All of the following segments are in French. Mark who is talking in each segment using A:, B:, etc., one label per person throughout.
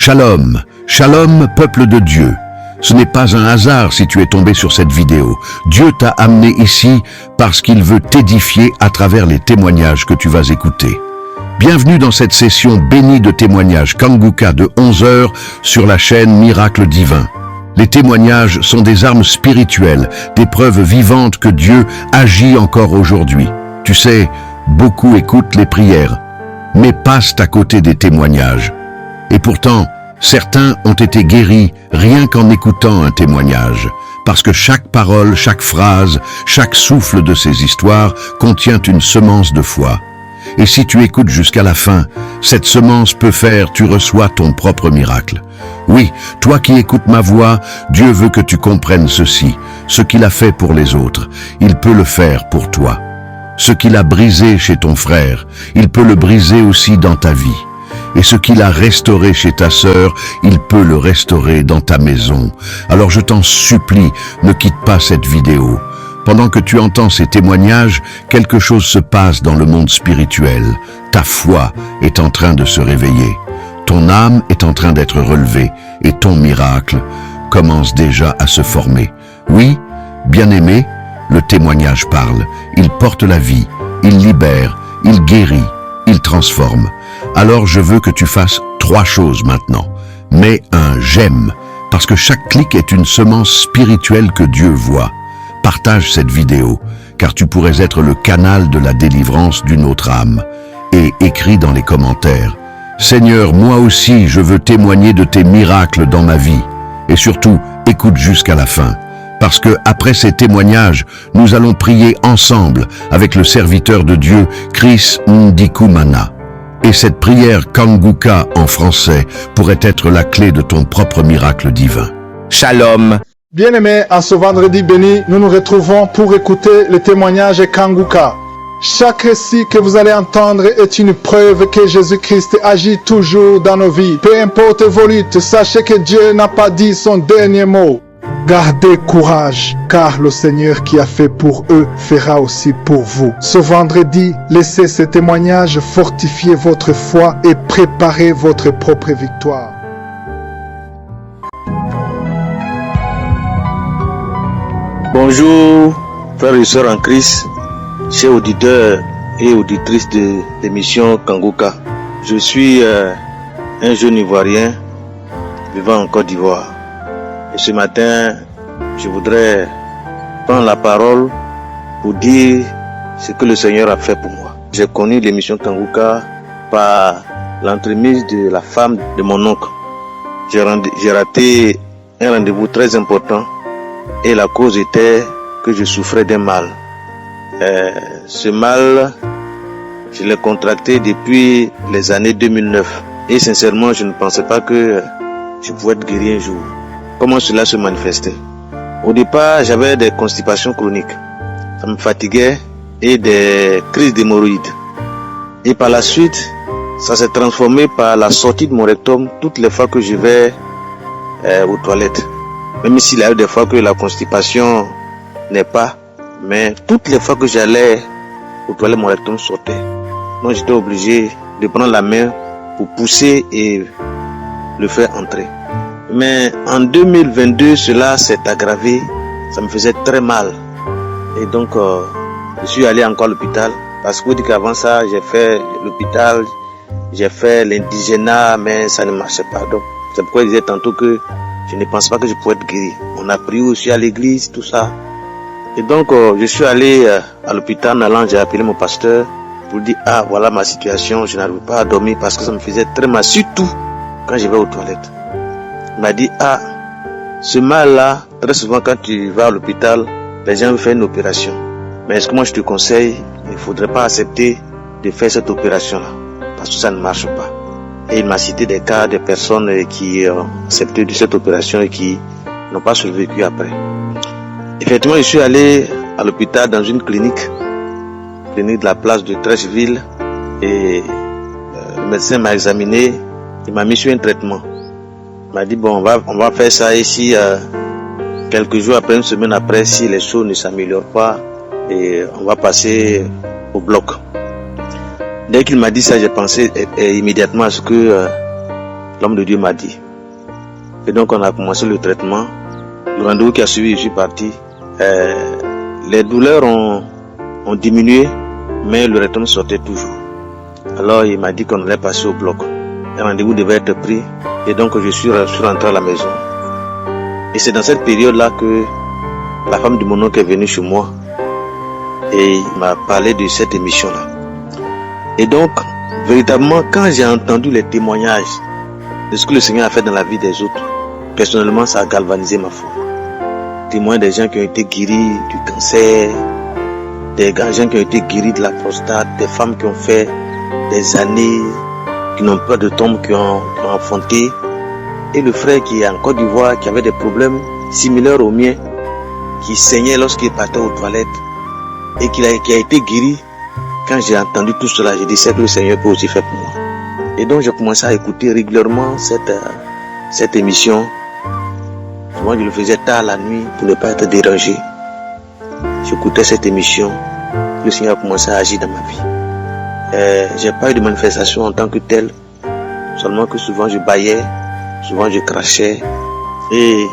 A: Shalom, shalom peuple de Dieu. Ce n'est pas un hasard si tu es tombé sur cette vidéo. Dieu t'a amené ici parce qu'il veut t'édifier à travers les témoignages que tu vas écouter. Bienvenue dans cette session bénie de témoignages Kanguka de 11h sur la chaîne Miracle Divin. Les témoignages sont des armes spirituelles, des preuves vivantes que Dieu agit encore aujourd'hui. Tu sais, beaucoup écoutent les prières, mais passent à côté des témoignages. Et pourtant, certains ont été guéris rien qu'en écoutant un témoignage, parce que chaque parole, chaque phrase, chaque souffle de ces histoires contient une semence de foi. Et si tu écoutes jusqu'à la fin, cette semence peut faire, tu reçois ton propre miracle. Oui, toi qui écoutes ma voix, Dieu veut que tu comprennes ceci. Ce qu'il a fait pour les autres, il peut le faire pour toi. Ce qu'il a brisé chez ton frère, il peut le briser aussi dans ta vie. Et ce qu'il a restauré chez ta sœur, il peut le restaurer dans ta maison. Alors je t'en supplie, ne quitte pas cette vidéo. Pendant que tu entends ces témoignages, quelque chose se passe dans le monde spirituel. Ta foi est en train de se réveiller. Ton âme est en train d'être relevée et ton miracle commence déjà à se former. Oui, bien-aimé, le témoignage parle. Il porte la vie, il libère, il guérit, il transforme. Alors je veux que tu fasses 3 choses maintenant. Mets un j'aime, parce que chaque clic est une semence spirituelle que Dieu voit. Partage cette vidéo, car tu pourrais être le canal de la délivrance d'une autre âme. Et écris dans les commentaires, Seigneur, moi aussi je veux témoigner de tes miracles dans ma vie. Et surtout, écoute jusqu'à la fin. Parce que après ces témoignages, nous allons prier ensemble avec le serviteur de Dieu, Chris Ndikumana. Et cette prière Kanguka en français pourrait être la clé de ton propre miracle divin. Shalom.
B: Bien-aimés, en ce vendredi béni, nous nous retrouvons pour écouter le témoignage Kanguka. Chaque récit que vous allez entendre est une preuve que Jésus-Christ agit toujours dans nos vies. Peu importe vos luttes, sachez que Dieu n'a pas dit son dernier mot. Gardez courage, car le Seigneur qui a fait pour eux fera aussi pour vous. Ce vendredi, laissez ce témoignage fortifier votre foi et préparer votre propre victoire.
C: Bonjour, frères et sœurs en Christ, chers auditeurs et auditrices de l'émission Kanguka. Je suis un jeune Ivoirien vivant en Côte d'Ivoire. Et ce matin, je voudrais prendre la parole pour dire ce que le Seigneur a fait pour moi. J'ai connu l'émission Kanguka par l'entremise de la femme de mon oncle. J'ai raté un rendez-vous très important et la cause était que je souffrais d'un mal. Ce mal, je l'ai contracté depuis les années 2009 et sincèrement, je ne pensais pas que je pouvais être guéri un jour. Comment cela se manifestait? Au départ, j'avais des constipations chroniques. Ça me fatiguait et des crises d'hémorroïdes. Et par la suite, ça s'est transformé par la sortie de mon rectum toutes les fois que je vais aux toilettes. Même s'il y a eu des fois que la constipation n'est pas, mais toutes les fois que j'allais aux toilettes, mon rectum sortait. Donc j'étais obligé de prendre la main pour pousser et le faire entrer. Mais en 2022, cela s'est aggravé, ça me faisait très mal. Et donc, je suis allé encore à l'hôpital. Parce que qu'avant ça, j'ai fait l'hôpital, j'ai fait l'indigénat, mais ça ne marchait pas. Donc, c'est pourquoi je disais tantôt que je ne pense pas que je pourrais être guéri. On a prié aussi à l'église, tout ça. Et donc, je suis allé à l'hôpital, en allant, j'ai appelé mon pasteur pour dire, ah, voilà ma situation, je n'arrive pas à dormir parce que ça me faisait très mal, surtout quand je vais aux toilettes. Il m'a dit, ah, ce mal-là, très souvent quand tu vas à l'hôpital, les gens veulent faire une opération. Mais est-ce que moi je te conseille, il ne faudrait pas accepter de faire cette opération-là, parce que ça ne marche pas. Et il m'a cité des cas de personnes qui ont accepté de cette opération et qui n'ont pas survécu après. Effectivement, je suis allé à l'hôpital dans une clinique de la place de Trècheville, et le médecin m'a examiné, il m'a mis sur un traitement. Il m'a dit, bon, on va faire ça ici quelques jours après, une semaine après, si les choses ne s'améliorent pas, et on va passer au bloc. Dès qu'il m'a dit ça, j'ai pensé immédiatement à ce que l'homme de Dieu m'a dit. Et donc on a commencé le traitement. Le rendez-vous qui a suivi, je suis parti. Les douleurs ont diminué, mais le rythme sortait toujours. Alors il m'a dit qu'on allait passer au bloc. Un rendez-vous devait être pris, et donc je suis rentré à la maison. Et c'est dans cette période-là que la femme de mon oncle est venue chez moi et il m'a parlé de cette émission-là. Et donc, véritablement, quand j'ai entendu les témoignages de ce que le Seigneur a fait dans la vie des autres, personnellement, ça a galvanisé ma foi. Témoins des gens qui ont été guéris du cancer, des gens qui ont été guéris de la prostate, des femmes qui ont fait des années, qui n'ont pas de tombe, qui ont enfanté. Et le frère qui est en Côte d'Ivoire, qui avait des problèmes similaires aux miens, qui saignait lorsqu'il partait aux toilettes, et qui a été guéri. Quand j'ai entendu tout cela, j'ai dit c'est que le Seigneur peut aussi faire pour moi. Et donc j'ai commencé à écouter régulièrement cette émission. Souvent je le faisais tard la nuit pour ne pas être dérangé. J'écoutais cette émission. Le Seigneur a commencé à agir dans ma vie. J'ai pas eu de manifestation en tant que telle, seulement que souvent je bâillais, souvent je crachais, et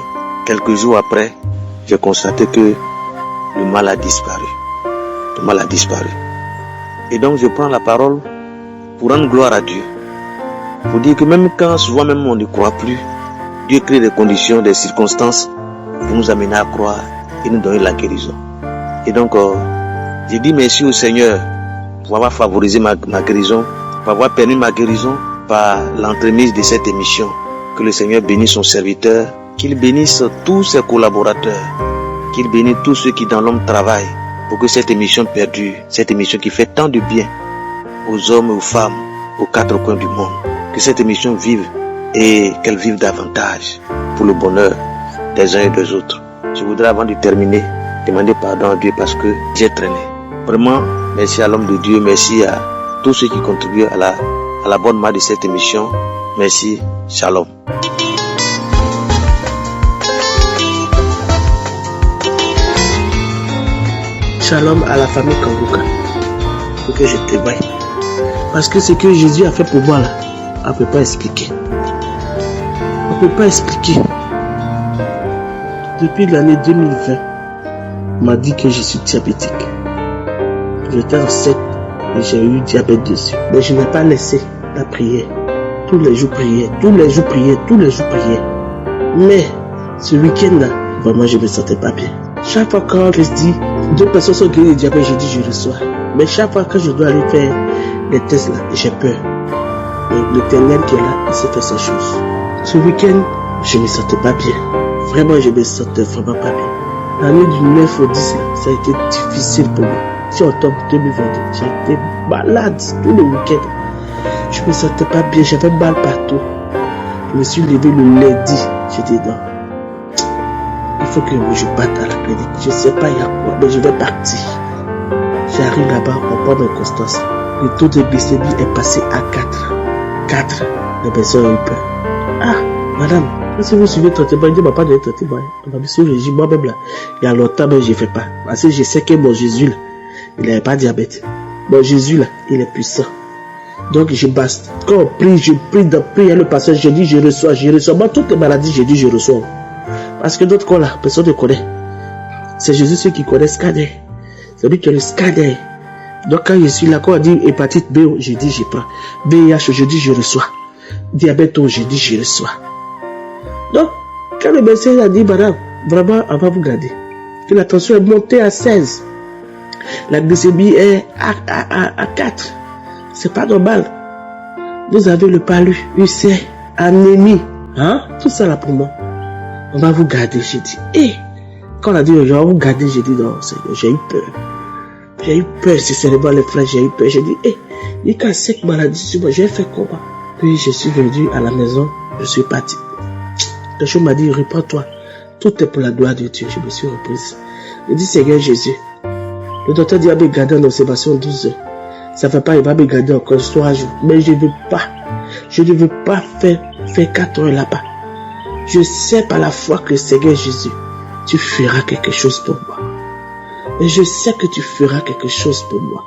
C: quelques jours après, j'ai constaté que le mal a disparu. Le mal a disparu. Et donc je prends la parole pour rendre gloire à Dieu. Pour dire que même quand souvent même on ne croit plus, Dieu crée des conditions, des circonstances pour nous amener à croire et nous donner la guérison. Et donc j'ai dit merci au Seigneur pour avoir favorisé ma guérison, pour avoir permis ma guérison par l'entremise de cette émission. Que le Seigneur bénisse son serviteur, qu'il bénisse tous ses collaborateurs, qu'il bénisse tous ceux qui dans l'homme travaillent pour que cette émission perdure, cette émission qui fait tant de bien aux hommes et aux femmes, aux quatre coins du monde. Que cette émission vive et qu'elle vive davantage pour le bonheur des uns et des autres. Je voudrais avant de terminer demander pardon à Dieu parce que j'ai traîné. Vraiment, merci à l'homme de Dieu, merci à tous ceux qui contribuent à la bonne marche de cette émission. Merci, shalom.
D: Shalom à la famille Kanguka. Faut que je témoigne. Parce que ce que Jésus a fait pour moi là, on ne peut pas expliquer. On ne peut pas expliquer. Depuis l'année 2020, on m'a dit que je suis diabétique. J'étais enceinte et j'ai eu diabète dessus. Mais je n'ai pas laissé la prière. Tous les jours prière, tous les jours prière, tous les jours prière. Mais ce week-end là, vraiment je ne me sentais pas bien. Chaque fois quand je dis 2 personnes sont guéries de diabète, je dis je reçois. Mais chaque fois que je dois aller faire les tests là, j'ai peur. Mais l'Éternel qui est là, il sait faire ces choses. Ce week-end, je ne me sentais pas bien. Vraiment, je me sentais vraiment pas bien. L'année du 9 au 10, là, ça a été difficile pour moi. C'est octobre 2022, j'ai été malade tous les week-ends. Je me sentais pas bien, j'avais mal partout. Je me suis levé le lundi, j'ai dit non. Il faut que je parte à la clinique. Je ne sais pas il y a quoi, mais je vais partir. J'arrive là-bas, on prend mes constances. Le taux de glycémie est passé à 4. 4. Les personnes ont eu peur. Ah, madame, si vous suivez le traitement, il dit, papa, de traitement. On m'a mis sur le régime, moi-même là. Il y a longtemps, mais je ne fais pas. Parce que je sais que mon Jésus là, il n'avait pas de diabète. Mon Jésus là, il est puissant. Donc je basta. Quand on prie, je prie dans prière le passage, je dis je reçois. Moi, toutes les maladies, je dis je reçois. Parce que d'autres cas là, personne ne connaît. C'est Jésus ceux qui connaissent scanner. C'est lui qui a le scanner. Donc quand je suis là, quand on dit hépatite B, je dis je prends. VIH, je dis je reçois. Diabète, je dis je reçois. Donc, quand le médecin a dit, madame, vraiment, on va vous garder. Que la tension est montée à 16. La glycémie est à 4. C'est pas normal. Vous avez le palu, UC, anémie. Hein? Tout ça là pour moi. On va vous garder, j'ai dit. Et quand on a dit, on va vous garder, j'ai dit, non, Seigneur, j'ai eu peur. J'ai eu peur, sincèrement, les frères, j'ai eu peur. J'ai dit, il y a 5 maladies sur moi, j'ai fait comment? Puis je suis venu à la maison, je suis parti. Le chou m'a dit, reprends-toi. Tout est pour la gloire de Dieu. Je me suis reprise. Je dis, Seigneur Jésus. Le docteur dit, il va me garder en observation 12 heures. Ça ne fait pas, il va me garder encore 3 jours. Mais je ne veux pas. Je ne veux pas faire 4 heures là-bas. Je sais par la foi que Seigneur Jésus, tu feras quelque chose pour moi. Et je sais que tu feras quelque chose pour moi.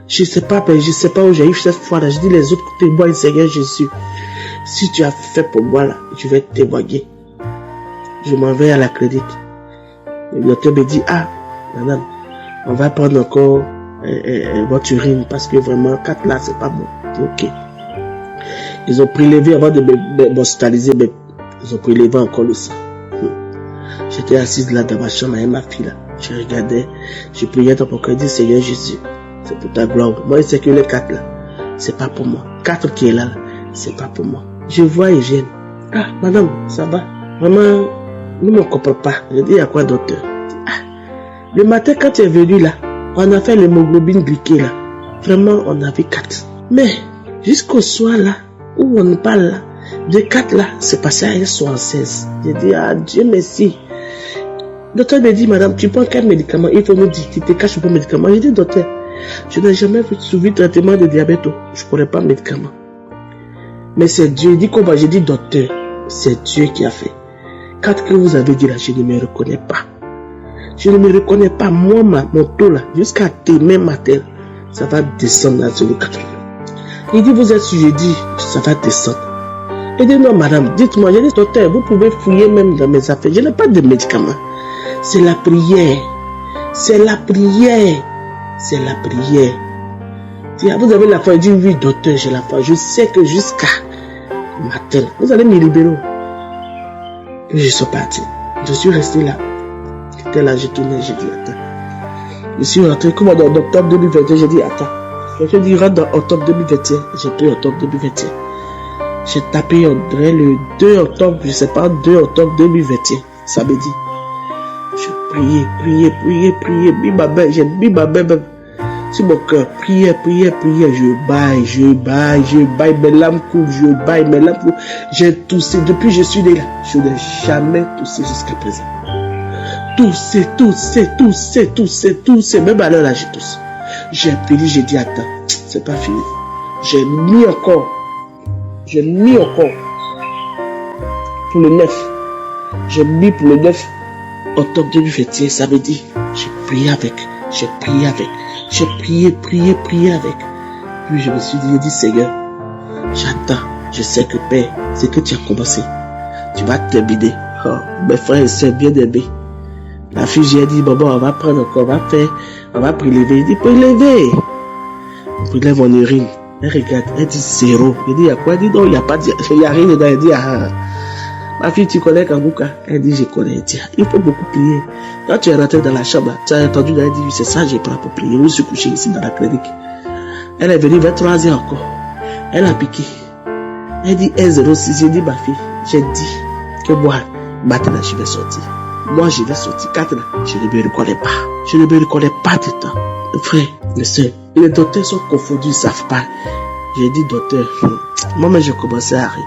D: Je ne sais pas où j'ai eu cette foi-là. Je dis les autres témoins, Seigneur Jésus. Si tu as fait pour moi là, je vais témoigner. Je m'en vais à la clinique. Le docteur me dit, ah, madame, on va prendre encore votre urine parce que vraiment 4 là c'est pas bon. Ok. Ils ont prélevé avant de m'hospitaliser, mais ils ont prélevé encore le sang. J'étais assise là dans ma chambre avec ma fille là. Je regardais, je priais dans mon cœur, je dis Seigneur Jésus, c'est pour ta gloire. Moi je sais que les 4 là, c'est pas pour moi. 4 qui est là, c'est pas pour moi. Je vois Eugène. Ah madame, ça va? Vraiment, ne me comprends pas. Je dis à quoi docteur? Ah, le matin quand tu es venu là, on a fait l'hémoglobine glyquée là. Vraiment, on avait 4. Mais jusqu'au soir là, où on parle là, de 4 là, c'est passé à 1,76. J'ai dit, ah Dieu merci. Le docteur me dit, madame, tu prends quel médicament? Il faut me dire, tu te caches pour médicament. J'ai dit, docteur, je n'ai jamais suivi traitement de diabète. Je ne connais pas de médicament. Mais c'est Dieu. Il dit comment? J'ai dit, docteur, c'est Dieu qui a fait. 4 que vous avez dit là, je ne me reconnais pas. Je ne me reconnais pas. Moi, mon taux là, jusqu'à demain matin, ça va descendre à 0,80. Il dit, vous êtes sûr? J'ai dit, ça va descendre. Il dit, non, madame, dites-moi. J'ai dit, docteur, vous pouvez fouiller même dans mes affaires. Je n'ai pas de médicaments. C'est la prière. C'est la prière. C'est la prière. Vous avez la foi? Il dit, oui, docteur, j'ai la foi. Je sais que jusqu'à matin, vous allez me libérer. Puis je suis parti. Je suis resté là. J'étais là, j'ai tourné, j'ai dit, attends. Je suis rentré, comme en octobre 2021, j'ai dit, attends. Je dis, rentre dans octobre 2021. J'ai pris octobre 2021. J'ai tapé, on dirait, le 2 octobre, je sais pas, 2 octobre 2021. Samedi. Je priais. Bibabé, j'ai mis ma main même sur mon cœur. Prière. Je baille, mes larmes coulent, J'ai toussé. Depuis que je suis né là, je n'ai jamais toussé jusqu'à présent. Toussé. Même à l'heure là, j'ai toussé. J'ai prié, j'ai dit, attends, c'est pas fini. J'ai mis encore. Pour le 9. J'ai mis pour le 9 octobre 2021, samedi. J'ai prié avec. J'ai prié avec. Puis je me suis dit, Seigneur, j'attends. Je sais que Père, c'est que tu as commencé. Tu vas terminer. Oh, mes frères et sœurs bien aimés. La fille, j'ai dit, bon, on va prendre encore, on va prélever. Il dit, prélever. On prélève mon urine. Elle regarde, elle dit 0. Il dit, il y a quoi? Elle dit, non, il n'y a pas, il n'y a rien dedans. Elle dit, ah. Ma fille, tu connais Kanguka? Elle dit, je connais. Elle dit, il faut beaucoup prier. Quand tu es rentré dans la chambre, tu as entendu, elle dit, c'est ça, j'ai pris pour prier. Je suis couché ici dans la clinique. Elle est venue vers 3 heures encore. Elle a piqué. Elle dit 1,06. J'ai dit, ma fille, j'ai dit que moi, maintenant, je vais sortir. Moi, je vais sortir. 4 là, je ne me reconnais pas. Je ne me reconnais pas du temps. Frère, les soeurs, les docteurs sont confondus, ils ne savent pas. J'ai dit, docteur, moi-même, j'ai commencé à rire.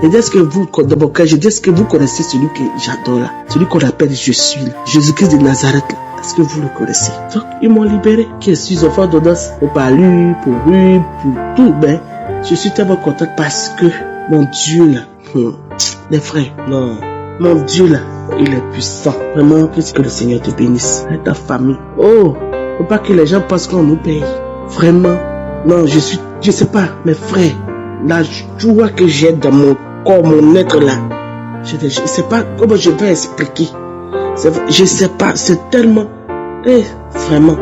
D: Et est-ce que vous, dans mon cas, je dis, est-ce que vous connaissez celui que j'adore là? Celui qu'on appelle Je suis là. Jésus-Christ de Nazareth là. Est-ce que vous le connaissez? Donc, ils m'ont libéré. Que suis enfant d'audace pour parler, pour rire, pour tout. Mais, je suis tellement contente parce que mon Dieu là, les frères, non, mon Dieu là, il est puissant. Vraiment, que le Seigneur te bénisse. Et ta famille. Oh, faut pas que les gens pensent qu'on nous paye. Vraiment. Non, je sais pas, mes frères. La joie que j'ai dans mon corps, mon être là, je ne sais pas comment je vais expliquer. Je ne sais pas, c'est tellement... vraiment,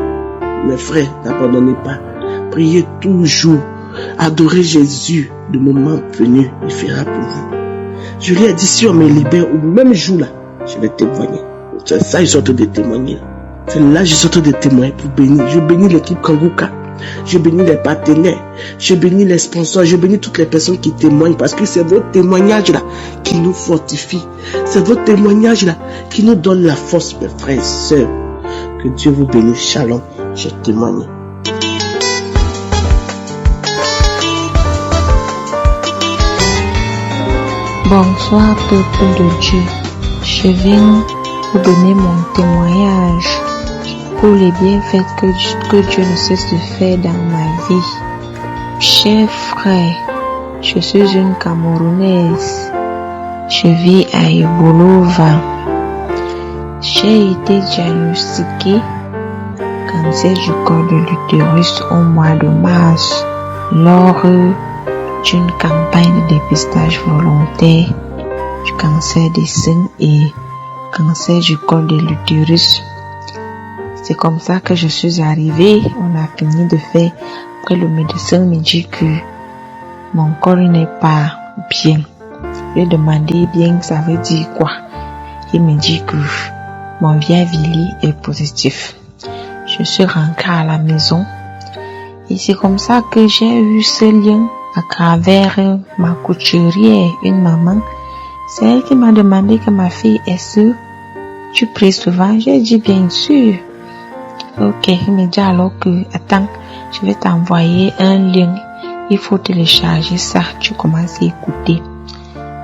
D: mes frères, n'abandonnez pas. Priez toujours. Adorez Jésus. Le moment venu, il fera pour vous. Je lui ai dit, si on me libère au même jour là, je vais témoigner. C'est ça, je suis en train de témoigner. C'est là, je suis en train de témoigner pour bénir. Je bénis l'équipe Kanguka. Je bénis les partenaires, je bénis les sponsors, je bénis toutes les personnes qui témoignent parce que c'est votre témoignage là qui nous fortifie. C'est votre témoignage là qui nous donne la force, mes frères et sœurs. Que Dieu vous bénisse. Shalom, je témoigne.
E: Bonsoir peuple de Dieu. Je viens vous donner mon témoignage pour les bienfaits que Dieu ne cesse de faire dans ma vie. Chers frères, je suis une Camerounaise. Je vis à Ibolova. J'ai été diagnostiquée cancer du col de l'utérus au mois de mars lors d'une campagne de dépistage volontaire du cancer des seins et cancer du col de l'utérus. C'est comme ça que je suis arrivée. On a fini de faire. Après, le médecin me dit que mon col n'est pas bien. Je lui ai demandé bien ça veut dire quoi. Il me dit que mon VIH est positif. Je suis rentrée à la maison et c'est comme ça que j'ai eu ce lien à travers ma couturière, une maman. C'est elle qui m'a demandé que ma fille, est-ce que tu pries souvent? J'ai dit bien sûr. Ok, il me dit alors que, attends, je vais t'envoyer un lien. Il faut télécharger ça, tu commences à écouter.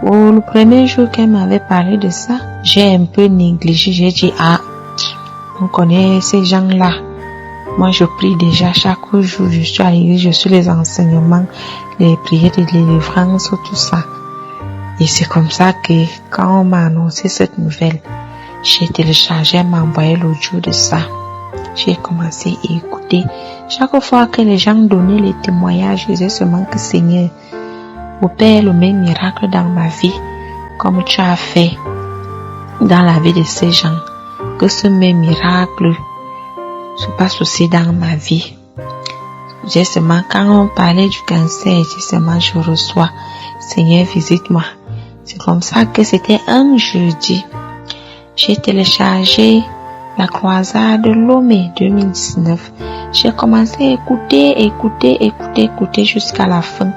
E: Oh, le premier jour qu'elle m'avait parlé de ça, j'ai un peu négligé. J'ai dit, on connaît ces gens-là. Moi, je prie déjà chaque jour. Je suis à l'église, je suis les enseignements, les prières de délivrance, tout ça. Et c'est comme ça que, quand on m'a annoncé cette nouvelle, j'ai téléchargé, elle m'a envoyé l'audio de ça. J'ai commencé à écouter. Chaque fois que les gens donnaient les témoignages, je disais seulement que Seigneur, opère le même miracle dans ma vie, comme tu as fait dans la vie de ces gens. Que ce même miracle se passe aussi dans ma vie. J'ai seulement, quand on parlait du cancer, j'ai seulement, je reçois, Seigneur, visite-moi. C'est comme ça que c'était un jeudi. J'ai téléchargé la croisade de Lomé 2019. J'ai commencé à écouter jusqu'à la fin.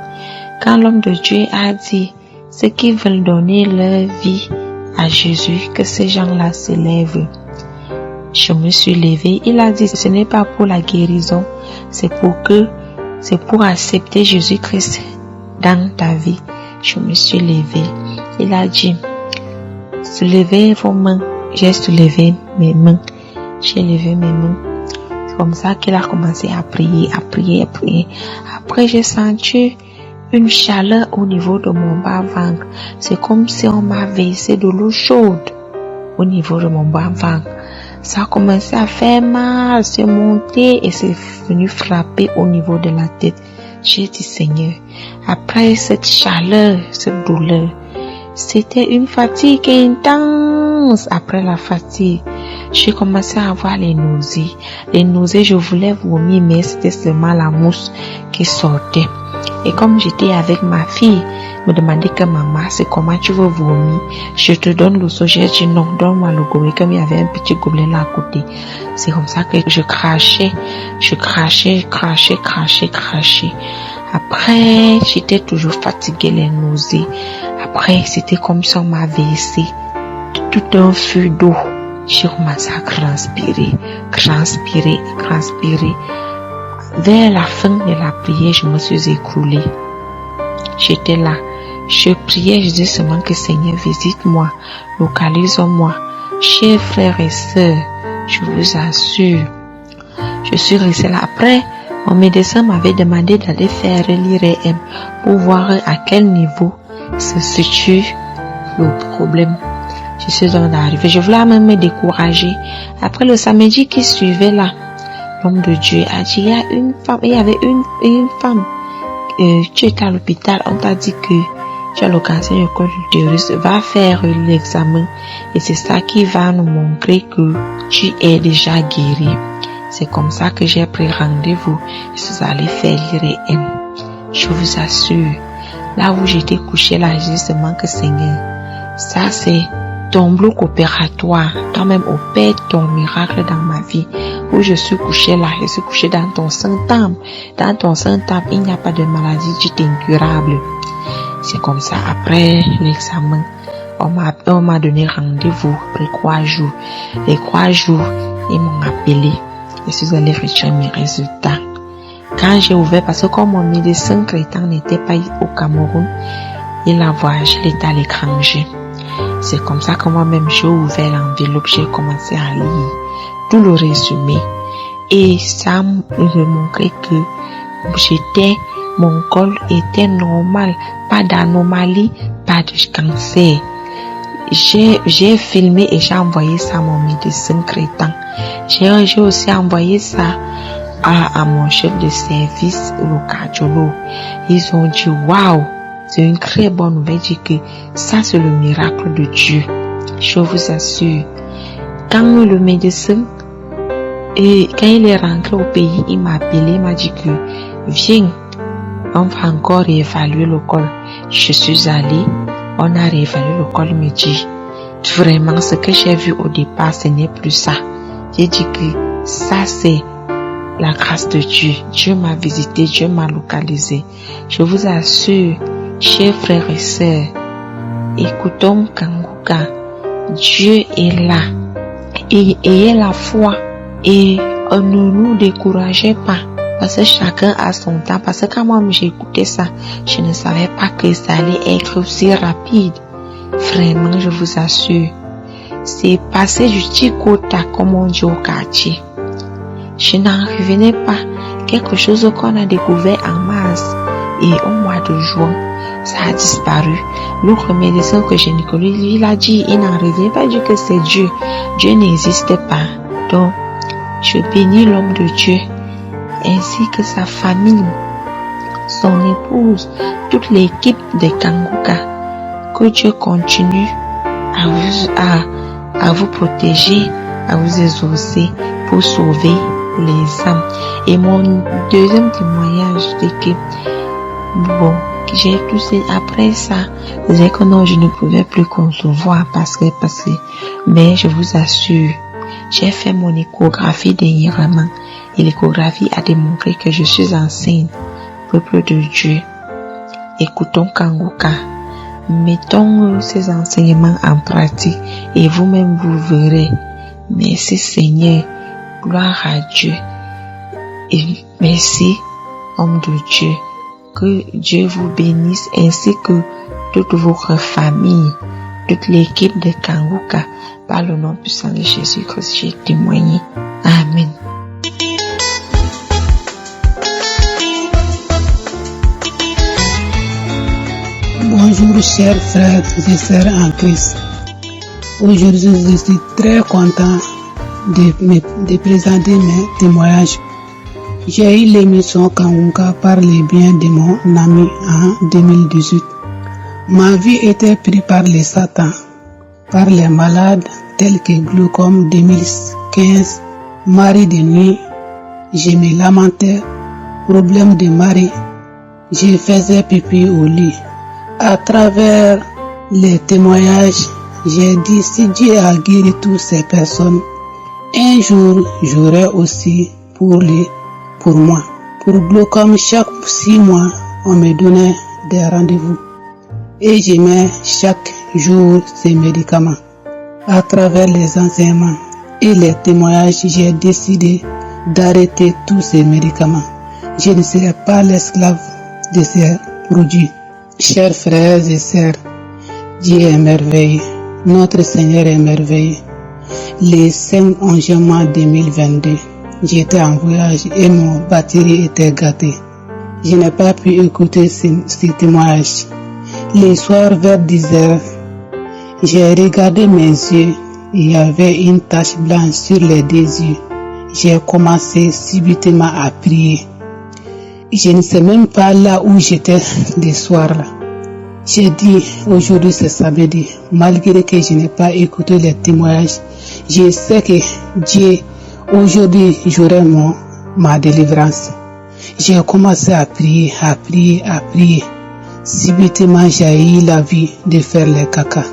E: Quand l'homme de Dieu a dit ceux qui veulent donner leur vie à Jésus, que ces gens-là se lèvent. Je me suis levée. Il a dit ce n'est pas pour la guérison, c'est pour accepter Jésus-Christ dans ta vie. Je me suis levée. Il a dit soulevez vos mains. J'ai soulevé mes mains. J'ai levé mes mains. C'est comme ça qu'il a commencé à prier. Après, j'ai senti une chaleur au niveau de mon bas-ventre. C'est comme si on m'a versé de l'eau chaude au niveau de mon bas-ventre. Ça a commencé à faire mal, c'est monté et c'est venu frapper au niveau de la tête. J'ai dit Seigneur, après cette chaleur, cette douleur, c'était une fatigue intense. Après la fatigue, j'ai commencé à avoir les nausées. Les nausées, je voulais vomir, mais c'était seulement la mousse qui sortait. Et comme j'étais avec ma fille, me demandait que maman, c'est comment tu veux vomir? Je te donne le seau. J'ai dit non, donne-moi le gobelet, comme il y avait un petit gobelet là à côté. C'est comme ça que je crachais. Après, j'étais toujours fatiguée, les nausées. Après, c'était comme si on m'a versé tout un feu d'eau. J'ai commencé à transpirer. Vers la fin de la prière, je me suis écroulée. J'étais là. Je priais, je disais seulement que Seigneur, visite-moi, localise-moi. Chers frères et sœurs, je vous assure, je suis restée là. Après, mon médecin m'avait demandé d'aller faire l'IRM pour voir à quel niveau se situe le problème. Je suis donc arrivée. Je voulais même me décourager. Après le samedi qui suivait là, l'homme de Dieu a dit, il y avait une femme. Tu étais à l'hôpital, on t'a dit que tu as le cancer du col de l'utérus, va faire l'examen et c'est ça qui va nous montrer que tu es déjà guéri. C'est comme ça que j'ai pris rendez-vous et je suis allée faire l'IRM. Je vous assure, là où j'étais couchée là, j'ai dit seulement que Seigneur, ça c'est ton bloc opératoire, toi-même opère ton miracle dans ma vie. Où je suis couchée là, je suis couchée dans ton Saint-Temple. Dans ton Saint-Temple, il n'y a pas de maladie dite incurable. C'est comme ça, après l'examen, on m'a donné rendez-vous après 3 jours. Les 3 jours, ils m'ont appelé. Je suis allée retirer mes résultats. Quand j'ai ouvert, parce que comme mon médecin traitant n'était pas au Cameroun, il a voyagé, il était à l'étranger. C'est comme ça que moi-même j'ai ouvert l'enveloppe, j'ai commencé à lire tout le résumé. Et ça me montrait que mon col était normal, pas d'anomalie, pas de cancer. J'ai filmé et j'ai envoyé ça à mon médecin traitant. J'ai aussi envoyé ça à mon chef de service, le cardiologue. Ils ont dit, waouh, c'est une très bonne nouvelle, dit que ça c'est le miracle de Dieu. Je vous assure. Quand le médecin, et quand il est rentré au pays, il m'a appelé, il m'a dit que viens, on va encore réévaluer le col. Je suis allée, on a réévalué le col, il me dit, vraiment ce que j'ai vu au départ, ce n'est plus ça. J'ai dit que ça c'est la grâce de Dieu. Dieu m'a visité, Dieu m'a localisé. Je vous assure, chers frères et sœurs, écoutons Kanguka. Dieu est là. Et ayez la foi. Et ne nous découragez pas. Parce que chacun a son temps. Parce que quand moi j'ai écouté ça, je ne savais pas que ça allait être aussi rapide. Vraiment, je vous assure. C'est passé du tic-au-tac, comme on dit au quartier. Je n'en revenais pas. Quelque chose qu'on a découvert en mars et au mois de juin, ça a disparu. L'autre médecin que j'ai Nicolas, il a dit, il n'en revient pas, dit que c'est Dieu. Dieu n'existe pas. Donc, je bénis l'homme de Dieu, ainsi que sa famille, son épouse, toute l'équipe de Kanguka. Que Dieu continue à vous protéger, à vous exaucer pour sauver les âmes. Et mon deuxième témoignage, c'est que, bon, j'ai toussé après ça, c'est que non, je ne pouvais plus concevoir parce que, mais je vous assure, j'ai fait mon échographie dernièrement et l'échographie a démontré que je suis enceinte. Peuple de Dieu, écoutons Kanguka. Mettons ces enseignements en pratique et vous-même vous verrez. Merci Seigneur, gloire à Dieu. Et merci, homme de Dieu. Que Dieu vous bénisse ainsi que toute votre famille, toute l'équipe de Kanguka. Par le nom puissant de Jésus-Christ, j'ai témoigné. Amen.
F: Bonjour chers frères et sœurs en Christ. Aujourd'hui, je suis très content de présenter mes témoignages. J'ai eu l'émission Kanguka par les biens de mon ami en 2018. Ma vie était prise par les satans, par les malades tels que glaucome 2015, mari de nuit, je me lamentais, problème de mari, je faisais pipi au lit. À travers les témoignages, j'ai dit si Dieu a guéri toutes ces personnes, un jour j'aurai aussi pour moi. Pour glaucome, chaque 6 mois, on me donnait des rendez-vous. Et je mets chaque jour ces médicaments. À travers les enseignements et les témoignages, j'ai décidé d'arrêter tous ces médicaments. Je ne serai pas l'esclave de ces produits. Chers frères et sœurs, Dieu est merveilleux. Notre Seigneur est merveilleux. Les 5 mois 2022, j'étais en voyage et mon batterie était gâtée. Je n'ai pas pu écouter ces témoignages. Les soirs vers 10h, j'ai regardé mes yeux. Il y avait une tache blanche sur les 2 yeux. J'ai commencé subitement à prier. Je ne sais même pas là où j'étais le soir là. J'ai dit aujourd'hui c'est samedi. Malgré que je n'ai pas écouté les témoignages, je sais que Dieu aujourd'hui j'aurai ma délivrance. J'ai commencé à prier. Subitement j'ai eu la vie de faire les caca.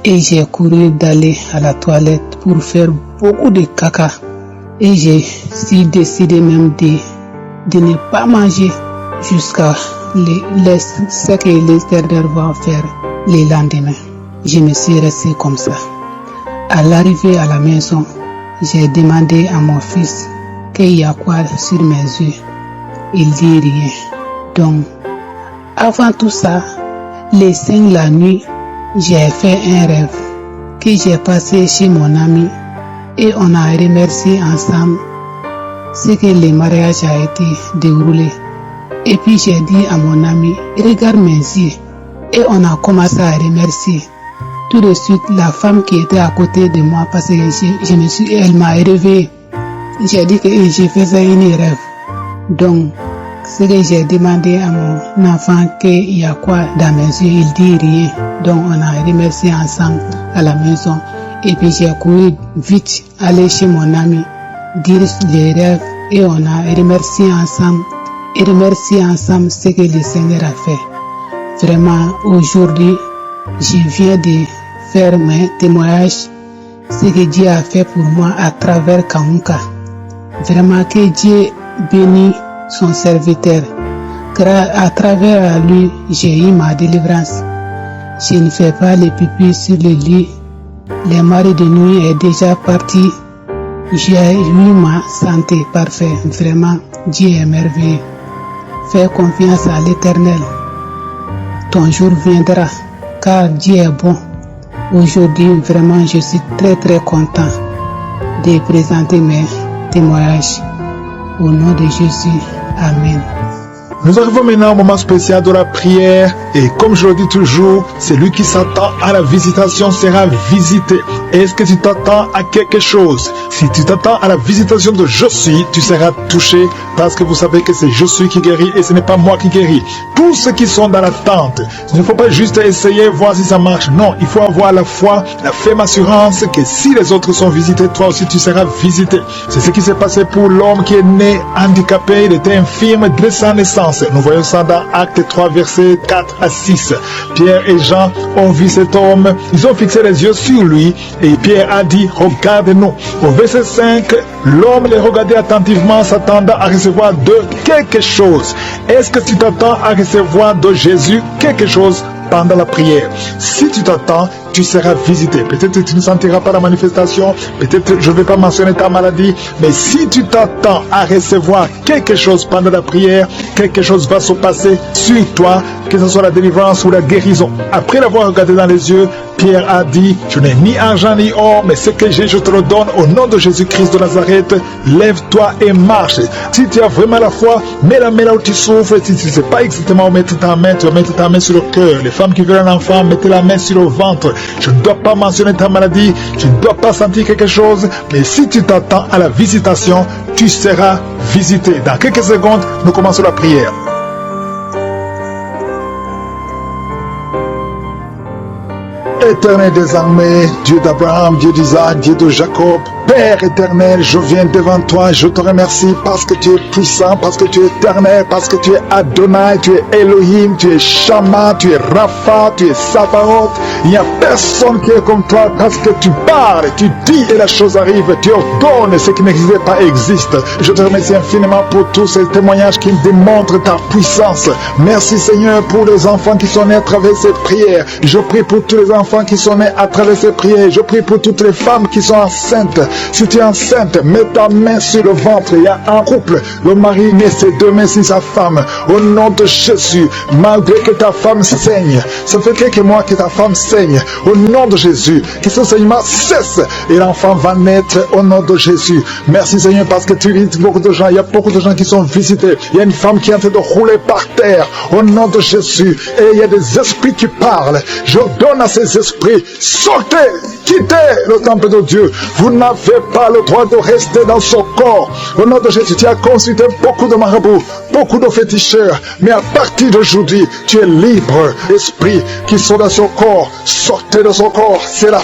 F: Et j'ai couru d'aller à la toilette pour faire beaucoup de caca. Et j'ai décidé même de ne pas manger jusqu'à ce que les éternels vont faire le lendemain. Je me suis resté comme ça. À l'arrivée à la maison, j'ai demandé à mon fils qu'il y a quoi sur mes yeux. Il dit rien. Donc, avant tout ça, les 5 la nuit, j'ai fait un rêve que j'ai passé chez mon ami et on a remercié ensemble ce que le mariage a été déroulé. Et puis j'ai dit à mon ami, regarde mes yeux. Et on a commencé à remercier. Tout de suite, la femme qui était à côté de moi, parce que elle m'a réveillé. j'ai dit que j'ai fait une erreur. Donc, ce que j'ai demandé à mon enfant qu'il y a quoi dans mes yeux, il dit rien. Donc, on a remercié ensemble à la maison. Et puis, j'ai couru vite, aller chez mon ami, dire les rêves. Et on a remercié ensemble ce que le Seigneur a fait. Vraiment, aujourd'hui, je viens de faire mes témoignages, ce que Dieu a fait pour moi à travers Kanguka. Vraiment que Dieu bénit son serviteur. À travers lui, j'ai eu ma délivrance. Je ne fais pas les pipis sur le lit. Le mari de nuit est déjà parti. J'ai eu ma santé parfaite. Vraiment, Dieu est merveilleux. Fais confiance à l'Éternel. Ton jour viendra, car Dieu est bon. Aujourd'hui, vraiment, je suis très très content de présenter mes témoignages. Au nom de Jésus, Amen.
B: Nous arrivons maintenant au moment spécial de la prière et comme je le dis toujours, celui qui s'attend à la visitation sera visité. Est-ce que tu t'attends à quelque chose? Si tu t'attends à la visitation de Je suis, tu seras touché parce que vous savez que c'est Je suis qui guérit et ce n'est pas moi qui guéris. Tous ceux qui sont dans l'attente, il ne faut pas juste essayer, voir si ça marche. Non, il faut avoir la foi, la ferme assurance que si les autres sont visités, toi aussi tu seras visité. C'est ce qui s'est passé pour l'homme qui est né handicapé, il était infirme dès sa naissance. Nous voyons ça dans Actes 3, versets 4 à 6. Pierre et Jean ont vu cet homme, ils ont fixé les yeux sur lui et Pierre a dit, regarde-nous. Au verset 5, l'homme les regardait attentivement, s'attendant à recevoir de quelque chose. Est-ce que tu t'attends à recevoir de Jésus quelque chose pendant la prière? Si tu t'attends, tu seras visité. Peut-être que tu ne sentiras pas la manifestation, peut-être que je ne vais pas mentionner ta maladie, mais si tu t'attends à recevoir quelque chose pendant la prière, quelque chose va se passer sur toi, que ce soit la délivrance ou la guérison. Après l'avoir regardé dans les yeux, Pierre a dit, je n'ai ni argent ni or, mais ce que j'ai, je te le donne au nom de Jésus-Christ de Nazareth. Lève-toi et marche. Si tu as vraiment la foi, mets la main là où tu souffres. Si tu ne sais pas exactement où mettre ta main, tu vas mettre ta main sur le cœur. Les femmes qui veulent un enfant, mettez la main sur le ventre. Je ne dois pas mentionner ta maladie, tu ne dois pas sentir quelque chose, mais si tu t'attends à la visitation, tu seras visité. Dans quelques secondes, nous commençons la prière. Éternel des armées, Dieu d'Abraham, Dieu d'Isaac, Dieu de Jacob, Père éternel, je viens devant toi, je te remercie parce que tu es puissant, parce que tu es éternel, parce que tu es Adonai, tu es Elohim, tu es Shama, tu es Rapha, tu es Sabaoth. Il n'y a personne qui est comme toi parce que tu parles, tu dis et la chose arrive, tu ordonnes ce qui n'existait pas existe. Je te remercie infiniment pour tous ces témoignages qui me démontrent ta puissance. Merci Seigneur pour les enfants qui sont nés à travers ces prières. Je prie pour tous les enfants qui sont nés à travers ces prières. Je prie pour toutes les femmes qui sont enceintes. Si tu es enceinte, mets ta main sur le ventre. Il y a un couple, le mari met ses deux mains sur sa femme. Au nom de Jésus, malgré que ta femme saigne, ça fait quelques mois que ta femme saigne. Au nom de Jésus, que ce saignement cesse et l'enfant va naître au nom de Jésus. Merci Seigneur parce que tu visites beaucoup de gens. Il y a beaucoup de gens qui sont visités. Il y a une femme qui est en train de rouler par terre. Au nom de Jésus. Et il y a des esprits qui parlent. Je donne à ces esprits, sortez, quittez le temple de Dieu. Vous n'avez pas le droit de rester dans son corps. Au nom de Jésus, tu as consulté beaucoup de marabouts, beaucoup de féticheurs, mais à partir d'aujourd'hui, tu es libre. Esprits qui sont dans son corps, sortez de son corps. C'est la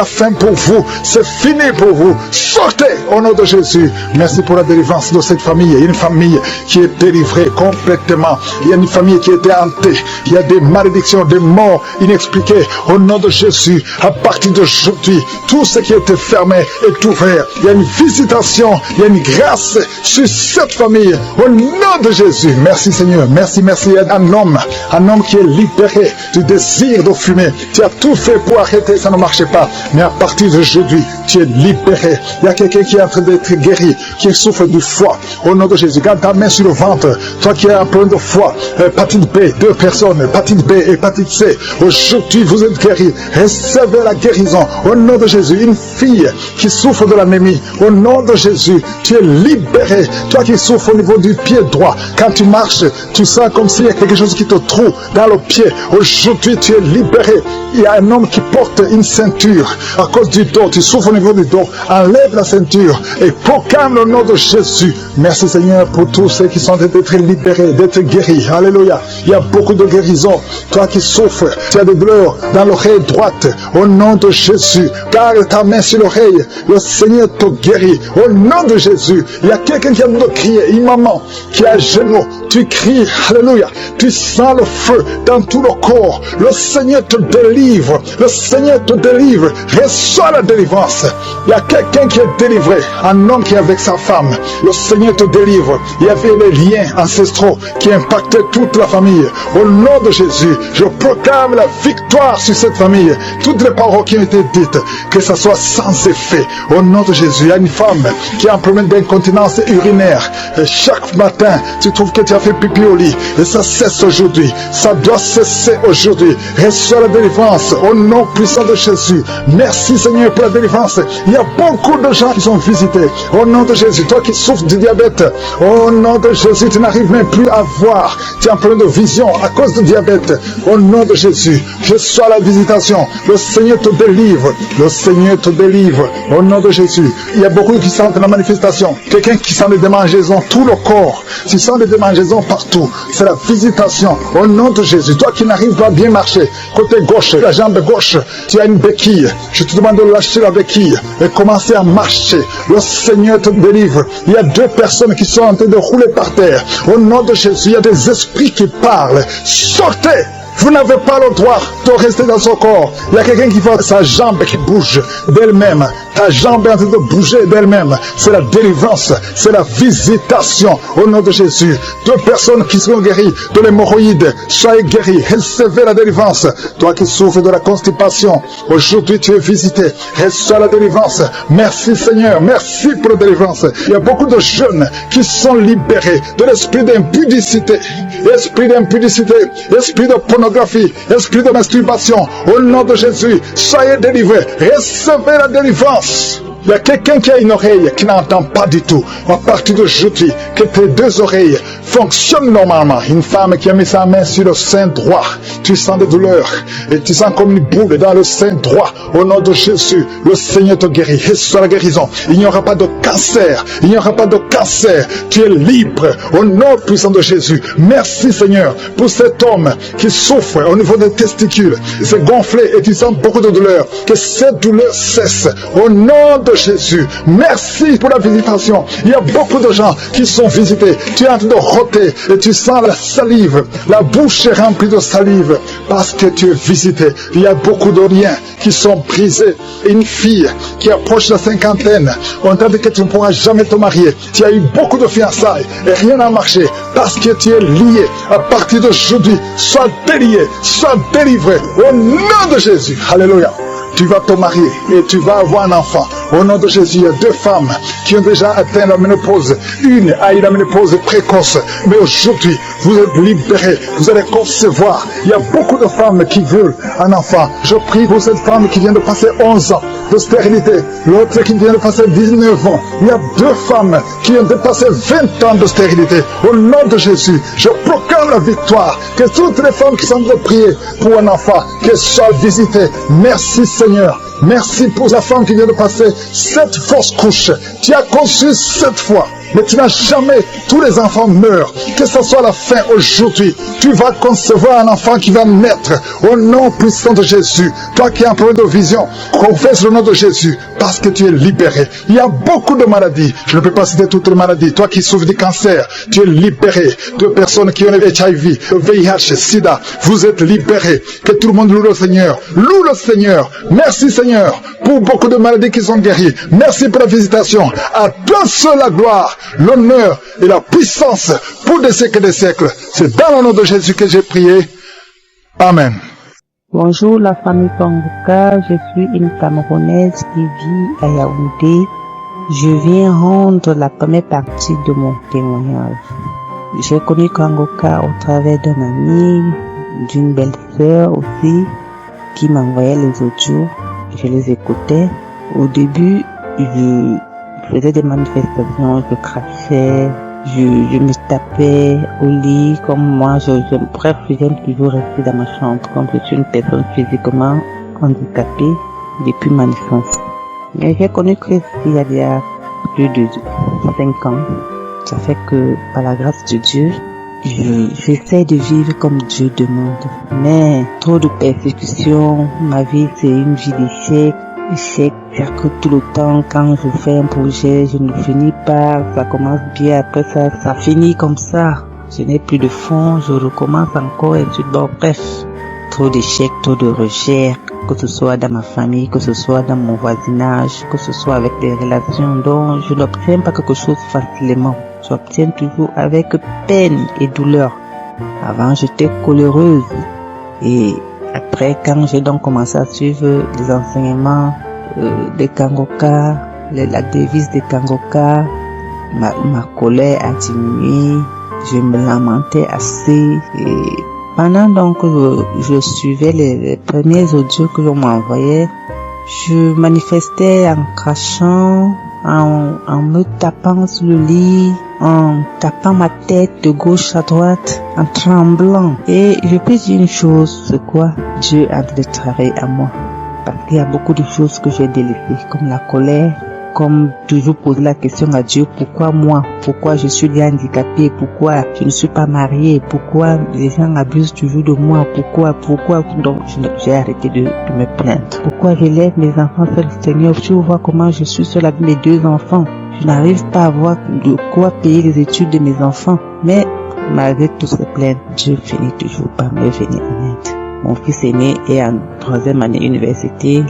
B: fin pour vous. C'est fini pour vous. Sortez au nom de Jésus. Merci pour la délivrance de cette famille. Il y a une famille qui est délivrée complètement. Il y a une famille qui était hantée. Il y a des malédictions, des morts inexpliquées. Au nom de Jésus, à partir d'aujourd'hui, tout ce qui était fermé est ouvert. Il y a une visitation, il y a une grâce sur cette famille. Au nom de Jésus, merci Seigneur, merci. Il y a un homme qui est libéré du désir de fumer. Tu as tout fait pour arrêter, ça ne marchait pas. Mais à partir d'aujourd'hui, tu es libéré. Il y a quelqu'un qui est en train d'être guéri, qui souffre du foie. Au nom de Jésus, garde ta main sur le ventre. Toi qui as un problème de foie, hépatite B, 2 personnes, hépatite B, hépatite C. Aujourd'hui, vous êtes guéri. Recevez la guérison. Au nom de Jésus, une fille qui souffres de l'anémie, au nom de Jésus, tu es libéré. Toi qui souffres au niveau du pied droit, quand tu marches, tu sens comme s'il y a quelque chose qui te trouve dans le pied. Aujourd'hui, tu es libéré. Il y a un homme qui porte une ceinture à cause du dos. Tu souffres au niveau du dos. Enlève la ceinture et proclame le nom de Jésus. Merci Seigneur pour tous ceux qui sont d'être libérés, d'être guéris. Alléluia. Il y a beaucoup de guérisons. Toi qui souffres, tu as des douleurs dans l'oreille droite. Au nom de Jésus, garde ta main sur l'oreille. Le Seigneur te guérit. Au nom de Jésus, il y a quelqu'un qui a besoin de crier. Une maman qui est à genoux. Tu cries. Alléluia. Tu sens le feu dans tout le corps. Le Seigneur te délivre. Le Seigneur te délivre. Reçois la délivrance. Il y a quelqu'un qui est délivré. Un homme qui est avec sa femme. Le Seigneur te délivre. Il y avait les liens ancestraux qui impactaient toute la famille. Au nom de Jésus, je proclame la victoire sur cette famille. Toutes les paroles qui ont été dites, que ça soit sans effet. Au nom de Jésus, il y a une femme qui a un problème d'incontinence urinaire. Et chaque matin, tu trouves que tu as fait pipi au lit. Et ça cesse aujourd'hui. Ça doit cesser aujourd'hui. Reçois la délivrance au nom puissant de Jésus. Merci Seigneur pour la délivrance. Il y a beaucoup de gens qui sont visités. Au nom de Jésus, toi qui souffres du diabète, au nom de Jésus, tu n'arrives même plus à voir. Tu as un problème de vision à cause du diabète. Au nom de Jésus, reçois la visitation. Le Seigneur te délivre. Le Seigneur te délivre. Au nom de Jésus. Il y a beaucoup qui sentent la manifestation. Quelqu'un qui sent des démangeaisons, tout le corps. Tu sens des démangeaisons partout. C'est la visitation. Au nom de Jésus. Toi qui n'arrives pas à bien marcher, côté gauche, la jambe gauche, tu as une béquille. Je te demande de lâcher la béquille et commencer à marcher. Le Seigneur te délivre. Il y a 2 personnes qui sont en train de rouler par terre. Au nom de Jésus, il y a des esprits qui parlent. Sortez! Vous n'avez pas le droit de rester dans son corps. Il y a quelqu'un qui voit sa jambe qui bouge d'elle-même. Ta jambe est en train de bouger d'elle-même. C'est la délivrance. C'est la visitation. Au nom de Jésus. 2 personnes qui seront guéries de l'hémorroïde. Soyez guéris. Recevez la délivrance. Toi qui souffres de la constipation. Aujourd'hui tu es visité. Reçois la délivrance. Merci Seigneur. Merci pour la délivrance. Il y a beaucoup de jeunes qui sont libérés de l'esprit d'impudicité. Esprit d'impudicité. Esprit de pornographie, esprit de masturbation, au nom de Jésus, soyez délivrés, recevez la délivrance. Il y a quelqu'un qui a une oreille qui n'entend pas du tout. À partir d'aujourd'hui, que tes 2 oreilles fonctionnent normalement. Une femme qui a mis sa main sur le sein droit, tu sens des douleurs et tu sens comme une boule dans le sein droit. Au nom de Jésus, le Seigneur te guérit. Reçois la guérison. Il n'y aura pas de cancer. Il n'y aura pas de cancer. Tu es libre. Au nom puissant de Jésus. Merci Seigneur pour cet homme qui souffre au niveau des testicules. C'est gonflé et tu sens beaucoup de douleur. Que cette douleur cesse. Au nom de Jésus. Merci pour la visitation. Il y a beaucoup de gens qui sont visités. Tu es en train de roter et tu sens la salive. La bouche est remplie de salive parce que tu es visité. Il y a beaucoup de liens qui sont brisés. Une fille qui approche la cinquantaine, on t'a dit que tu ne pourras jamais te marier. Tu as eu beaucoup de fiançailles et rien n'a marché parce que tu es lié. À partir d'aujourd'hui, sois délié, sois délivré au nom de Jésus. Alléluia. Tu vas te marier et tu vas avoir un enfant. Au nom de Jésus, il y a 2 femmes qui ont déjà atteint la ménopause. Une a eu la ménopause précoce. Mais aujourd'hui, vous êtes libérés. Vous allez concevoir. Il y a beaucoup de femmes qui veulent un enfant. Je prie pour cette femme qui vient de passer 11 ans de stérilité. L'autre qui vient de passer 19 ans. Il y a 2 femmes qui ont dépassé 20 ans de stérilité. Au nom de Jésus, je proclame la victoire. Que toutes les femmes qui sont de prier pour un enfant, qu'elles soient visitées. Merci Seigneur. Merci pour la femme qui vient de passer 7 fausses couches. Tu as conçu 7 fois. Mais tu n'as jamais, tous les enfants meurent. Que ce soit la fin aujourd'hui, tu vas concevoir un enfant qui va naître au nom puissant de Jésus. Toi qui as un problème de vision, confesse le nom de Jésus parce que tu es libéré. Il y a beaucoup de maladies. Je ne peux pas citer toutes les maladies. Toi qui souffres du cancer, tu es libéré. De personnes qui ont le HIV, le VIH, SIDA, vous êtes libérés. Que tout le monde loue le Seigneur. Loue le Seigneur. Merci Seigneur pour beaucoup de maladies qui sont guéries. Merci pour la visitation. À toi seul la gloire, l'honneur et la puissance pour des siècles et des siècles. C'est dans le nom de Jésus que j'ai prié. Amen.
G: Bonjour la famille Kanguka, je suis une Camerounaise qui vit à Yaoundé. Je viens rendre la première partie de mon témoignage. J'ai connu Kanguka au travers d'un ami, d'une belle-sœur aussi, qui m'envoyait les audios. Je les écoutais. Au début, je faisais des manifestations, je crachais, je me tapais au lit, comme moi, bref, j'aime toujours rester dans ma chambre, comme je suis une personne physiquement handicapée depuis ma naissance. Mais j'ai connu Christ il y a plus de 5 ans. Ça fait que, par la grâce de Dieu, j'essaie de vivre comme Dieu demande. Mais trop de persécutions, ma vie c'est une vie d'échec. C'est-à-dire que tout le temps, quand je fais un projet, je ne finis pas, ça commence bien, après ça finit comme ça. Je n'ai plus de fonds, je recommence encore et bon, bref. Trop d'échecs, trop de rejets, que ce soit dans ma famille, que ce soit dans mon voisinage, que ce soit avec des relations dont je n'obtiens pas quelque chose facilement. J'obtiens toujours avec peine et douleur. Avant, j'étais coléreuse. Et après, quand j'ai donc commencé à suivre les enseignements des Kangoka, la devise des Kangoka, ma colère a diminué. Je me lamentais assez. Et pendant donc je suivais les premiers audios que l'on m'envoyait, je manifestais en crachant, en me tapant sur le lit, en tapant ma tête de gauche à droite, en tremblant. Et je peux dire une chose, c'est quoi? Dieu est en train de travailler à moi. Parce qu'il y a beaucoup de choses que j'ai délaissées, comme la colère, comme toujours poser la question à Dieu, pourquoi moi? Pourquoi je suis bien handicapée? Pourquoi je ne suis pas mariée? Pourquoi les gens abusent toujours de moi? Pourquoi? Donc, j'ai arrêté de me plaindre. Pourquoi j'élève mes enfants seuls, Seigneur? Tu vois comment je suis seule avec mes 2 enfants. Je n'arrive pas à avoir de quoi payer les études de mes enfants. Mais, malgré toutes ces plaintes, Dieu finit toujours par me venir en aide. Mon fils aîné est en 3e année université.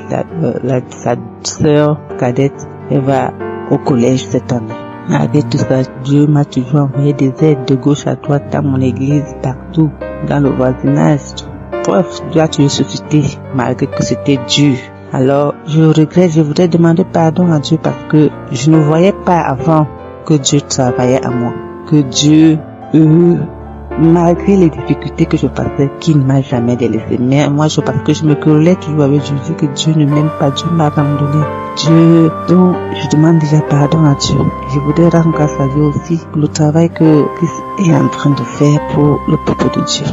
G: Sa sœur cadette, elle va au collège cette année. Malgré tout ça, Dieu m'a toujours envoyé des aides de gauche à droite dans mon église, partout, dans le voisinage. Bref, Dieu a toujours suscité, malgré que c'était dur. Alors, je regrette, je voudrais demander pardon à Dieu parce que je ne voyais pas avant que Dieu travaillait à moi. Que Dieu, malgré les difficultés que je passais, qui ne m'a jamais délaissé. Mais moi, parce que je me querellais toujours avec Jésus, que Dieu ne m'aime pas, Dieu m'a abandonné. Donc, je demande déjà pardon à Dieu. Je voudrais rendre grâce à Dieu aussi pour le travail que Christ est en train de faire pour le peuple de Dieu.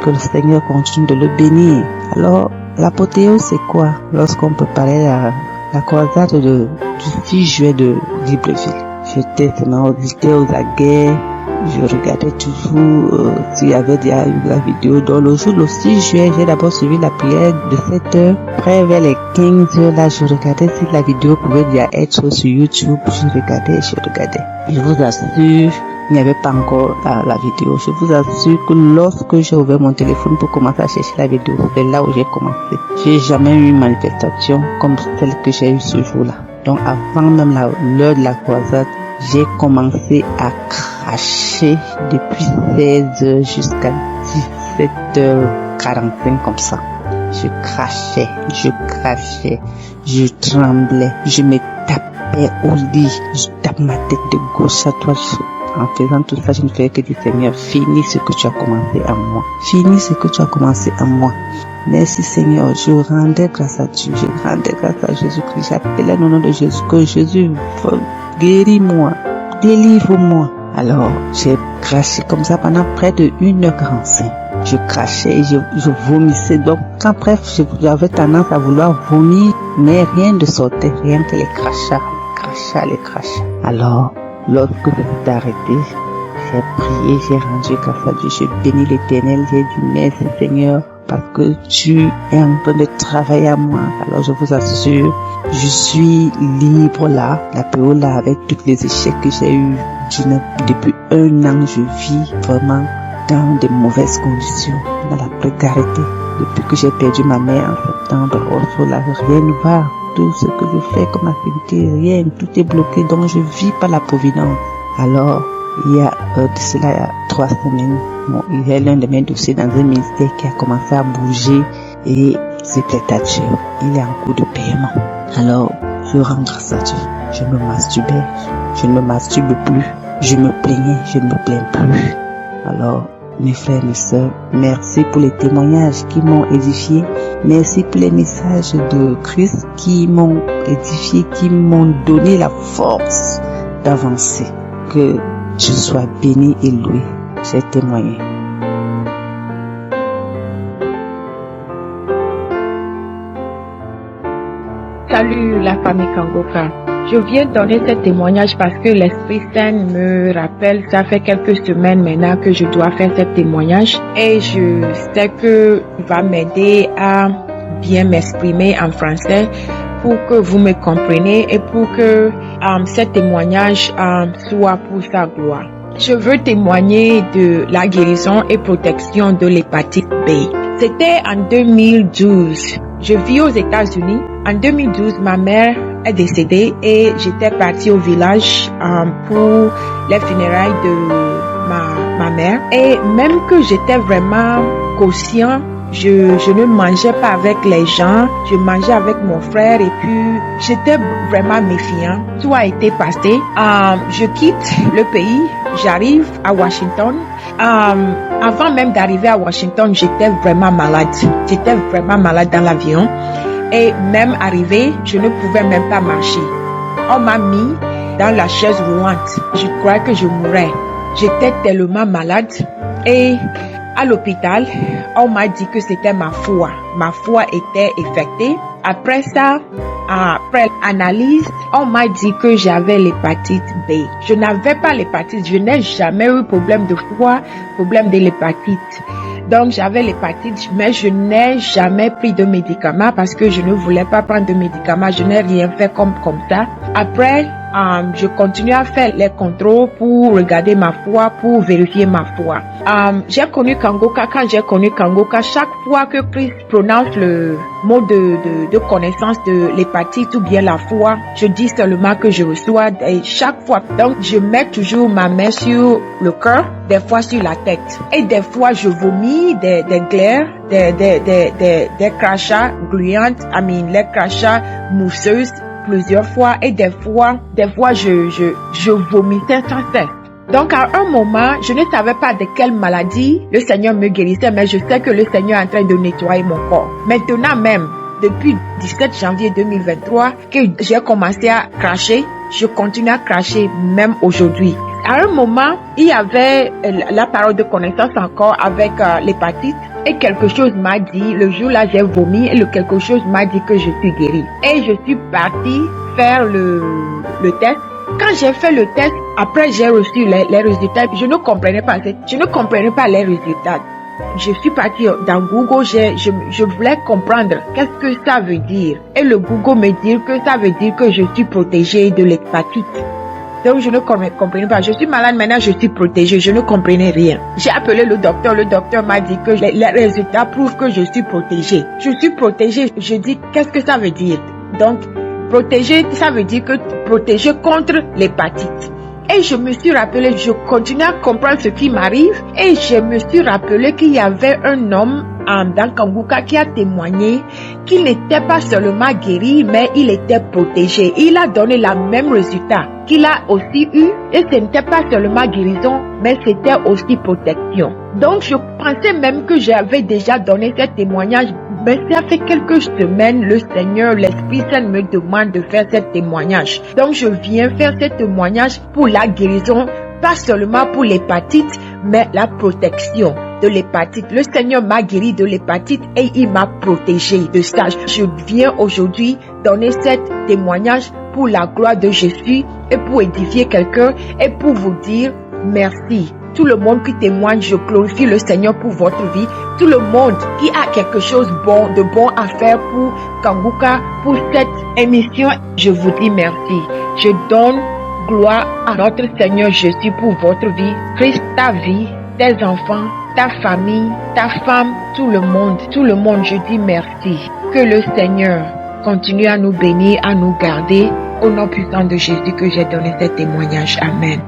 G: Que le Seigneur continue de le bénir. Alors, l'apothéose, c'est quoi? Lorsqu'on peut parler de la croisade du 6 juillet de Libreville. J'étais aux aguets. Je regardais toujours s'il y avait déjà eu la vidéo. Dans le jour le 6 juillet, j'ai d'abord suivi la prière de 7h. Après, vers les 15h, là, je regardais si la vidéo pouvait déjà être sur YouTube. Je regardais. Je vous assure, il n'y avait pas encore la vidéo. Je vous assure que lorsque j'ai ouvert mon téléphone pour commencer à chercher la vidéo, c'est là où j'ai commencé. J'ai jamais eu une manifestation comme celle que j'ai eue ce jour-là. Donc, avant même l'heure de la croisade, j'ai commencé à cracher depuis 16h jusqu'à 17h45 comme ça. Je crachais, je tremblais, je me tapais au lit, je tape ma tête de gauche à droite. En faisant tout ça, je ne faisais que dire, Seigneur, finis ce que tu as commencé à moi. Finis ce que tu as commencé à moi. Merci Seigneur, je rendais grâce à Dieu, je rendais grâce à Jésus-Christ. J'appelais le nom de Jésus, que Jésus guéris-moi, délivre-moi. Alors, j'ai craché comme ça pendant près de 1h45. Je crachais et je vomissais. Donc, bref, j'avais tendance à vouloir vomir, mais rien ne sortait, rien que les crachats. Alors, lorsque je suis arrêté, j'ai prié, j'ai rendu grâce à Dieu, j'ai béni l'Éternel, j'ai dit merci Seigneur, parce que tu es en train de travailler à moi. Alors je vous assure, je suis libre là, la PO là, avec tous les échecs que j'ai eu. Depuis 1 an, je vis vraiment dans de mauvaises conditions, dans la précarité. Depuis que j'ai perdu ma mère en septembre, là, rien ne va. Tout ce que je fais comme activité, rien, tout est bloqué, donc je vis par la providence. Alors, il y a de cela 3 semaines, il y a l'un de mes dossiers dans un ministère qui a commencé à bouger et c'était à Dieu. Il est en cours de paiement. Alors, je rends grâce à Dieu. Je me masturbais, je ne me masturbe plus. Je me plaignais, je ne me plains plus. Alors, mes frères, mes sœurs. Merci pour les témoignages qui m'ont édifié. Merci pour les messages de Christ qui m'ont édifié, qui m'ont donné la force d'avancer. Que je sois béni et loué. J'ai témoigné.
H: Salut la famille Kangoka. Je viens donner ce témoignage parce que l'Esprit Saint me rappelle, ça fait quelques semaines maintenant que je dois faire ce témoignage et je sais que il va m'aider à bien m'exprimer en français pour que vous me compreniez et pour que ce témoignage soit pour sa gloire. Je veux témoigner de la guérison et protection de l'hépatite B. C'était en 2012. Je vis aux États-Unis. En 2012, ma mère est décédée et j'étais partie au village pour les funérailles de ma mère. Et même que j'étais vraiment conscient, je ne mangeais pas avec les gens, je mangeais avec mon frère et puis j'étais vraiment méfiant. Tout a été passé. Je quitte le pays, j'arrive à Washington. Avant même d'arriver à Washington, j'étais vraiment malade. J'étais vraiment malade dans l'avion. Et même arrivé, je ne pouvais même pas marcher. On m'a mis dans la chaise roulante. Je croyais que je mourrais. J'étais tellement malade. Et à l'hôpital, on m'a dit que c'était ma foi. Ma foi était infectée. Après ça, après l'analyse, on m'a dit que j'avais l'hépatite B. Je n'avais pas l'hépatite. Je n'ai jamais eu problème de foie, problème de l'hépatite. Donc, j'avais l'hépatite, mais je n'ai jamais pris de médicaments parce que je ne voulais pas prendre de médicaments. Je n'ai rien fait comme ça. Après, je continue à faire les contrôles pour regarder ma foi, pour vérifier ma foi. J'ai connu Kangoka. Quand j'ai connu Kangoka, chaque fois que Christ prononce le mot de connaissance de l'hépatite ou bien la foi, je dis seulement que je reçois et chaque fois. Donc, je mets toujours ma main sur le cœur, des fois sur la tête. Et des fois, je vomis des glaires, des crachats gluantes, les crachats mousseuses plusieurs fois et des fois je vomissais sans cesse. Donc à un moment, je ne savais pas de quelle maladie le Seigneur me guérissait, mais je sais que le Seigneur est en train de nettoyer mon corps. Maintenant même, depuis 17 janvier 2023, que j'ai commencé à cracher, je continue à cracher même aujourd'hui. À un moment, il y avait la parole de connaissance encore avec l'hépatite. Et quelque chose m'a dit, le jour-là j'ai vomi et quelque chose m'a dit que je suis guérie. Et je suis partie faire le test. Quand j'ai fait le test, après j'ai reçu les résultats, je ne comprenais pas les résultats. Je suis partie dans Google, je voulais comprendre qu'est-ce que ça veut dire. Et le Google me dit que ça veut dire que je suis protégée de l'hépatite. Donc je ne comprenais pas. Je suis malade maintenant, je suis protégée. Je ne comprenais rien. J'ai appelé le docteur. Le docteur m'a dit que les résultats prouvent que je suis protégée. Je suis protégée. Je dis qu'est-ce que ça veut dire? Donc protégée, ça veut dire que protégée contre l'hépatite. Et je me suis rappelé, je continue à comprendre ce qui m'arrive. Et je me suis rappelé qu'il y avait un homme dans Kangoka qui a témoigné qu'il n'était pas seulement guéri, mais il était protégé. Il a donné le même résultat qu'il a aussi eu. Et ce n'était pas seulement guérison, mais c'était aussi protection. Donc je pensais même que j'avais déjà donné ce témoignage. Mais ça fait quelques semaines, le Seigneur, l'Esprit Saint me demande de faire ce témoignage. Donc je viens faire ce témoignage pour la guérison, pas seulement pour l'hépatite, mais la protection de l'hépatite. Le Seigneur m'a guéri de l'hépatite et il m'a protégé de ça. Je viens aujourd'hui donner ce témoignage pour la gloire de Jésus et pour édifier quelqu'un et pour vous dire merci. Tout le monde qui témoigne, je glorifie le Seigneur pour votre vie. Tout le monde qui a quelque chose de bon à faire pour Kangoka, pour cette émission, je vous dis merci. Je donne gloire à notre Seigneur Jésus pour votre vie. Christ, ta vie, tes enfants, ta famille, ta femme, tout le monde, je dis merci. Que le Seigneur continue à nous bénir, à nous garder. Au nom puissant de Jésus que j'ai donné ce témoignage. Amen.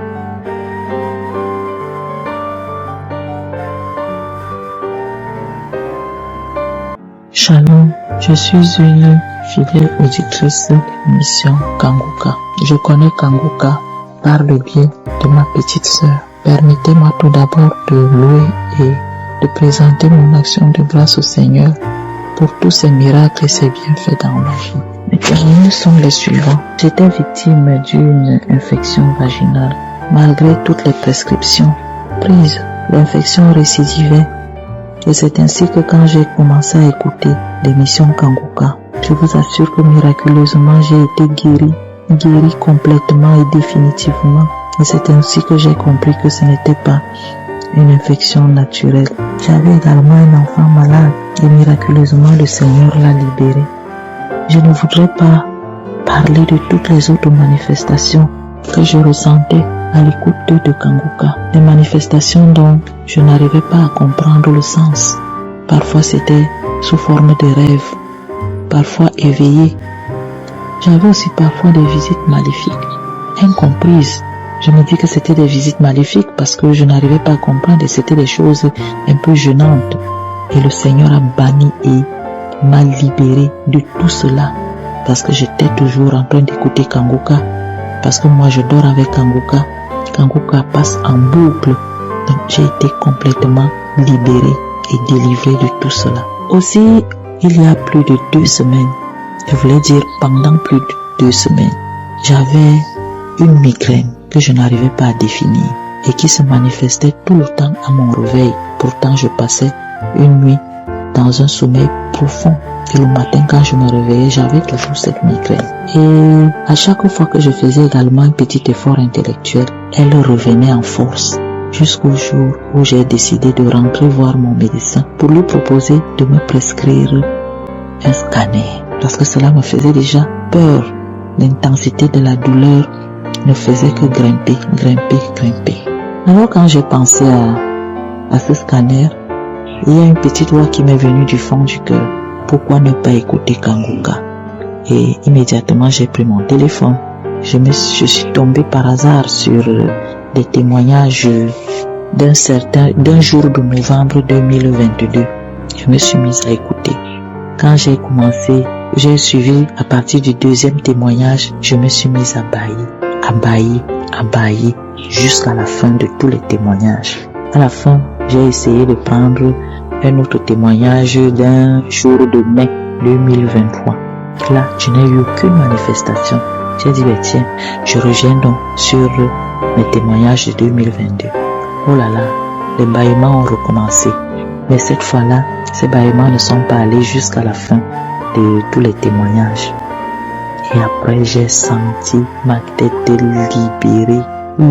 G: Shalom, je suis une fidèle auditrice de l'émission Kangoka. Je connais Kangoka par le biais de ma petite sœur.
I: Permettez-moi tout d'abord de louer et de présenter mon action de grâce au Seigneur pour tous ces miracles et ces bienfaits dans ma vie. Mes témoignages sont les suivants. J'étais victime d'une infection vaginale. Malgré toutes les prescriptions prises, l'infection récidivait. Et c'est ainsi que quand j'ai commencé à écouter l'émission Kanguka, je vous assure que miraculeusement j'ai été guéri complètement et définitivement. Et c'est ainsi que j'ai compris que ce n'était pas une infection naturelle. J'avais également un enfant malade et miraculeusement le Seigneur l'a libéré. Je ne voudrais pas parler de toutes les autres manifestations que je ressentais à l'écoute de Kanguka. Des manifestations dont je n'arrivais pas à comprendre le sens. Parfois c'était sous forme de rêve, parfois éveillé. J'avais aussi parfois des visites maléfiques, incomprises. Je me dis que c'était des visites maléfiques parce que je n'arrivais pas à comprendre et c'était des choses un peu gênantes. Et le Seigneur a banni et m'a libéré de tout cela parce que j'étais toujours en train d'écouter Kanguka. Parce que moi je dors avec Kanguka. Kanguka passe en boucle. Donc j'ai été complètement libéré et délivré de tout cela. Aussi, il y a plus de 2 semaines, je voulais dire pendant plus de 2 semaines, j'avais une migraine que je n'arrivais pas à définir et qui se manifestait tout le temps à mon réveil. Pourtant, je passais une nuit dans un sommeil profond. Et le matin, quand je me réveillais, j'avais toujours cette migraine. Et à chaque fois que je faisais également un petit effort intellectuel, elle revenait en force. Jusqu'au jour où j'ai décidé de rentrer voir mon médecin pour lui proposer de me prescrire un scanner. Parce que cela me faisait déjà peur. L'intensité de la douleur ne faisait que grimper. Alors quand j'ai pensé à ce scanner, il y a une petite voix qui m'est venue du fond du cœur. Pourquoi ne pas écouter Kanguka? Et immédiatement j'ai pris mon téléphone. Je suis tombé par hasard sur des témoignages d'un jour de novembre 2022. Je me suis mise à écouter. Quand j'ai commencé, j'ai suivi à partir du 2e témoignage, je me suis mise à bailler jusqu'à la fin de tous les témoignages. À la fin, j'ai essayé de prendre un autre témoignage d'un jour de mai 2023. Là, je n'ai eu aucune manifestation. J'ai dit, tiens, je reviens donc sur mes témoignages de 2022. Oh là là, les bâillements ont recommencé. Mais cette fois-là, ces bâillements ne sont pas allés jusqu'à la fin de tous les témoignages. Et après, j'ai senti ma tête libérée. Un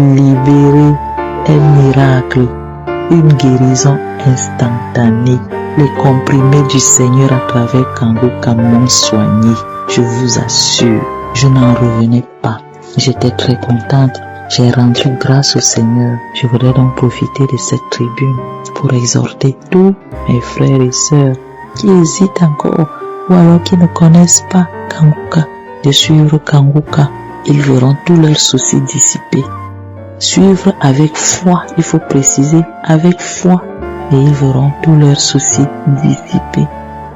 I: miracle, une guérison instantanée. Les comprimés du Seigneur à travers Kanguka m'ont soigné. Je vous assure, je n'en revenais pas. J'étais très contente. J'ai rendu grâce au Seigneur. Je voudrais donc profiter de cette tribune pour exhorter tous mes frères et sœurs qui hésitent encore ou alors qui ne connaissent pas Kanguka de suivre Kanguka. Ils verront tous leurs soucis dissipés. Suivre avec foi, il faut préciser, avec foi, et ils verront tous leurs soucis dissipés.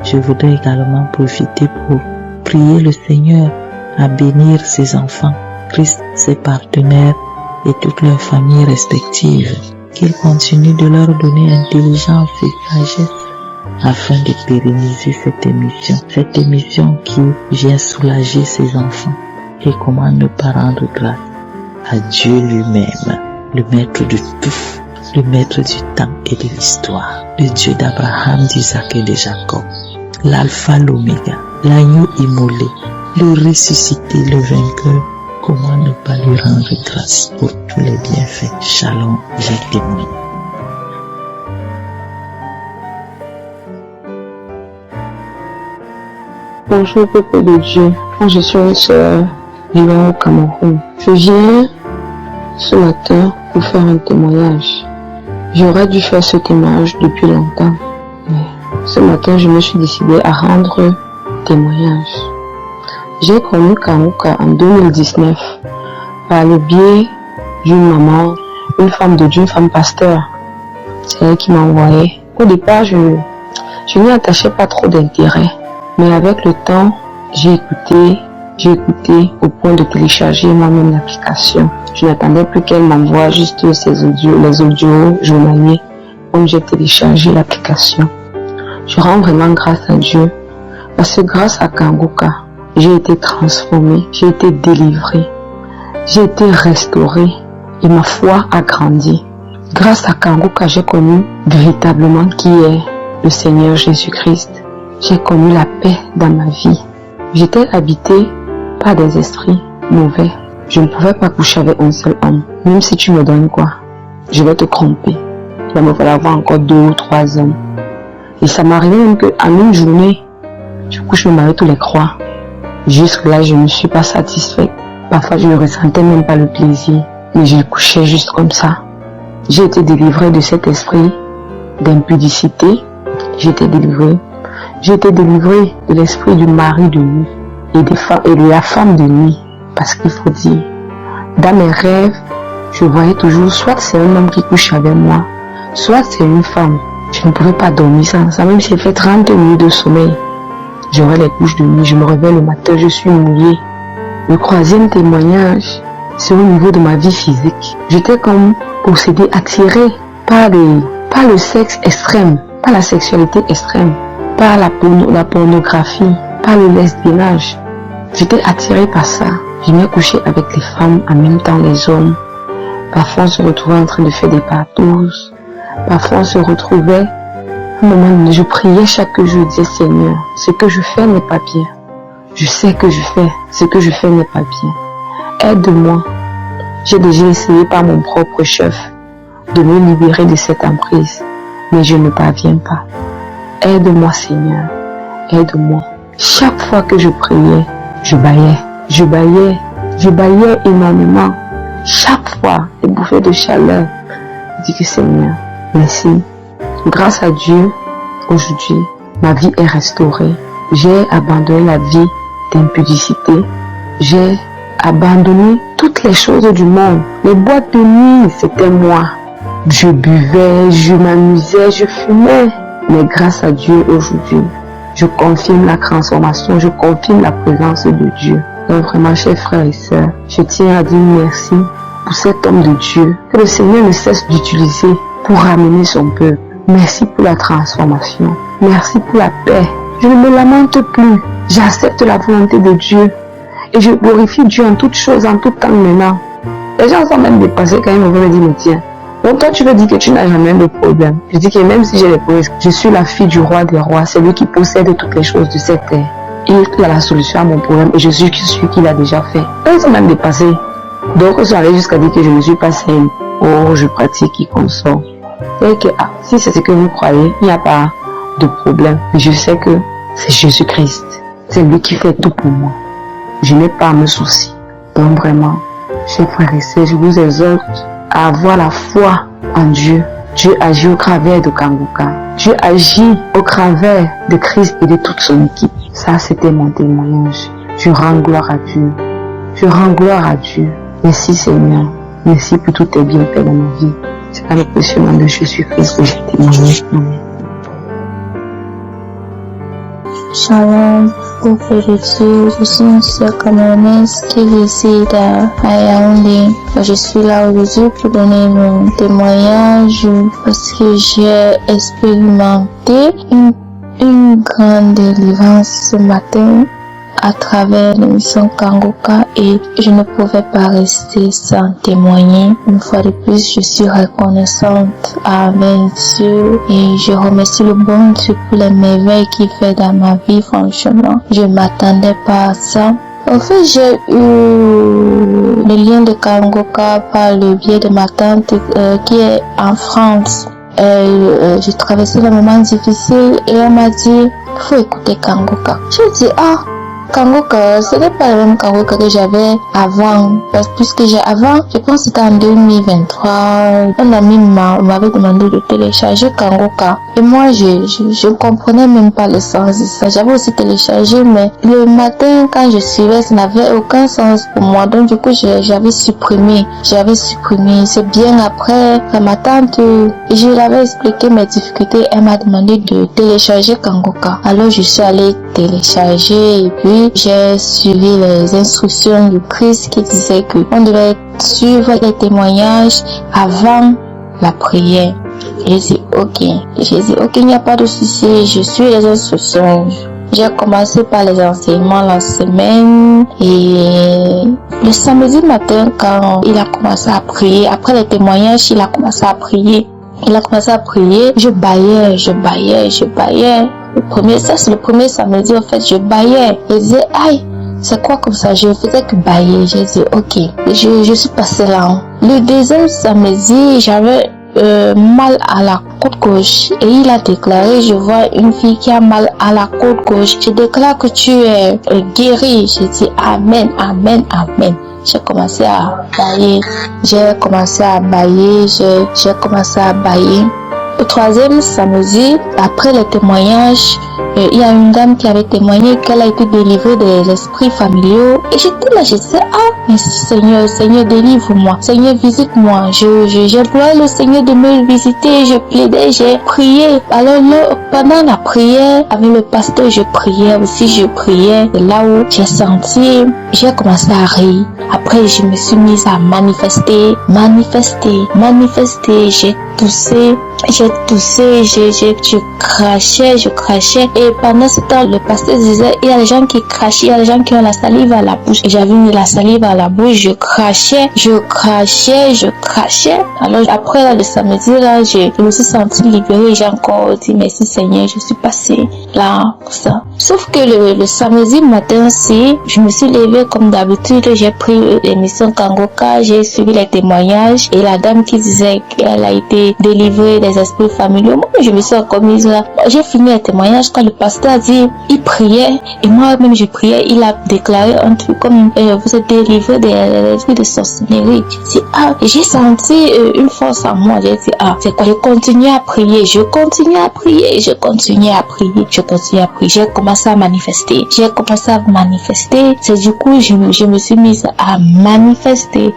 I: Je voudrais également profiter pour prier le Seigneur à bénir ses enfants, Christ, ses partenaires et toutes leurs familles respectives, qu'il continue de leur donner intelligence et sagesse afin de pérenniser cette émission qui vient soulager ses enfants. Et comment ne pas rendre grâce à Dieu lui-même, le maître de tout, le maître du temps et de l'histoire, le Dieu d'Abraham, d'Isaac et de Jacob, l'alpha, l'oméga, l'agneau immolé, le ressuscité, le vainqueur. Comment ne pas lui rendre grâce pour tous les bienfaits? Shalom, j'ai témoigné.
J: Bonjour peuple de Dieu, je suis une sœur vivant au Cameroun. Je viens ce matin pour faire un témoignage. J'aurais dû faire ce témoignage depuis longtemps, mais ce matin je me suis décidée à rendre témoignage. J'ai connu Kanguka en 2019 par le biais d'une maman, une femme de Dieu, une femme pasteur. C'est elle qui m'a envoyé. Au départ, je n'y attachais pas trop d'intérêt. Mais avec le temps, j'ai écouté J'ai écouté au point de télécharger moi-même l'application. Je n'attendais plus qu'elle m'envoie juste les audios journaliers, comme j'ai téléchargé l'application. Je rends vraiment grâce à Dieu, parce que grâce à Kangoka, j'ai été transformée, j'ai été délivrée, j'ai été restaurée et ma foi a grandi. Grâce à Kangoka, j'ai connu véritablement qui est le Seigneur Jésus-Christ. J'ai connu la paix dans ma vie. J'étais habitée par des esprits mauvais. Je ne pouvais pas coucher avec un seul homme. Même si tu me donnes quoi, je vais te tromper. Il va me falloir avoir encore 2 ou 3 hommes. Et ça m'arrivait même qu'en une journée, je couche me marie tous les 3. Jusque là, je ne suis pas satisfaite. Parfois, je ne ressentais même pas le plaisir. Mais je couchais juste comme ça. J'ai été délivrée de cet esprit d'impudicité. J'ai été délivrée de l'esprit du mari de nuit et de la femme de nuit. Parce qu'il faut dire, dans mes rêves, je voyais toujours soit c'est un homme qui couche avec moi, soit c'est une femme. Je ne pouvais pas dormir sans ça, même si j'ai fait 30 minutes de sommeil. J'aurais les couches de nuit, je me réveille le matin, je suis mouillée. Le 3e témoignage, c'est au niveau de ma vie physique. J'étais comme possédée, attirée par le sexe extrême, par la sexualité extrême, par la pornographie, par le lesbiennage. J'étais attirée par ça. Je venais coucher avec les femmes, en même temps les hommes. Parfois on se retrouvait en train de faire des partous. Parfois on se retrouvait, à un moment donné, je priais chaque jour, je disais Seigneur, ce que je fais n'est pas bien. Je sais que ce que je fais n'est pas bien. Aide-moi. J'ai déjà essayé par mon propre chef de me libérer de cette emprise, mais je ne parviens pas. Aide-moi Seigneur, aide-moi. Chaque fois que je priais, je baillais énormément. Chaque fois, des bouffées de chaleur. Je dis que Seigneur, merci. Grâce à Dieu, aujourd'hui, ma vie est restaurée. J'ai abandonné la vie d'impudicité. J'ai abandonné toutes les choses du monde. Les boîtes de nuit, c'était moi. Je buvais, je m'amusais, je fumais. Mais grâce à Dieu, aujourd'hui, je confirme la transformation, je confirme la présence de Dieu. Donc vraiment, chers frères et sœurs, je tiens à dire merci pour cet homme de Dieu que le Seigneur ne cesse d'utiliser pour ramener son peuple. Merci pour la transformation. Merci pour la paix. Je ne me lamente plus. J'accepte la volonté de Dieu. Et je glorifie Dieu en toutes choses, en tout temps maintenant. Les gens sont même dépassés quand ils me veulent me dire, mais tiens, donc toi tu veux dire que tu n'as jamais de problème. Je dis que même si j'ai des problèmes, je suis la fille du roi des rois. C'est lui qui possède toutes les choses de cette terre. Il a la solution à mon problème et je suis celui qui l'a déjà fait. Ils sont même dépassés. Donc ils sont allés jusqu'à dire que je ne suis pas saine. Oh, je pratique qui consort. Et que si c'est ce que vous croyez, il n'y a pas de problème. Mais je sais que c'est Jésus-Christ. C'est lui qui fait tout pour moi. Je n'ai pas à me soucier. Donc vraiment, chers frères et sœurs, je vous exhorte à avoir la foi en Dieu. Dieu agit au travers de Kangoka. Dieu agit au travers de Christ et de toute son équipe. Ça, c'était mon témoignage. Je rends gloire à Dieu. Je rends gloire à Dieu. Merci Seigneur. Merci pour tous tes bienfaits dans ma vie. C'est par le précieux nom de Jésus-Christ que je témoigne. Amen.
E: Shalom, frères et sœurs, je suis une sœur camerounaise qui réside à Yaoundé. Je suis là aujourd'hui pour donner mon témoignage parce que j'ai expérimenté une grande délivrance ce matin à travers l'émission Kangoka et je ne pouvais pas rester sans témoigner. Une fois de plus, je suis reconnaissante avec Dieu et je remercie le bon Dieu pour les merveilles qu'il fait dans ma vie. Franchement, je ne m'attendais pas à ça. En fait, j'ai eu le lien de Kangoka par le biais de ma tante qui est en France. J'ai traversé le moment difficile et elle m'a dit, faut écouter Kangoka. J'ai dit, Kangoka, ce n'est pas le même Kangoka que j'avais avant, parce que avant, je pense que c'était en 2023, un ami m'avait demandé de télécharger Kangoka, et moi je comprenais même pas le sens de ça. J'avais aussi téléchargé, mais le matin quand je suivais, ça n'avait aucun sens pour moi, donc du coup j'avais supprimé. C'est bien après que ma tante, je lui avais expliqué mes difficultés, elle m'a demandé de télécharger Kangoka. Alors je suis allée télécharger et puis Jésus, j'ai suivi les instructions du Christ qui disait que on devait suivre les témoignages avant la prière. J'ai dit ok, il n'y a pas de souci, je suis les instructions. J'ai commencé par les enseignements la semaine et le samedi matin quand il a commencé à prier, après les témoignages, il a commencé à prier. Je baillais. C'est le premier samedi en fait, je baillais. Je disais aïe, c'est quoi comme ça? Je faisais que bailler. J'ai dit ok, je suis passé là. Le deuxième samedi, j'avais mal à la côte gauche et il a déclaré, je vois une fille qui a mal à la côte gauche, je déclare que tu es guérie. J'ai dit amen. J'ai commencé à bailler. Au troisième samedi, après les témoignages, il y a une dame qui avait témoigné qu'elle a été délivrée des esprits familiaux. Et j'étais là, je disais, merci Seigneur, délivre-moi. Seigneur, visite-moi. J'implorais le Seigneur de me visiter. Je plaidais, j'ai prié. Alors là, pendant la prière, avec le pasteur, je priais. Et là où j'ai commencé à rire. Après, je me suis mise à manifester. J'ai toussé, je crachais. Et pendant ce temps, le pasteur disait, il y a des gens qui crachent, il y a des gens qui ont la salive à la bouche. Et j'avais mis la salive à la bouche, je crachais. Alors après là, le samedi là, je me suis sentie libérée. J'ai encore dit merci Seigneur, je suis passée là pour ça. Sauf que le samedi matin, je me suis levée comme d'habitude, j'ai pris l'émission Kangoka, j'ai suivi les témoignages et la dame qui disait qu'elle a été délivrée des esprits familiaux. Moi, je me suis encore mise là. J'ai fini les témoignages quand le pasteur a dit, il priait et moi-même je priais. Il a déclaré un truc comme vous êtes délivré des esprits de sorcellerie. J'ai dit et j'ai senti une force en moi. J'ai dit c'est quoi? Je continue à prier. J'ai commencé à manifester. C'est du coup je me suis mise à manifester.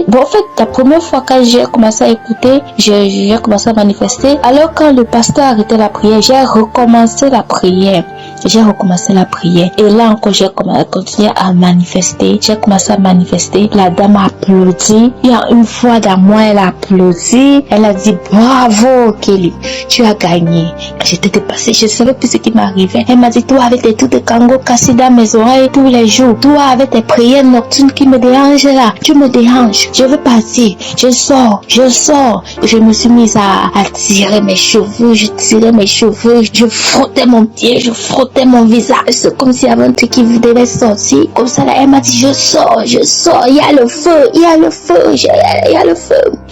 E: Bon, en fait, la première fois quand j'ai commencé à écouter, j'ai commencé à manifester. Alors quand le pasteur a arrêté la prière, j'ai recommencé la prière. Et là encore, j'ai continué à manifester. La dame a applaudi. Il y a une fois dans moi, elle a applaudi. Elle a dit bravo Kelly, tu as gagné. J'étais dépassée, je ne savais plus ce qui m'arrivait. Elle m'a dit, toi avec tes trucs de Kango cassés dans mes oreilles tous les jours, toi avec tes prières nocturnes qui me dérangent là, tu me déranges. Je veux partir, je sors. Je me suis mise à tirer mes cheveux, je frottais mon pied, je frottais mon visage. C'est comme s'il y avait un truc qui devait sortir. Comme ça là, elle m'a dit, je sors. Il y a le feu.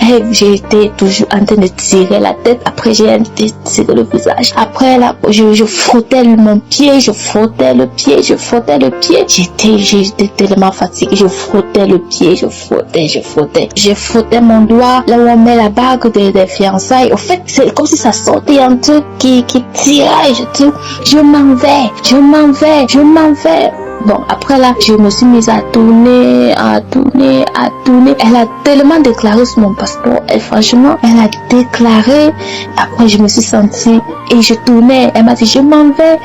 E: Et j'étais toujours en train de tirer la tête. Après, j'ai tiré le visage. Après là, je frottais mon pied, je frottais le pied. J'étais tellement fatiguée. Je frottais le pied, je frottais. Je frottais mon doigt là où on met la bague des fiançailles. Au fait, c'est comme si ça sortait un truc qui tirait. Je m'en vais. Bon, après là, je me suis mise à tourner. Elle a tellement déclaré sur mon passeport. Et franchement, elle a déclaré. Après, je me suis sentie et je tournais. Elle m'a dit, je m'en vais.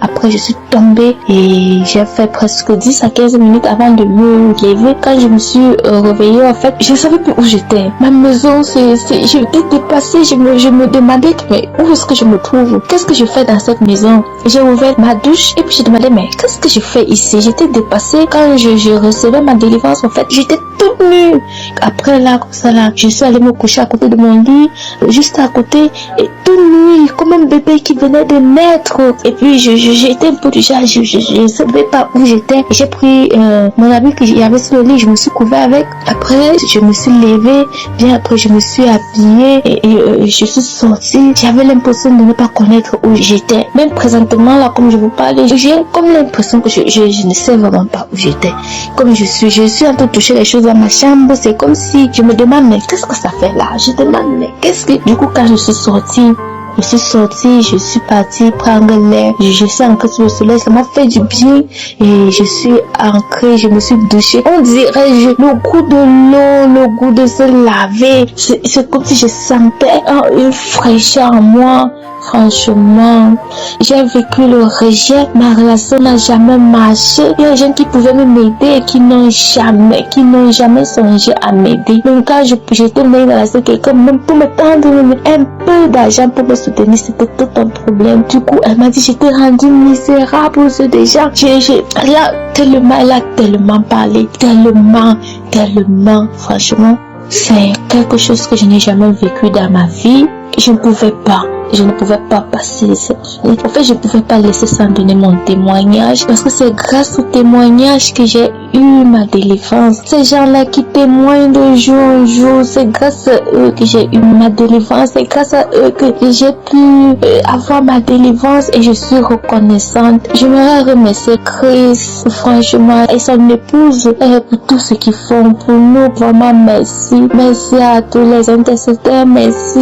E: Après, je suis tombée et j'ai fait presque 10 à 15 minutes avant de me lever. Quand je me suis réveillée, en fait, je ne savais plus où j'étais. Ma maison, j'étais dépassée. Je me demandais, mais où est-ce que je me trouve? Qu'est-ce que je fais dans cette maison? J'ai ouvert ma douche et puis je demandais, mais qu'est-ce que je fais ici? J'étais dépassée. Quand je recevais ma délivrance, en fait, j'étais toute nue. Après là, comme ça là, je suis allée me coucher à côté de mon lit, juste à côté, et toute nue, comme un bébé qui venait de naître. Et puis j'étais un peu déjà, je ne savais pas où j'étais. J'ai pris mon habit qu'il y avait sur le lit, je me suis couvert avec. Après, je me suis levée, bien après je me suis habillée et je suis sortie. J'avais l'impression de ne pas connaître où j'étais. Même présentement là, comme je vous parle, j'ai comme l'impression que je ne sais vraiment pas où j'étais. Comme je suis en train de toucher les choses dans ma chambre, c'est comme si je me demande, mais qu'est-ce que ça fait là? Je demande, mais qu'est-ce que... Du coup, quand je suis sortie, je suis partie prendre l'air, je suis ancrée sous le soleil, ça m'a fait du bien et je suis ancrée, je me suis douchée. On dirait le goût de l'eau, le goût de se laver, c'est comme si je sentais une fraîcheur en moi, Franchement, j'ai vécu le rejet, ma relation n'a jamais marché. Il y a des gens qui pouvaient m'aider et qui n'ont jamais songé à m'aider. Donc quand j'étais dans une relation, quelqu'un même pour me tendre un peu d'argent pour me soutenir, c'était tout un problème. Du coup, elle m'a dit, j'étais rendue misérable aux yeux des gens. Elle a tellement parlé, tellement, franchement. C'est quelque chose que je n'ai jamais vécu dans ma vie. Je ne pouvais pas passer cette vie. En fait, je ne pouvais pas laisser sans donner mon témoignage parce que c'est grâce au témoignage que j'ai eu ma délivrance. Ces gens-là qui témoignent de jour en jour, c'est grâce à eux que j'ai eu ma délivrance. C'est grâce à eux que j'ai pu avoir ma délivrance et je suis reconnaissante. J'aimerais remercier Chris, franchement, et son épouse pour tout ce qu'ils font pour nous. Vraiment, merci. Merci à tous les intercesseurs. Merci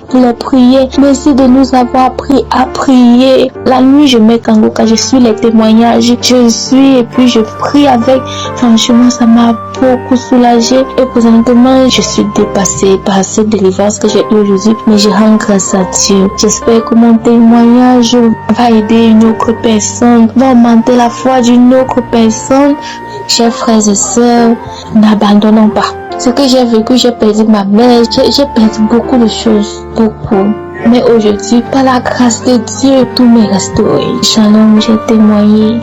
E: pour les prières. Merci de nous avoir appris à prier. La nuit, je mets Kangoka, je suis les témoignages. Et puis je prie avec. Franchement, ça m'a beaucoup soulagée. Et présentement, je suis dépassée par cette délivrance que j'ai eue aujourd'hui. Mais je rends grâce à Dieu. J'espère que mon témoignage va aider une autre personne, va augmenter la foi d'une autre personne. Chers frères et sœurs, n'abandonnons pas. Ce que j'ai vécu, j'ai perdu ma mère, j'ai perdu beaucoup de choses, beaucoup. Mais aujourd'hui, par la grâce de Dieu, tout m'est restauré. Shalom, j'ai témoigné.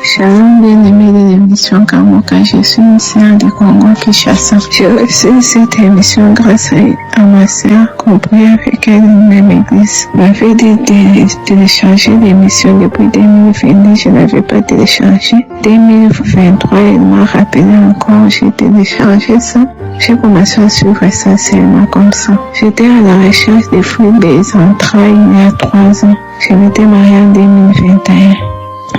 J: Shalom, bien-aimés de l'émission Kangoka, je suis une sœur de Congo-Kinshasa. J'ai reçu cette émission grâce à ma sœur qu'on prie avec elle dans la même église. Elle m'avait dit de télécharger l'émission depuis 2022, je n'avais pas téléchargé. 2023, elle m'a rappelé encore, j'ai téléchargé ça. J'ai commencé à suivre ça seulement comme ça. J'étais à la recherche des fruits des entrailles il y a 3 ans. Je m'étais mariée en 2021.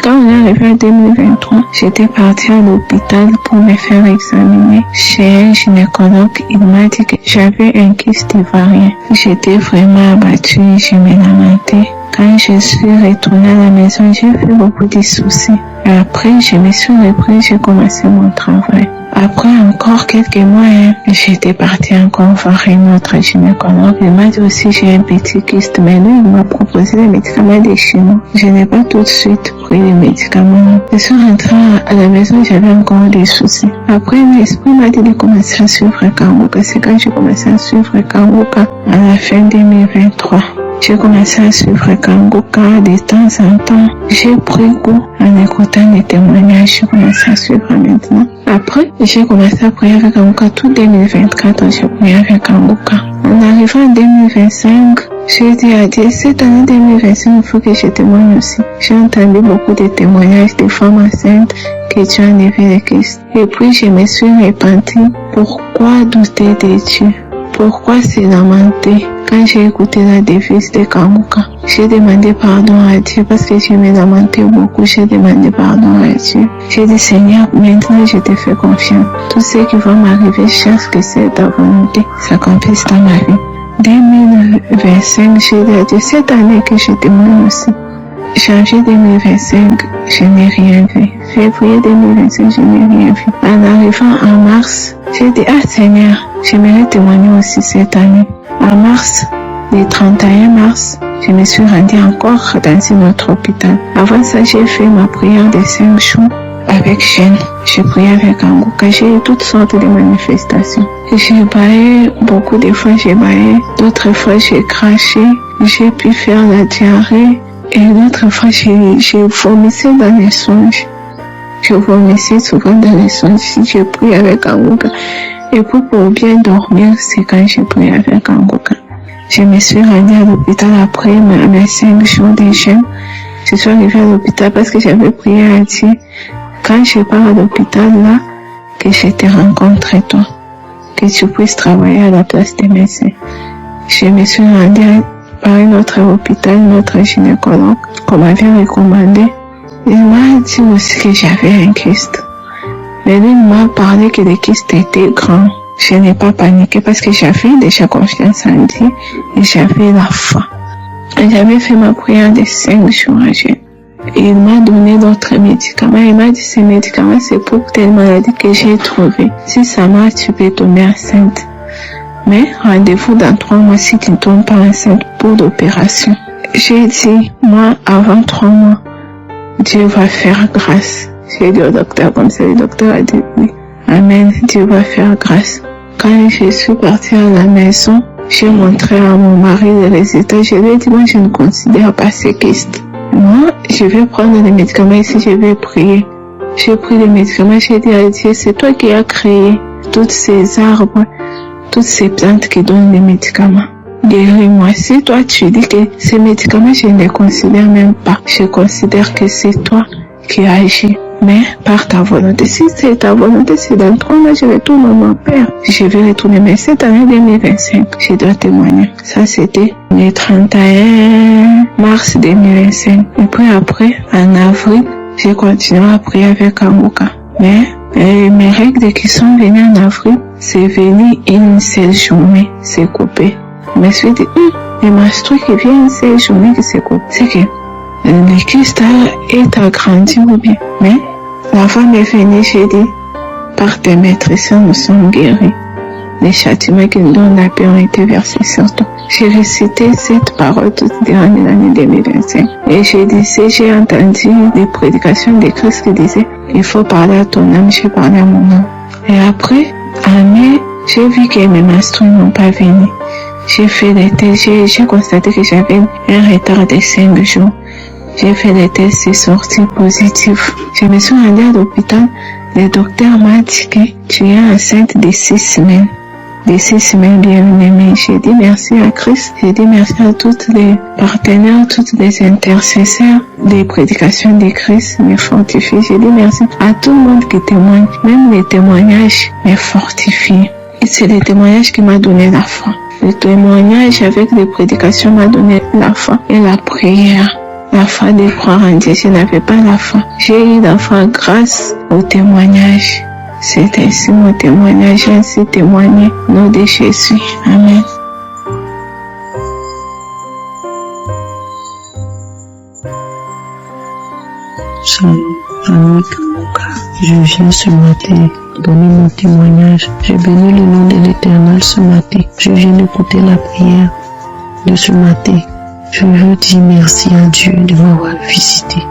J: Quand on est arrivé en 2023, j'étais partie à l'hôpital pour me faire examiner chez un gynécologue. Il m'a dit que j'avais un kyste ovarien. J'étais vraiment abattue, je me lamentais. Quand je suis retournée à la maison, j'ai fait beaucoup de soucis. Après, je me suis repris, j'ai commencé mon travail. Après encore quelques mois, j'étais partie encore voir un autre gynécologue. Il m'a dit aussi j'ai un petit kyste, mais lui, il m'a proposé les médicaments de chez nous. Je n'ai pas tout de suite pris les médicaments. Je suis rentrée à la maison, j'avais encore des soucis. Après, l'esprit m'a dit de commencer à suivre Kangoka. C'est quand j'ai commencé à suivre Kangoka à la fin 2023. J'ai commencé à suivre Kangoka de temps en temps. J'ai pris goût en écoutant les témoignages. J'ai commencé à suivre maintenant. Après, j'ai commencé à prier avec Kangoka tout 2024. J'ai prié avec Kangoka. En arrivant en 2025, j'ai dit à Dieu, cette année 2025, il faut que je témoigne aussi. J'ai entendu beaucoup de témoignages de femmes enceintes que Dieu a enlevé le Christ. Et puis, je me suis repentie. Pourquoi douter de Dieu? Pourquoi se lamenter? Quand j'ai écouté la devise de Kangoka, j'ai demandé pardon à Dieu parce que je me lamentais beaucoup. J'ai demandé pardon à Dieu. J'ai dit, Seigneur, maintenant je te fais confiance. Tout ce qui va m'arriver, cherche que c'est ta volonté s'accomplisse dans ma vie. 2025, j'ai dit à Dieu, cette année que je témoigne aussi. Janvier 2025, je n'ai rien vu. Février 2025, je n'ai rien vu. En arrivant en mars, j'ai dit, Seigneur, j'aimerais témoigner aussi cette année. En mars, le 31 mars, je me suis rendue encore dans un autre hôpital. Avant ça, j'ai fait ma prière de 5 jours avec Jeanne. J'ai prié avec Kangoka. J'ai eu toutes sortes de manifestations. J'ai baillé, beaucoup de fois j'ai baillé. D'autres fois j'ai craché. J'ai pu faire la diarrhée. Et d'autres fois, j'ai vomissé dans les songes. Je vomissais souvent dans les songes. Si je prie avec Kangoka. Et pour bien dormir, c'est quand je prie avec Kangoka. Je me suis rendue à l'hôpital après mes 5 jours de jeûne. Je suis arrivée à l'hôpital parce que j'avais prié à Dieu. Quand je pars à l'hôpital là, que je te rencontre toi. Que tu puisses travailler à la place des médecins. Je me suis rendue par un autre hôpital, notre gynécologue, qu'on m'avait recommandé. Il m'a dit aussi que j'avais un kyste.
E: Mais lui m'a parlé que le kyste était grand. Je n'ai pas paniqué parce que j'avais déjà confiance en Dieu et j'avais la foi. J'avais fait ma prière de 5 jours à jeûne. Il m'a donné d'autres médicaments. Il m'a dit ces médicaments c'est pour telle maladie que j'ai trouvée. Si ça marche, tu peux tomber enceinte. Mais rendez-vous dans 3 mois si tu ne tombes pas enceinte pour l'opération. J'ai dit, moi, avant 3 mois, Dieu va faire grâce. J'ai dit au docteur comme ça. Le docteur a dit oui. Amen. Dieu va faire grâce. Quand je suis partie à la maison, j'ai montré à mon mari les résultats. Je lui ai dit, moi, je ne considère pas ces kystes. Moi, je vais prendre les médicaments ici, je vais prier. J'ai pris les médicaments, j'ai dit à Dieu, c'est toi qui as créé tous ces arbres, toutes ces plantes qui donnent les médicaments. Guéris-moi. Si toi tu dis que ces médicaments, je ne les considère même pas. Je considère que c'est toi qui agis. Mais par ta volonté. Si c'est ta volonté, c'est dans 3 mois, je retourne à mon père. Je vais retourner. Mais cette année 2025, je dois témoigner. Ça, c'était le 31 mars 2025. Et puis après, en avril, j'ai continué à prier avec Kanguka. Mais mes règles qui sont venues en avril, c'est venu une seule journée, c'est coupé. Je me suis dit, les menstrues qui viennent une seule journée qui se coupent. C'est que le kyste est agrandi ou bien. Mais la femme est venue, j'ai dit, par tes maîtrises, nous sommes guéris. Les châtiments qui nous donnent la paix ont été versés sur toi. J'ai récité cette parole toute durant l'année 2025. Et j'ai dit, si j'ai entendu des prédications de Christ qui disaient, il faut parler à ton âme, j'ai parlé à mon âme. Et après, en mai, j'ai vu que mes menstrues n'ont pas venu. J'ai fait des tests, j'ai constaté que j'avais un retard de 5 jours. J'ai fait des tests, c'est sorti positif. Je me suis rendue à l'hôpital. Le docteur m'a dit que tu es enceinte de 6 semaines. De 6 semaines, bien-aimée. J'ai dit merci à Christ. J'ai dit merci à tous les partenaires, tous les intercesseurs des prédications de Christ me fortifient. J'ai dit merci à tout le monde qui témoigne. Même les témoignages me fortifient. Et c'est le témoignage qui m'a donné la foi. Le témoignage avec les prédications m'a donné la foi et la prière. La foi de croire en Dieu, je n'avais pas la foi. J'ai eu la foi grâce au témoignage. C'est ainsi mon témoignage, j'ai ainsi témoigné au nom de Jésus. Amen.
J: Salut, famille Kanguka. Je viens ce matin donner mon témoignage. Je bénis le nom de l'Éternel ce matin. Je viens d'écouter la prière de ce matin. Je veux dire merci à Dieu de m'avoir visité.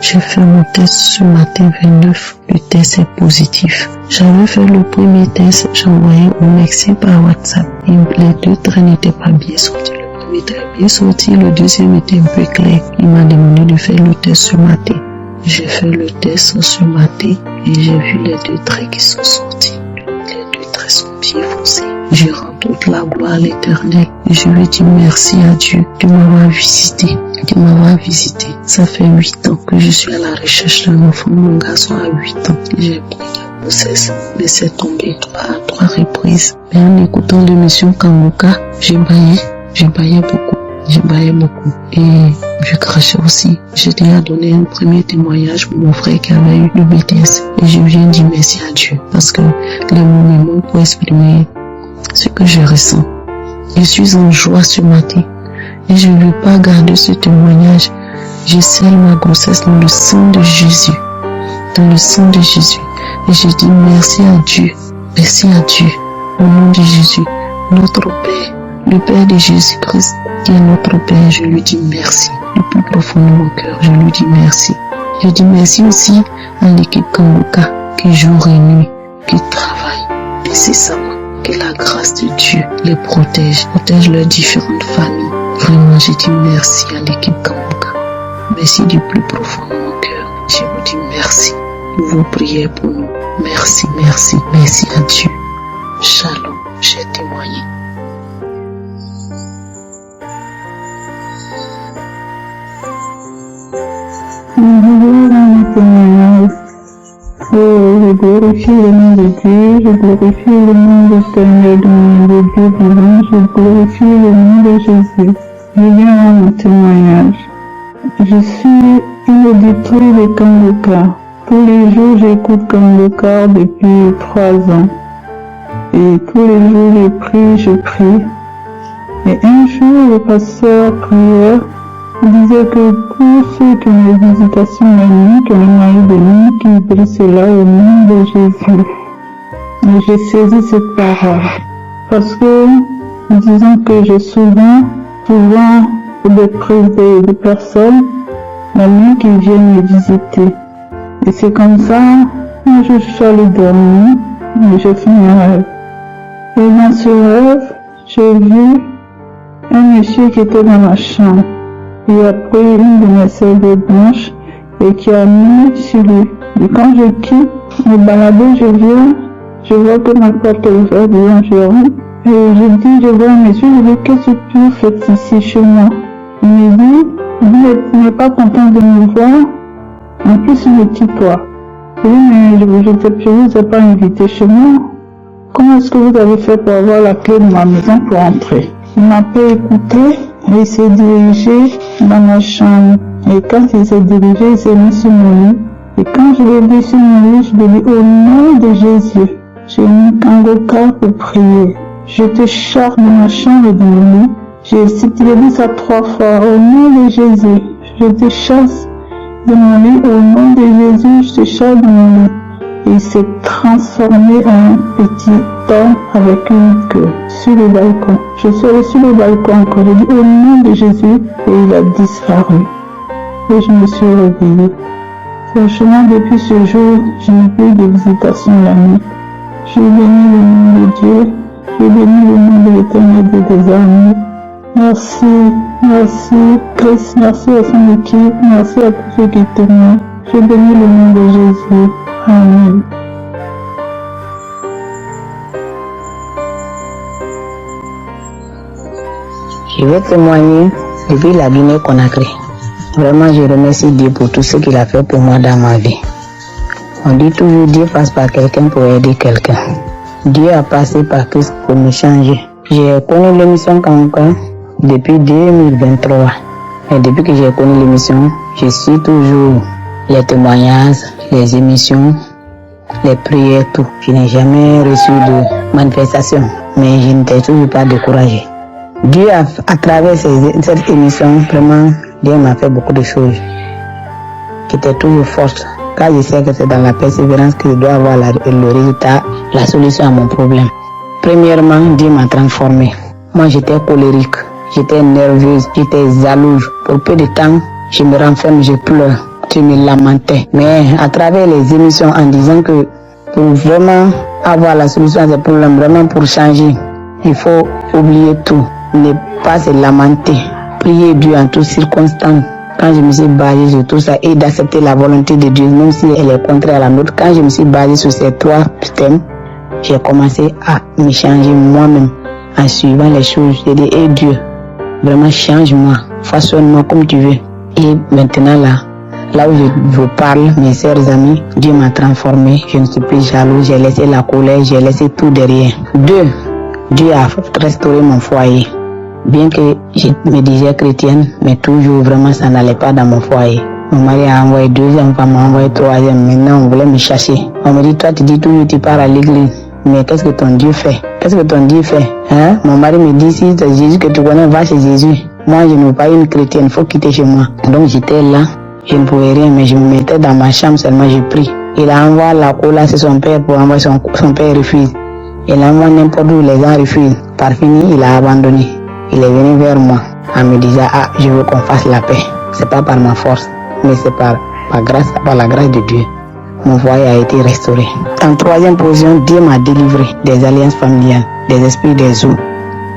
J: J'ai fait mon test ce matin 29. Le test est positif. J'avais fait le premier test, j'ai envoyé au médecin par WhatsApp. Et les 2 traits n'étaient pas bien sortis. Le premier trait est bien sorti, le deuxième était un peu clair. Il m'a demandé de faire le test ce matin. J'ai fait le test ce matin et j'ai vu les 2 traits qui sont sortis. Les 2 traits sont bien foncés. Je rends toute la gloire à l'Éternel et je lui dis merci à Dieu de m'avoir visité. Ça fait 8 ans que je suis à la recherche d'un enfant. Mon garçon a 8 ans. J'ai pris la grossesse, mais c'est tombé à 3 reprises. Mais en écoutant l'émission Kanguka, j'ai baillé beaucoup. Et je crachais aussi. J'ai déjà donné un premier témoignage pour mon frère qui avait eu le BTS. Et je viens dire merci à Dieu parce que les mots me manquent pour exprimer ce que je ressens. Je suis en joie ce matin et je ne veux pas garder ce témoignage. Je scelle ma grossesse dans le sang de Jésus. Et je dis merci à Dieu. Au nom de Jésus, notre Père, le Père de Jésus-Christ, qui est notre Père, je lui dis merci. Du plus profond de mon cœur, je lui dis merci. Je dis merci aussi à l'équipe Kanguka qui jour et nuit, qui travaille incessamment. Que la grâce de Dieu les protège leurs différentes familles. Vraiment, je dis merci à l'équipe Kanguka. Merci du plus profond de mon cœur. Je vous dis merci pour vos prières pour nous. Merci à Dieu. Shalom, j'ai témoigné.
K: Je glorifie le nom de Dieu, je glorifie le nom éternel de Dieu vivant, je glorifie le nom de Jésus. Je viens à mon témoignage. Je suis une auditrice de Kanguka. Tous les jours, j'écoute Kangoka depuis 3 ans. Et tous les jours, je prie. Et un jour, le pasteur prière disait que tous ceux qui ont les visitations la nuit, qui ont le mari de nuit, qui brillent cela au nom de Jésus. Et j'ai saisi cette parole. Parce que, disons que j'ai souvent des personnes la nuit qui viennent me visiter. Et c'est comme ça, je suis allée dormir, et j'ai fait un rêve. Et dans ce rêve, j'ai vu un monsieur qui était dans ma chambre. Il a pris une de mes serviettes blanches et qui a mis sur lui. Et quand je quitte me balader, je vois que ma porte est ouverte, je rentre. Et je vois un monsieur, je dis, qu'est-ce que tu fais ici chez moi? Il me dit, vous n'êtes pas content de me voir, en plus il me tutoie. Je dis, mais je ne vous ai pas invité chez moi. Comment est-ce que vous avez fait pour avoir la clé de ma maison pour entrer? Il m'a pas écouté et il s'est dirigé dans ma chambre. Et quand il s'est dirigé, il s'est mis sur mon lit. Et quand je l'ai vu sur mon lit, je lui ai dit, au nom de Jésus, j'ai mis Kangoka pour prier. Je te charge de ma chambre et de mon lit. J'ai dit ça 3 fois, au nom de Jésus. Je te chasse de mon lit, au nom de Jésus, je te chasse de mon lit. Et il s'est transformé en un petit homme avec une queue sur le balcon. Je suis allée sur le balcon encore, j'ai dit au nom de Jésus et il a disparu. Et je me suis réveillée. Franchement, depuis ce jour, je n'ai plus de visitation la nuit. Je bénis le nom de Dieu, je bénis le nom de l'Éternel des armées. Merci, merci Christ, merci à son équipe, merci à tous ceux qui témoignent. Je bénis le nom de Jésus. Amen.
L: Je vais témoigner depuis la Guinée-Conakry. Vraiment, je remercie Dieu pour tout ce qu'il a fait pour moi dans ma vie. On dit toujours Dieu passe par quelqu'un pour aider quelqu'un. Dieu a passé par Christ pour me changer. J'ai connu l'émission Kangoka depuis 2023. Et depuis que j'ai connu l'émission, je suis toujours les témoignages, les émissions, les prières, tout. Je n'ai jamais reçu de manifestation, mais je n'étais toujours pas découragé. Dieu, à travers cette émission, vraiment, Dieu m'a fait beaucoup de choses qui étaient toujours fortes. Car je sais que c'est dans la persévérance que je dois avoir le résultat, la solution à mon problème. Premièrement, Dieu m'a transformé. Moi, j'étais colérique, j'étais nerveuse, j'étais jalouse. Pour peu de temps, je me renferme, je pleure. Je me lamentais. Mais à travers les émissions, en disant que pour vraiment avoir la solution à ce problème, vraiment pour changer, il faut oublier tout, ne pas se lamenter, prier Dieu en toutes circonstances. Quand je me suis basé sur tout ça et d'accepter la volonté de Dieu, même si elle est contraire à la nôtre, quand je me suis basé sur ces 3 thèmes, j'ai commencé à me changer moi-même en suivant les choses. J'ai dit, hey Dieu, vraiment change-moi, façonne-moi comme tu veux. Et maintenant là où je vous parle, mes chers amis, Dieu m'a transformé, je ne suis plus jaloux, j'ai laissé la colère, j'ai laissé tout derrière. 2, Dieu a restauré mon foyer. Bien que je me disais chrétienne, mais toujours vraiment ça n'allait pas dans mon foyer. Mon mari a envoyé 2e femme, m'a envoyé 3e, maintenant on voulait me chasser. On me dit, toi tu dis toujours tu pars à l'église, mais qu'est-ce que ton Dieu fait? Qu'est-ce que ton Dieu fait? Hein? Mon mari me dit, si c'est Jésus que tu connais, va chez Jésus. Moi je ne veux pas une chrétienne, il faut quitter chez moi. Donc j'étais là. Je ne pouvais rien, mais je me mettais dans ma chambre seulement, je prie. Il a envoyé la cola, c'est son père pour envoyer son père refuse. Il envoie n'importe où, les gens refusent. Par fini, il a abandonné. Il est venu vers moi en me disant, je veux qu'on fasse la paix. C'est pas par ma force, mais c'est par la grâce de Dieu. Mon foyer a été restauré. En 3e position, Dieu m'a délivré des alliances familiales, des esprits des eaux,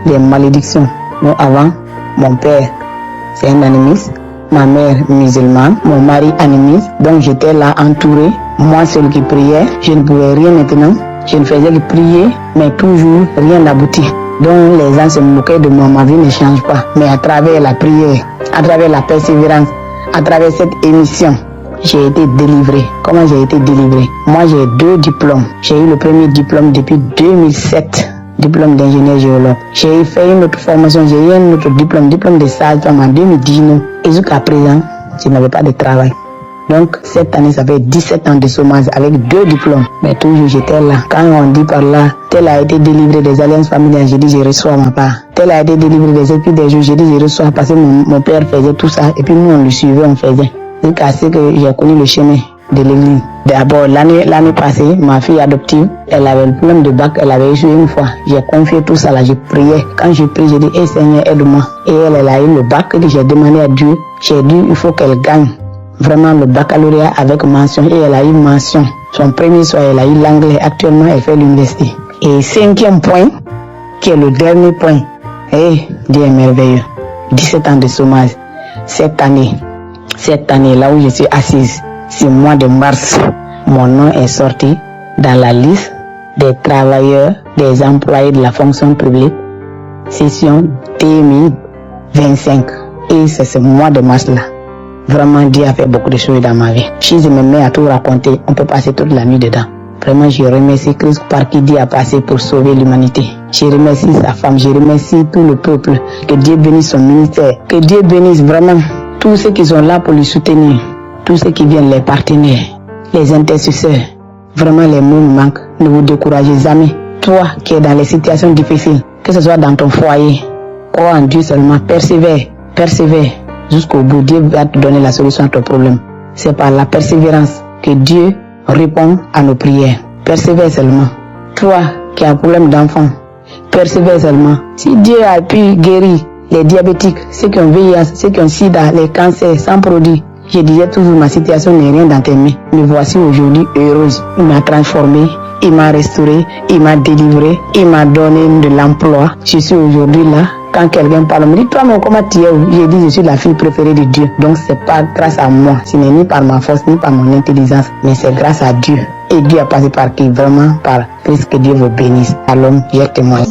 L: des malédictions. Bon, avant, mon père, c'est un animiste. Ma mère musulmane, mon mari animiste, donc j'étais là entouré, moi seul qui priais, je ne pouvais rien maintenant, je ne faisais que prier, mais toujours rien n'aboutit. Donc les gens se moquaient de moi, ma vie ne change pas, mais à travers la prière, à travers la persévérance, à travers cette émission, j'ai été délivré. Comment j'ai été délivré? Moi j'ai 2 diplômes, j'ai eu le premier diplôme depuis 2007. Diplôme d'ingénieur géologue. J'ai fait une autre formation, j'ai eu un autre diplôme de sage-femme en 2019. Et jusqu'à présent, je n'avais pas de travail. Donc cette année, ça fait 17 ans de chômage avec 2 diplômes. Mais toujours j'étais là. Quand on dit par là, tel a été délivré des alliances familiales, j'ai dit je reçois ma part. Tel a été délivré des épis des jours, j'ai dit je reçois parce que mon père faisait tout ça. Et puis nous on le suivait, on faisait. Jusqu'à ce que j'ai connu le chemin de l'église. D'abord l'année passée, ma fille adoptive, elle avait le problème de bac, elle avait échoué une fois. J'ai confié tout ça là, j'ai prié. Quand j'ai prié, j'ai dit, Seigneur, aide-moi. Et elle a eu le bac que j'ai demandé à Dieu. J'ai dit, il faut qu'elle gagne vraiment le baccalauréat avec mention. Et elle a eu mention. Son premier soir, elle a eu l'anglais. Actuellement, elle fait l'université. Et 5e point, qui est le dernier point. Dieu est merveilleux. 17 ans de chômage. Cette année, là où je suis assise, c'est mois de mars, mon nom est sorti dans la liste des travailleurs, des employés de la fonction publique, session 2025. Et c'est ce mois de mars-là. Vraiment, Dieu a fait beaucoup de choses dans ma vie. Si je me mets à tout raconter, on peut passer toute la nuit dedans. Vraiment, je remercie Christ par qui Dieu a passé pour sauver l'humanité. Je remercie sa femme, je remercie tout le peuple. Que Dieu bénisse son ministère. Que Dieu bénisse vraiment tous ceux qui sont là pour lui soutenir. Tous ceux qui viennent, les partenaires, les intercesseurs. Vraiment, les mots me manquent. Ne vous découragez jamais. Toi qui es dans les situations difficiles, que ce soit dans ton foyer, crois en Dieu seulement. Persévère jusqu'au bout. Dieu va te donner la solution à ton problème. C'est par la persévérance que Dieu répond à nos prières. Persévère seulement. Toi qui as un problème d'enfant, persévère seulement. Si Dieu a pu guérir les diabétiques, ceux qui ont VIH, ceux qui ont SIDA, les cancers sans produit, je disais toujours, ma situation n'est rien dans tes mains. Me voici aujourd'hui heureuse. Il m'a transformée, il m'a restaurée, il m'a délivrée, il m'a donné de l'emploi. Je suis aujourd'hui là. Quand quelqu'un parle, me dit, toi, mais comment tu es? J'ai dit, je suis la fille préférée de Dieu. Donc, c'est pas grâce à moi. Ce n'est ni par ma force, ni par mon intelligence, mais c'est grâce à Dieu. Et Dieu a passé par qui? Vraiment par Christ. Que Dieu vous bénisse. Alors, je témoigne.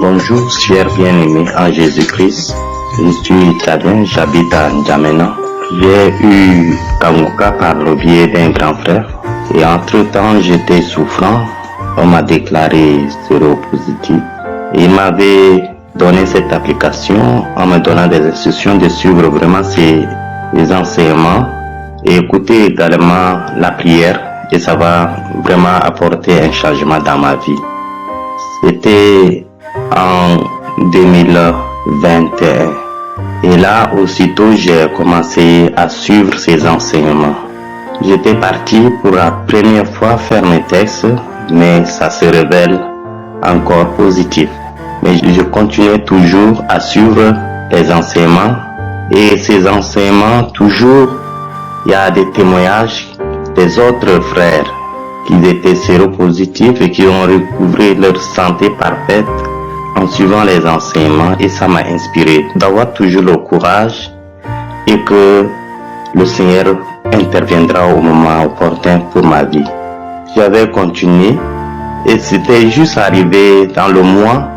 M: Bonjour, chers bien-aimés en Jésus-Christ. Je suis italien, j'habite à N'Djamena. J'ai eu Kanguka par le biais d'un grand frère. Et entre-temps, j'étais souffrant. On m'a déclaré séropositif. Et il m'avait donné cette application en me donnant des instructions de suivre vraiment les enseignements et écouter également la prière. Et ça va vraiment apporter un changement dans ma vie. C'était en 2021. Et là, aussitôt, j'ai commencé à suivre ces enseignements. J'étais parti pour la première fois faire mes tests, mais ça se révèle encore positif. Mais je continuais toujours à suivre les enseignements. Et ces enseignements, toujours, il y a des témoignages des autres frères qui étaient séropositifs et qui ont recouvré leur santé parfaite en suivant les enseignements, et ça m'a inspiré d'avoir toujours le courage et que le Seigneur interviendra au moment opportun pour ma vie. J'avais continué et c'était juste arrivé dans le mois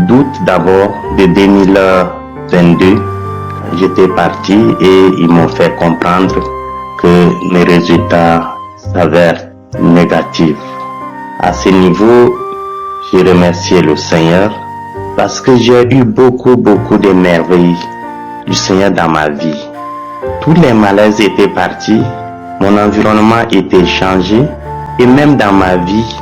M: d'août d'abord de 2022. J'étais parti et ils m'ont fait comprendre que mes résultats s'avèrent négatifs. À ce niveau, j'ai remercié le Seigneur parce que j'ai eu beaucoup de merveilles du Seigneur dans ma vie. Tous les malaises étaient partis, mon environnement était changé et même dans ma vie,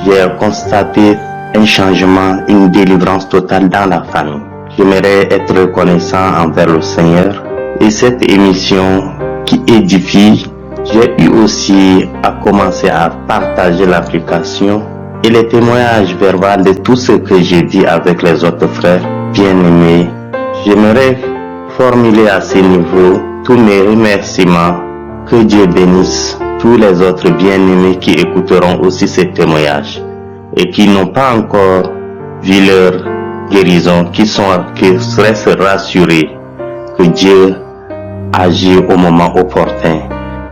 M: j'ai constaté un changement, une délivrance totale dans la famille. J'aimerais être reconnaissant envers le Seigneur et cette émission qui édifie, j'ai eu aussi à commencer à partager l'application et les témoignages verbaux de tout ce que j'ai dit avec les autres frères bien-aimés. J'aimerais formuler à ce niveau tous mes remerciements. Que Dieu bénisse tous les autres bien-aimés qui écouteront aussi ces témoignages et qui n'ont pas encore vu leur guérison, qui seraient rassurés que Dieu agit au moment opportun.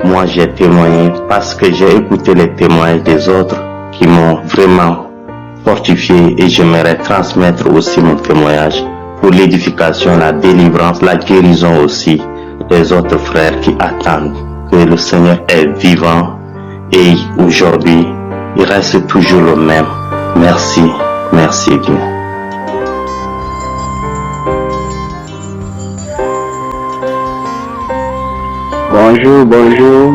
M: Moi, j'ai témoigné parce que j'ai écouté les témoignages des autres qui m'ont vraiment fortifié et j'aimerais transmettre aussi mon témoignage pour l'édification, la délivrance, la guérison aussi des autres frères qui attendent que le Seigneur est vivant et aujourd'hui il reste toujours le même. Merci, merci Dieu.
N: Bonjour, bonjour.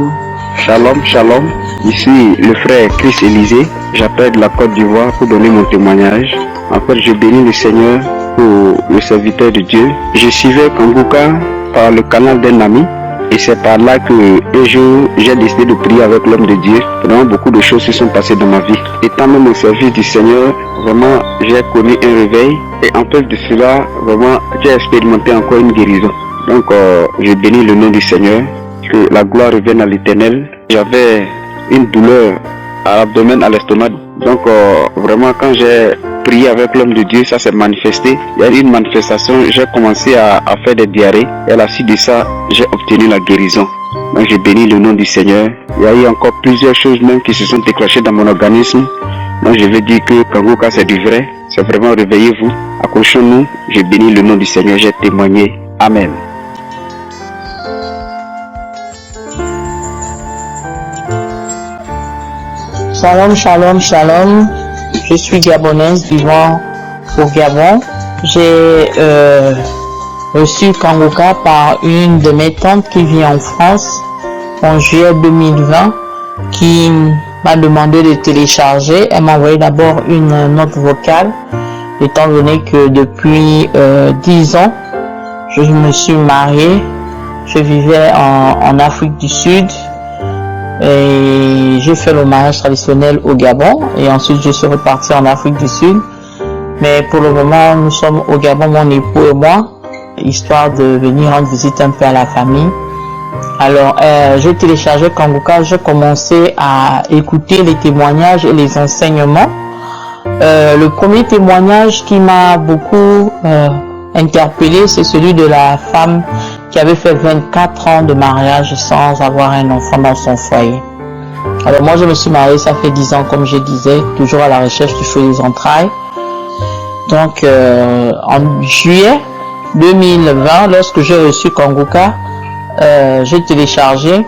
N: Shalom, shalom. Ici le frère Chris Élisée. J'appelle de la Côte d'Ivoire pour donner mon témoignage. En fait, je bénis le Seigneur pour le serviteur de Dieu. Je suivais Kanguka par le canal d'un ami. Et c'est par là que un jour, j'ai décidé de prier avec l'homme de Dieu. Vraiment, beaucoup de choses se sont passées dans ma vie. Étant même au service du Seigneur, vraiment, j'ai connu un réveil. Et en plus de cela, vraiment, j'ai expérimenté encore une guérison. Donc, je bénis le nom du Seigneur. Que la gloire revienne à l'Éternel. J'avais une douleur à l'abdomen, à l'estomac. Donc, vraiment, quand j'ai prié avec l'homme de Dieu, ça s'est manifesté. Il y a eu une manifestation, j'ai commencé à faire des diarrhées. Et à la suite de ça, j'ai obtenu la guérison. Donc, j'ai béni le nom du Seigneur. Il y a eu encore plusieurs choses même qui se sont déclenchées dans mon organisme. Donc, je veux dire que Kanguka, c'est du vrai. C'est vraiment, réveillez-vous. Accrochons-nous. J'ai béni le nom du Seigneur. J'ai témoigné. Amen.
G: Shalom, shalom, shalom. Je suis gabonaise vivant au Gabon. J'ai reçu Kanguka par une de mes tantes qui vit en France en juillet 2020, qui m'a demandé de télécharger. Elle m'a envoyé d'abord une note vocale, étant donné que depuis 10 ans, je me suis mariée. Je vivais en Afrique du Sud. Et j'ai fait le mariage traditionnel au Gabon et ensuite je suis reparti en Afrique du Sud. Mais pour le moment, nous sommes au Gabon, mon époux et moi, histoire de venir rendre visite un peu à la famille. Alors, j'ai téléchargé Kanguka, j'ai commencé à écouter les témoignages et les enseignements. Le premier témoignage qui m'a beaucoup interpellé, c'est celui de la femme qui avait fait 24 ans de mariage sans avoir un enfant dans son foyer. Alors moi je me suis mariée, ça fait 10 ans comme je disais, toujours à la recherche du fruit des entrailles. Donc en juillet 2020, lorsque j'ai reçu Kanguka, j'ai téléchargé,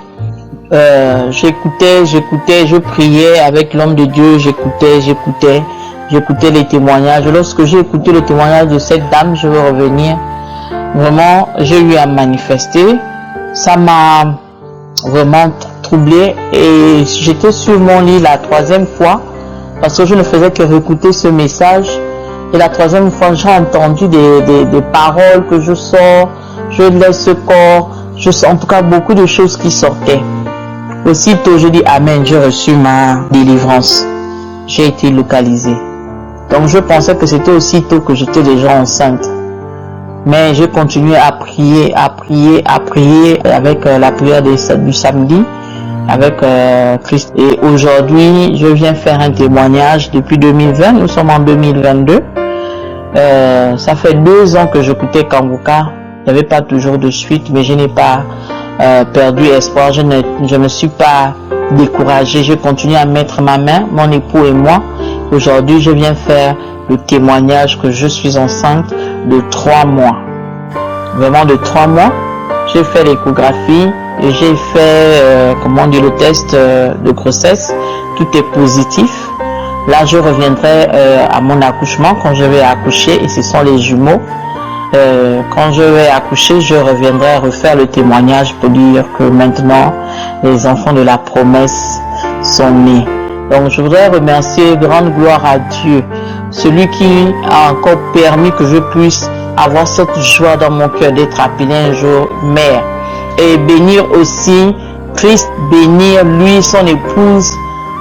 G: j'écoutais, je priais avec l'homme de Dieu, j'écoutais les témoignages. Lorsque j'ai écouté le témoignage de cette dame, je veux revenir. Vraiment, j'ai eu à manifester. Ça m'a vraiment troublé et j'étais sur mon lit la 3e fois parce que je ne faisais que réécouter ce message. Et la 3e fois, j'ai entendu des paroles que je sors, je laisse ce corps, je sens en tout cas beaucoup de choses qui sortaient. Aussitôt, je dis Amen, j'ai reçu ma délivrance. J'ai été localisée. Donc je pensais que c'était aussitôt que j'étais déjà enceinte. Mais j'ai continué à prier avec la prière du samedi, avec Christ. Et aujourd'hui, je viens faire un témoignage depuis 2020, nous sommes en 2022. Ça fait 2 ans que j'écoutais Kanguka. Il n'y avait pas toujours de suite, mais je n'ai pas perdu espoir, je ne me suis pas découragée. Je continue à mettre ma main, mon époux et moi. Aujourd'hui, je viens faire le témoignage que je suis enceinte de 3 mois. Vraiment de 3 mois. J'ai fait l'échographie et j'ai fait, le test de grossesse. Tout est positif. Là, je reviendrai à mon accouchement quand je vais accoucher et ce sont les jumeaux. Quand je vais accoucher, je reviendrai refaire le témoignage pour dire que maintenant, les enfants de la promesse sont nés. Donc je voudrais remercier, grande gloire à Dieu, celui qui a encore permis que je puisse avoir cette joie dans mon cœur d'être appelé un jour mère. Et bénir aussi Christ, bénir lui, son épouse,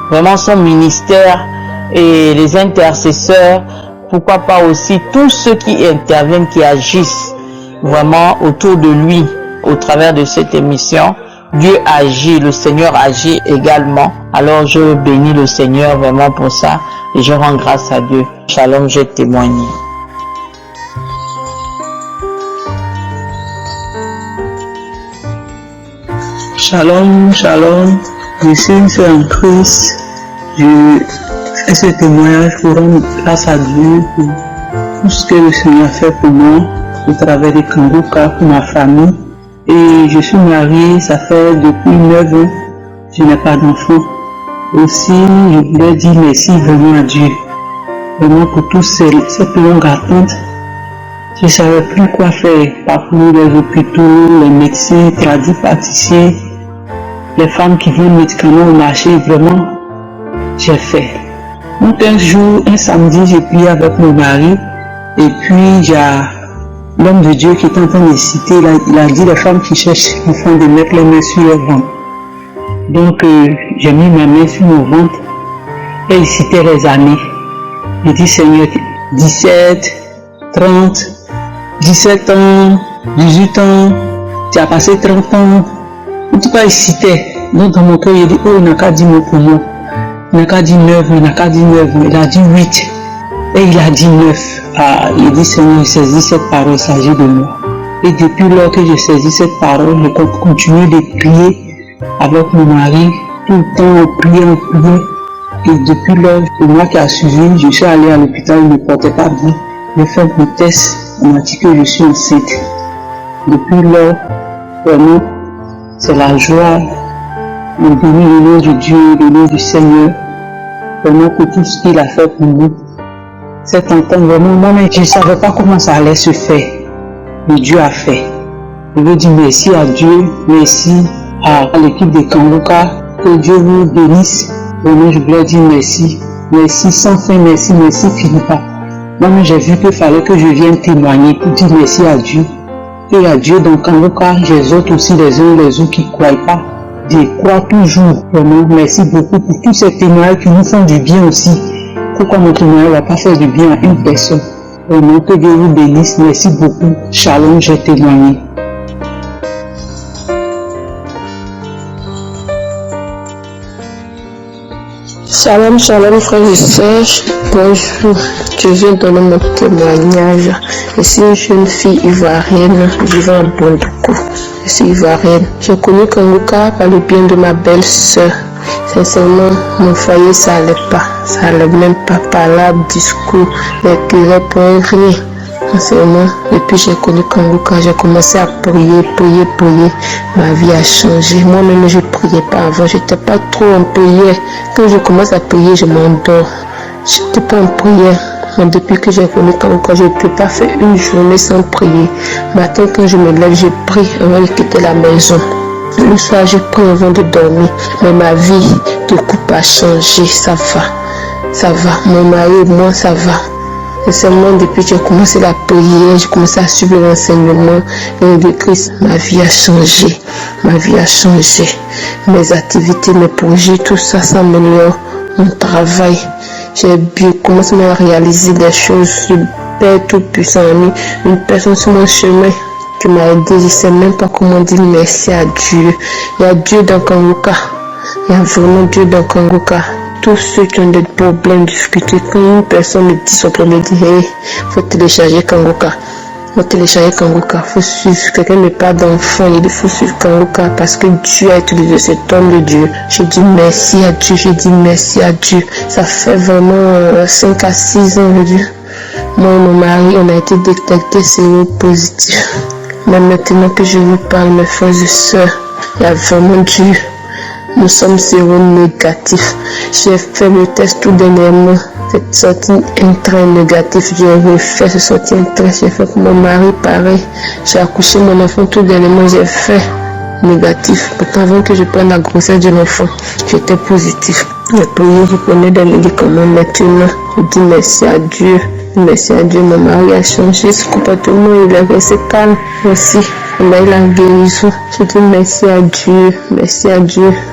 G: vraiment son ministère et les intercesseurs, pourquoi pas aussi tous ceux qui interviennent, qui agissent vraiment autour de lui au travers de cette émission. Dieu agit, le Seigneur agit également. Alors je bénis le Seigneur vraiment pour ça et je rends grâce à Dieu. Shalom, j'ai témoigné.
F: Shalom, shalom. Je suis en Christ. Je fais ce témoignage pour rendre grâce à Dieu pour tout ce que le Seigneur a fait pour moi au travers de Kanguka, pour ma famille. Et je suis mariée, ça fait depuis 9 ans, je n'ai pas d'enfant. Aussi, je voulais dire merci vraiment à Dieu, vraiment pour toutes cette longue attente. Je ne savais plus quoi faire, parcourir les hôpitaux, les médecins, tradipraticiens, les femmes qui vendent médicaments au marché, vraiment, j'ai fait. Donc un jour, un samedi, j'ai prié avec mon mari, et puis il y a l'homme de Dieu qui est en train de citer, il a dit les femmes qui cherchent le fond de mettre les mains sur leur ventre. Donc j'ai mis ma main sur mon ventre et il citait les années. Il dit Seigneur, 17, 30, 17 ans, 18 ans, tu as passé 30 ans. En tout cas il citait. Donc dans mon cœur il dit oh il n'a qu'à dire mot pour moi. Il n'a qu'à dire 9, il n'a qu'à dire 9, il a dit 8. Et il a dit 9. Ah, il dit Seigneur, je saisis cette parole, il s'agit de moi. Et depuis lors que je saisis cette parole, je continue de prier avec mon mari. Tout le temps on priait. Et depuis lors, c'est moi qui a suivi, je suis allé à l'hôpital, il ne me portait pas bien. J'ai fait un test, on m'a dit que je suis enceinte. Depuis lors, vraiment, c'est la joie. On bénit le nom de Dieu, le nom du Seigneur. Vraiment pour tout ce qu'il a fait pour nous. Cette entente, vraiment, moi-même, je ne savais pas comment ça allait se faire. Mais Dieu a fait. Je veux dire merci à Dieu, merci à l'équipe de Kangoka. Que Dieu vous bénisse. Vraiment, je voulais dire merci. Merci sans fin, merci, finit pas. Moi-même, j'ai vu qu'il fallait que je vienne témoigner pour dire merci à Dieu. Et à Dieu dans Kangoka, j'exhorte aussi les uns et les autres qui ne croient pas. Je crois toujours. Vraiment, merci beaucoup pour tous ces témoignages qui nous font du bien aussi. Pourquoi mon témoignage ne va pas faire du bien à une personne? Vraiment, que Dieu vous bénisse. Merci beaucoup. Shalom, j'ai témoigné.
J: Shalom, shalom frères et sœurs, bonjour, je viens donner mon témoignage. Je suis une jeune fille ivoirienne vivant à Bondoukou. Je suis ivoirienne. J'ai connu Kangoka par le bien de ma belle-sœur. Sincèrement, mon foyer ça allait pas. Ça allait même pas par là, discours, les curés pour rien. Sincèrement, depuis que j'ai connu Kangoka, j'ai commencé à prier. Ma vie a changé. Moi-même, je ne priais pas avant. Je n'étais pas trop en prière. Quand je commence à prier, je m'endors. Je n'étais pas en prière. Mais depuis que j'ai connu Kangoka, je ne peux pas faire une journée sans prier. Matin, quand je me lève, je prie avant de quitter la maison. Le soir, je prie avant de dormir. Mais ma vie de couple a changé. Ça va. Mon mari et moi, ça va. Et seulement depuis que j'ai commencé la prière, j'ai commencé à suivre l'enseignement de Christ, ma vie a changé. Mes activités, mes projets, tout ça s'améliore. Mon travail, j'ai commencé à réaliser des choses. Le Père Tout-Puissant a mis une personne sur mon chemin qui m'a aidé. Je ne sais même pas comment dire merci à Dieu. Il y a Dieu dans Kangoka. Il y a vraiment Dieu dans Kangoka. Tous ceux qui ont des problèmes, des difficultés, quand une personne me dit son problème, dit hey, faut télécharger Kangoka. Faut suivre. Quelqu'un n'a pas d'enfant, il faut suivre Kangoka parce que Dieu a utilisé cet homme de Dieu. Je dis merci à Dieu. Ça fait vraiment 5 à 6 ans, je dis. Moi et mon mari, on a été détectés séropositifs. Mais maintenant que je vous parle, mes frères et sœurs, il y a vraiment Dieu. Nous sommes séronégatifs. J'ai fait le test tout dernièrement. C'est sorti un trait négatif. J'ai refait, c'est sorti un trait. J'ai fait pour mon mari pareil. J'ai accouché mon enfant tout dernièrement. J'ai fait négatif. Pourtant, avant que je prenne la grossesse de l'enfant, j'étais positif. J'ai prié, je prenais des médicaments. Maintenant, je dis merci à Dieu. Merci à Dieu, mon mari a changé ce comportement. Il est resté calme aussi. Il a eu la guérison. Je dis merci à Dieu,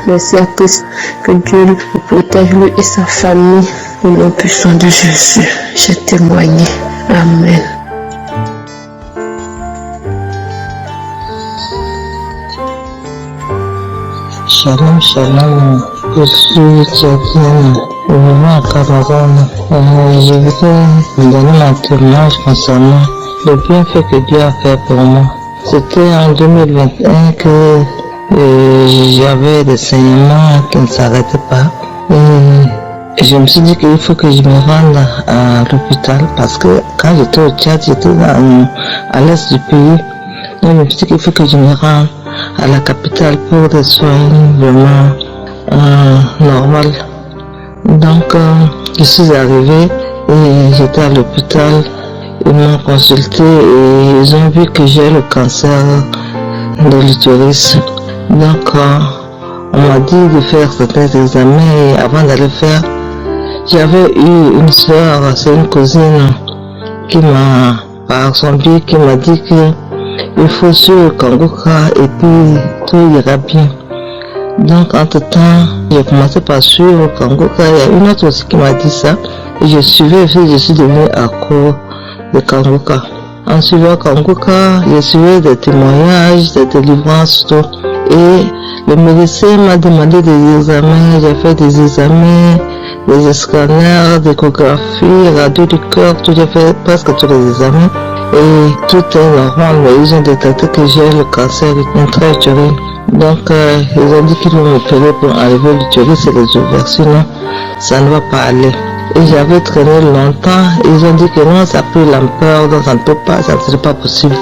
J: merci à Christ. Que Dieu le protège, lui et sa famille. Au nom puissant de Jésus, j'ai témoigné. Amen.
O: Shalom, je suis chrétienne, vraiment à Cameroun. Je voudrais donner mon témoignage concernant le bienfait que Dieu a fait pour moi. C'était en 2021 que j'avais des saignements qui ne s'arrêtaient pas. Et je me suis dit qu'il faut que je me rende à l'hôpital parce que quand j'étais au Tchad, j'étais à l'est du pays. Donc je me suis dit qu'il faut que je me rende à la capitale pour des soins vraiment normaux. Donc, je suis arrivée et j'étais à l'hôpital. Ils m'ont consulté et ils ont vu que j'ai le cancer de l'utérus. Donc, on m'a dit de faire certains examens et avant d'aller faire, j'avais eu une soeur, c'est une cousine, qui m'a, par son biais, qui m'a dit que il faut suivre le Kangoka et puis tout ira bien. Donc, entre-temps, j'ai commencé par suivre le Kangoka. Il y a une autre aussi qui m'a dit ça. Et je suivais et je suis devenue accro de Kangoka. En suivant Kangoka, j'ai suivi des témoignages, des délivrances, tout. Et le médecin m'a demandé des examens. J'ai fait des examens, des scanners, des échographies, radio du cœur, tout. J'ai fait presque tous les examens. Et tout est normal, mais ils ont détecté que j'ai le cancer intra-utérine. Donc, ils ont dit qu'ils vont m'opérer pour enlever l'utérus et les ovaires, sinon ça ne va pas aller. Et j'avais traîné longtemps, ils ont dit que non, ça a pris l'ampleur, donc ça ne peut pas, ça ne serait pas possible.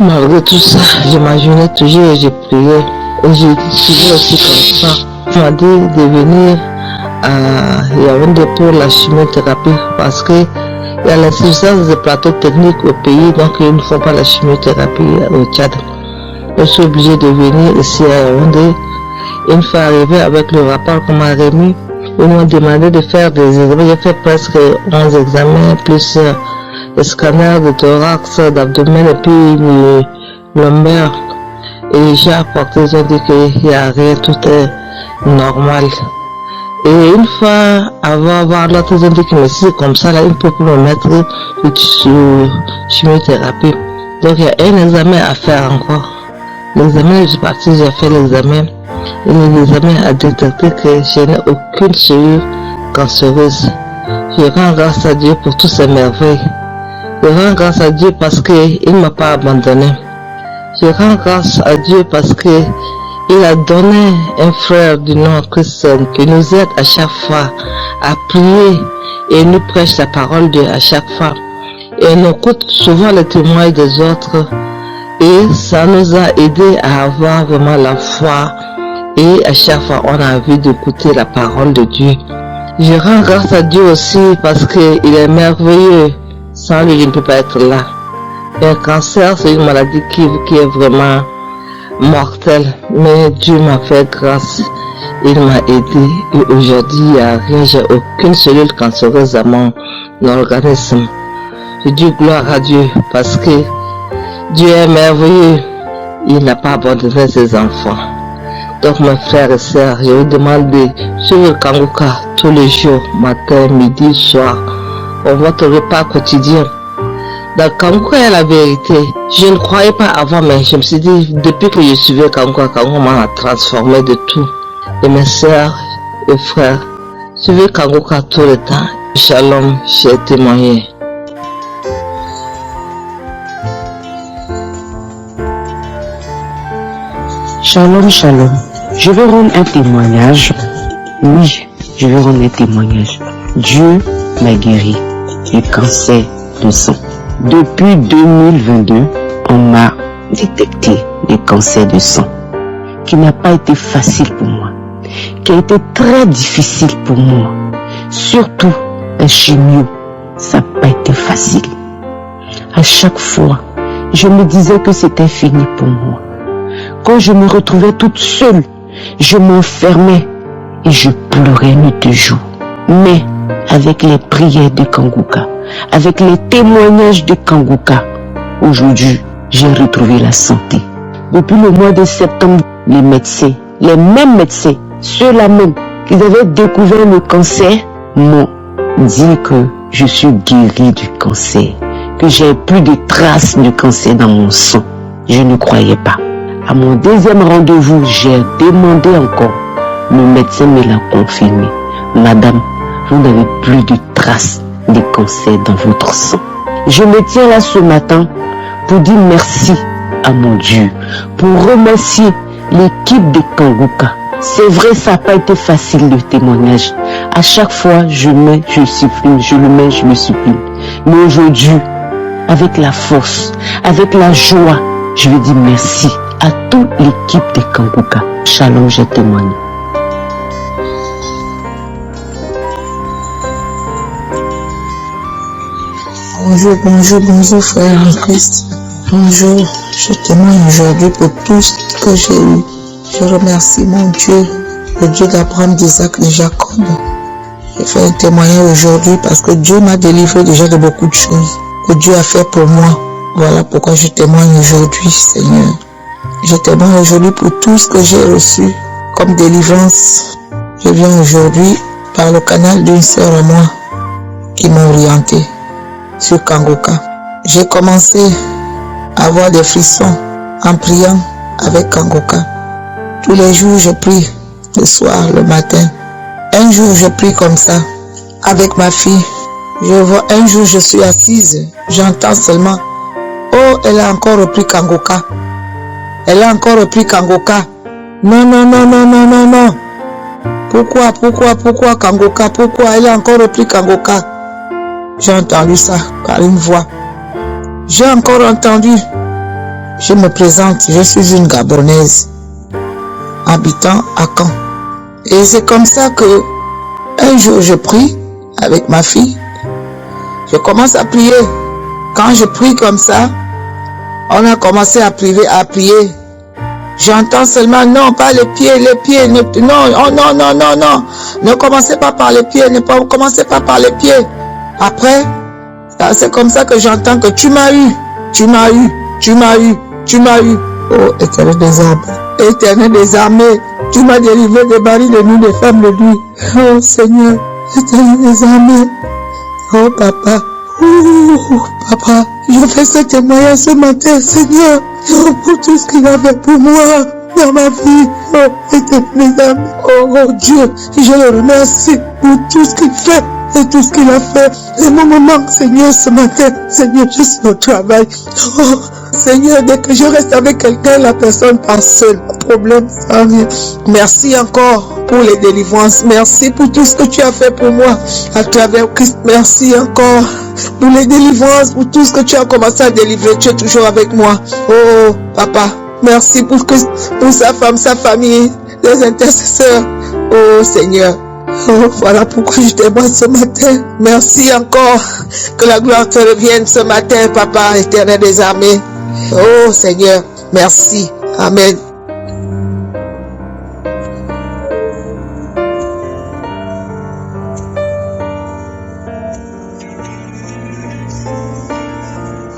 O: Malgré tout ça, j'imaginais toujours et j'ai prié. Et j'ai suivi aussi comme ça. On m'a dit de venir à Yaoundé pour la chimiothérapie parce que il y a l'insuffisance des plateaux techniques au pays, donc ils ne font pas la chimiothérapie au Tchad. Je suis obligé de venir ici à Yaoundé. Une fois arrivé avec le rapport qu'on m'a remis, ils m'ont demandé de faire des examens. J'ai fait presque 11 examens, plus les scanners de thorax, d'abdomen et puis le lombaire. Et j'ai apporté, ils ont dit qu'il n'y a rien, tout est normal. Et une fois avant voir l'autre, ils ont dit que mais si c'est comme ça, là, ils peuvent me mettre sur chimiothérapie. Donc il y a un examen à faire encore. L'examen, je suis partie, j'ai fait l'examen. Et l'examen a détecté que je n'ai aucune cellule cancéreuse. Je rends grâce à Dieu pour toutes ces merveilles. Je rends grâce à Dieu parce qu'il ne m'a pas abandonné. Je rends grâce à Dieu parce que il a donné un frère du nom Christian qui nous aide à chaque fois à prier et nous prêche la parole de Dieu à chaque fois. Et nous écoute souvent les témoignages des autres et ça nous a aidé à avoir vraiment la foi et à chaque fois on a envie d'écouter la parole de Dieu. Je rends grâce à Dieu aussi parce qu'il est merveilleux. Sans lui, je ne peux pas être là. Un cancer, c'est une maladie qui est vraiment mortelle. Mais Dieu m'a fait grâce. Il m'a aidé. Et aujourd'hui, il n'y a rien. J'ai aucune cellule cancéreuse à mon organisme. Je dis gloire à Dieu parce que Dieu est merveilleux. Il n'a pas abandonné ses enfants. Donc mes frères et sœurs, je vous demande de suivre le Kangoka tous les jours, matin, midi, soir, pour votre repas quotidien. Dans le Kangoka, il y a la vérité. Je ne croyais pas avant, mais je me suis dit, depuis que je suivais le Kangoka, Kangoka m'a transformé de tout. Et mes sœurs et frères, suivez le Kangoka tout le temps. Shalom, j'ai témoigné.
P: Shalom, shalom. Je vais rendre un témoignage. Oui, je vais rendre un témoignage. Dieu m'a guéri du cancer de sang. Depuis 2022, on m'a détecté le cancer de sang, qui n'a pas été facile pour moi, qui a été très difficile pour moi. Surtout la chimio, ça n'a pas été facile. À chaque fois, je me disais que c'était fini pour moi. Quand je me retrouvais toute seule, je m'enfermais et je pleurais nuit et jour. Mais avec les prières de Kangoka, avec les témoignages de Kangoka, aujourd'hui, j'ai retrouvé la santé. Depuis le mois de septembre, les médecins, les mêmes médecins, ceux-là même qui avaient découvert le cancer, m'ont dit que je suis guérie du cancer, que j'ai plus de traces de cancer dans mon sang. Je ne croyais pas. À mon deuxième rendez-vous, j'ai demandé encore. Le médecin me l'a confirmé. Madame, vous n'avez plus de traces de cancer dans votre sang. Je me tiens là ce matin pour dire merci à mon Dieu, pour remercier l'équipe de Kangoka. C'est vrai, ça n'a pas été facile le témoignage. À chaque fois, je supprime, je le mets, je le supprime. Mais aujourd'hui, avec la force, avec la joie, je veux dire merci à toute l'équipe de Kangoka. Shalom, je témoigne.
Q: Bonjour frère en Christ. Bonjour, je témoigne aujourd'hui pour tout ce que j'ai eu. Je remercie mon Dieu, le Dieu d'Abraham, d'Isaac, de Jacob. Je fais un témoignage aujourd'hui parce que Dieu m'a délivré déjà de beaucoup de choses que Dieu a fait pour moi. Voilà pourquoi je témoigne aujourd'hui, Seigneur. Je témoigne aujourd'hui pour tout ce que j'ai reçu comme délivrance. Je viens aujourd'hui par le canal d'une sœur à moi qui m'a orienté sur Kangoka. J'ai commencé à avoir des frissons en priant avec Kangoka. Tous les jours je prie, le soir, le matin. Un jour je prie comme ça avec ma fille. Je vois un jour je suis assise, j'entends seulement « Oh, elle a encore repris Kangoka. Elle a encore repris Kangoka. Non. Pourquoi Kangoka? Pourquoi elle a encore repris Kangoka ?» J'ai entendu ça par une voix. J'ai encore entendu. Je me présente, je suis une Gabonaise, habitant à Caen. Et c'est comme ça que un jour je prie avec ma fille. Je commence à prier. Quand je prie comme ça, on a commencé à prier. J'entends seulement non, pas les pieds, non. Ne commencez pas par les pieds, commencez pas par les pieds. Après, c'est comme ça que j'entends que tu m'as eu. Oh, Éternel des armées, tu m'as délivré des barils de nuit, des femmes de nuit. Oh Seigneur, Éternel des armées. Oh Papa, Papa, je fais ce témoignage ce matin, Seigneur, pour tout ce qu'il a fait pour moi dans ma vie. Oh Éternel des armées. Oh Dieu, je le remercie pour tout ce qu'il fait. Et tout ce qu'il a fait. Et mon maman, Seigneur, ce matin, Seigneur, je suis au travail. Oh, Seigneur, dès que je reste avec quelqu'un, la personne passe seule. Problème, ça vient. Merci encore pour les délivrances. Merci pour tout ce que tu as fait pour moi à travers Christ. Merci encore pour les délivrances, pour tout ce que tu as commencé à délivrer. Tu es toujours avec moi. Oh, Papa, merci pour sa femme, sa famille, les intercesseurs. Oh, Seigneur. Oh, voilà pourquoi je témoigne ce matin. Merci encore. Que la gloire te revienne ce matin, Papa, Éternel des armées. Oh, Seigneur, merci. Amen.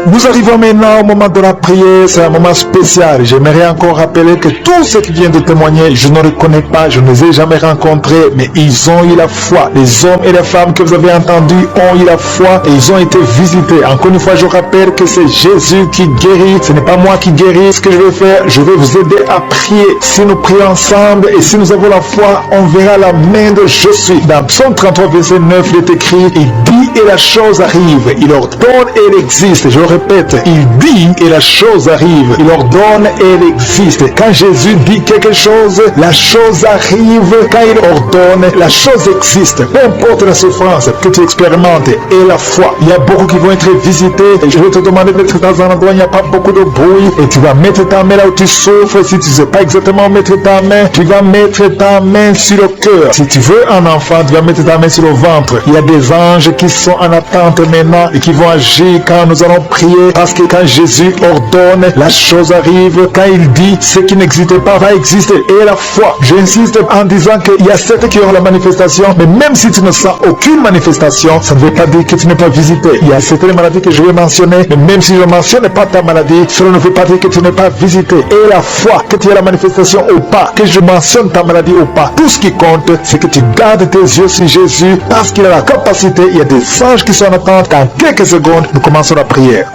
B: Nous arrivons maintenant au moment de la prière, c'est un moment spécial. J'aimerais encore rappeler que tous ceux qui viennent de témoigner, je ne les connais pas, je ne les ai jamais rencontrés, mais ils ont eu la foi. Les hommes et les femmes que vous avez entendus ont eu la foi et ils ont été visités. Encore une fois, je rappelle que c'est Jésus qui guérit, ce n'est pas moi qui guéris. Ce que je vais faire, je vais vous aider à prier. Si nous prions ensemble et si nous avons la foi, on verra la main de Je suis. Dans Psaume 33, verset 9, il est écrit, il dit et la chose arrive, il ordonne et elle existe. Je répète, il dit et la chose arrive, il ordonne et elle existe. Quand Jésus dit quelque chose, la chose arrive. Quand il ordonne, la chose existe. Peu importe la souffrance que tu expérimentes et la foi. Il y a beaucoup qui vont être visités. Et je vais te demander d'être dans un endroit où il n'y a pas beaucoup de bruit. Et tu vas mettre ta main là où tu souffres. Si tu ne sais pas exactement mettre ta main, tu vas mettre ta main sur le cœur. Si tu veux un enfant, tu vas mettre ta main sur le ventre. Il y a des anges qui sont en attente maintenant et qui vont agir quand nous allons prier, parce que quand Jésus ordonne, la chose arrive. Quand il dit, ce qui n'existe pas va exister. Et la foi, j'insiste en disant qu'il y a certains qui auront la manifestation, mais même si tu ne sens aucune manifestation, ça ne veut pas dire que tu n'es pas visité. Il y a certaines maladies que je vais mentionner, mais même si je ne mentionne pas ta maladie, cela ne veut pas dire que tu n'es pas visité. Et la foi, que tu aies la manifestation ou pas, que je mentionne ta maladie ou pas, tout ce qui compte, c'est que tu gardes tes yeux sur Jésus, parce qu'il a la capacité. Il y a des anges qui sont en attente. Dans quelques secondes, nous commençons la prière.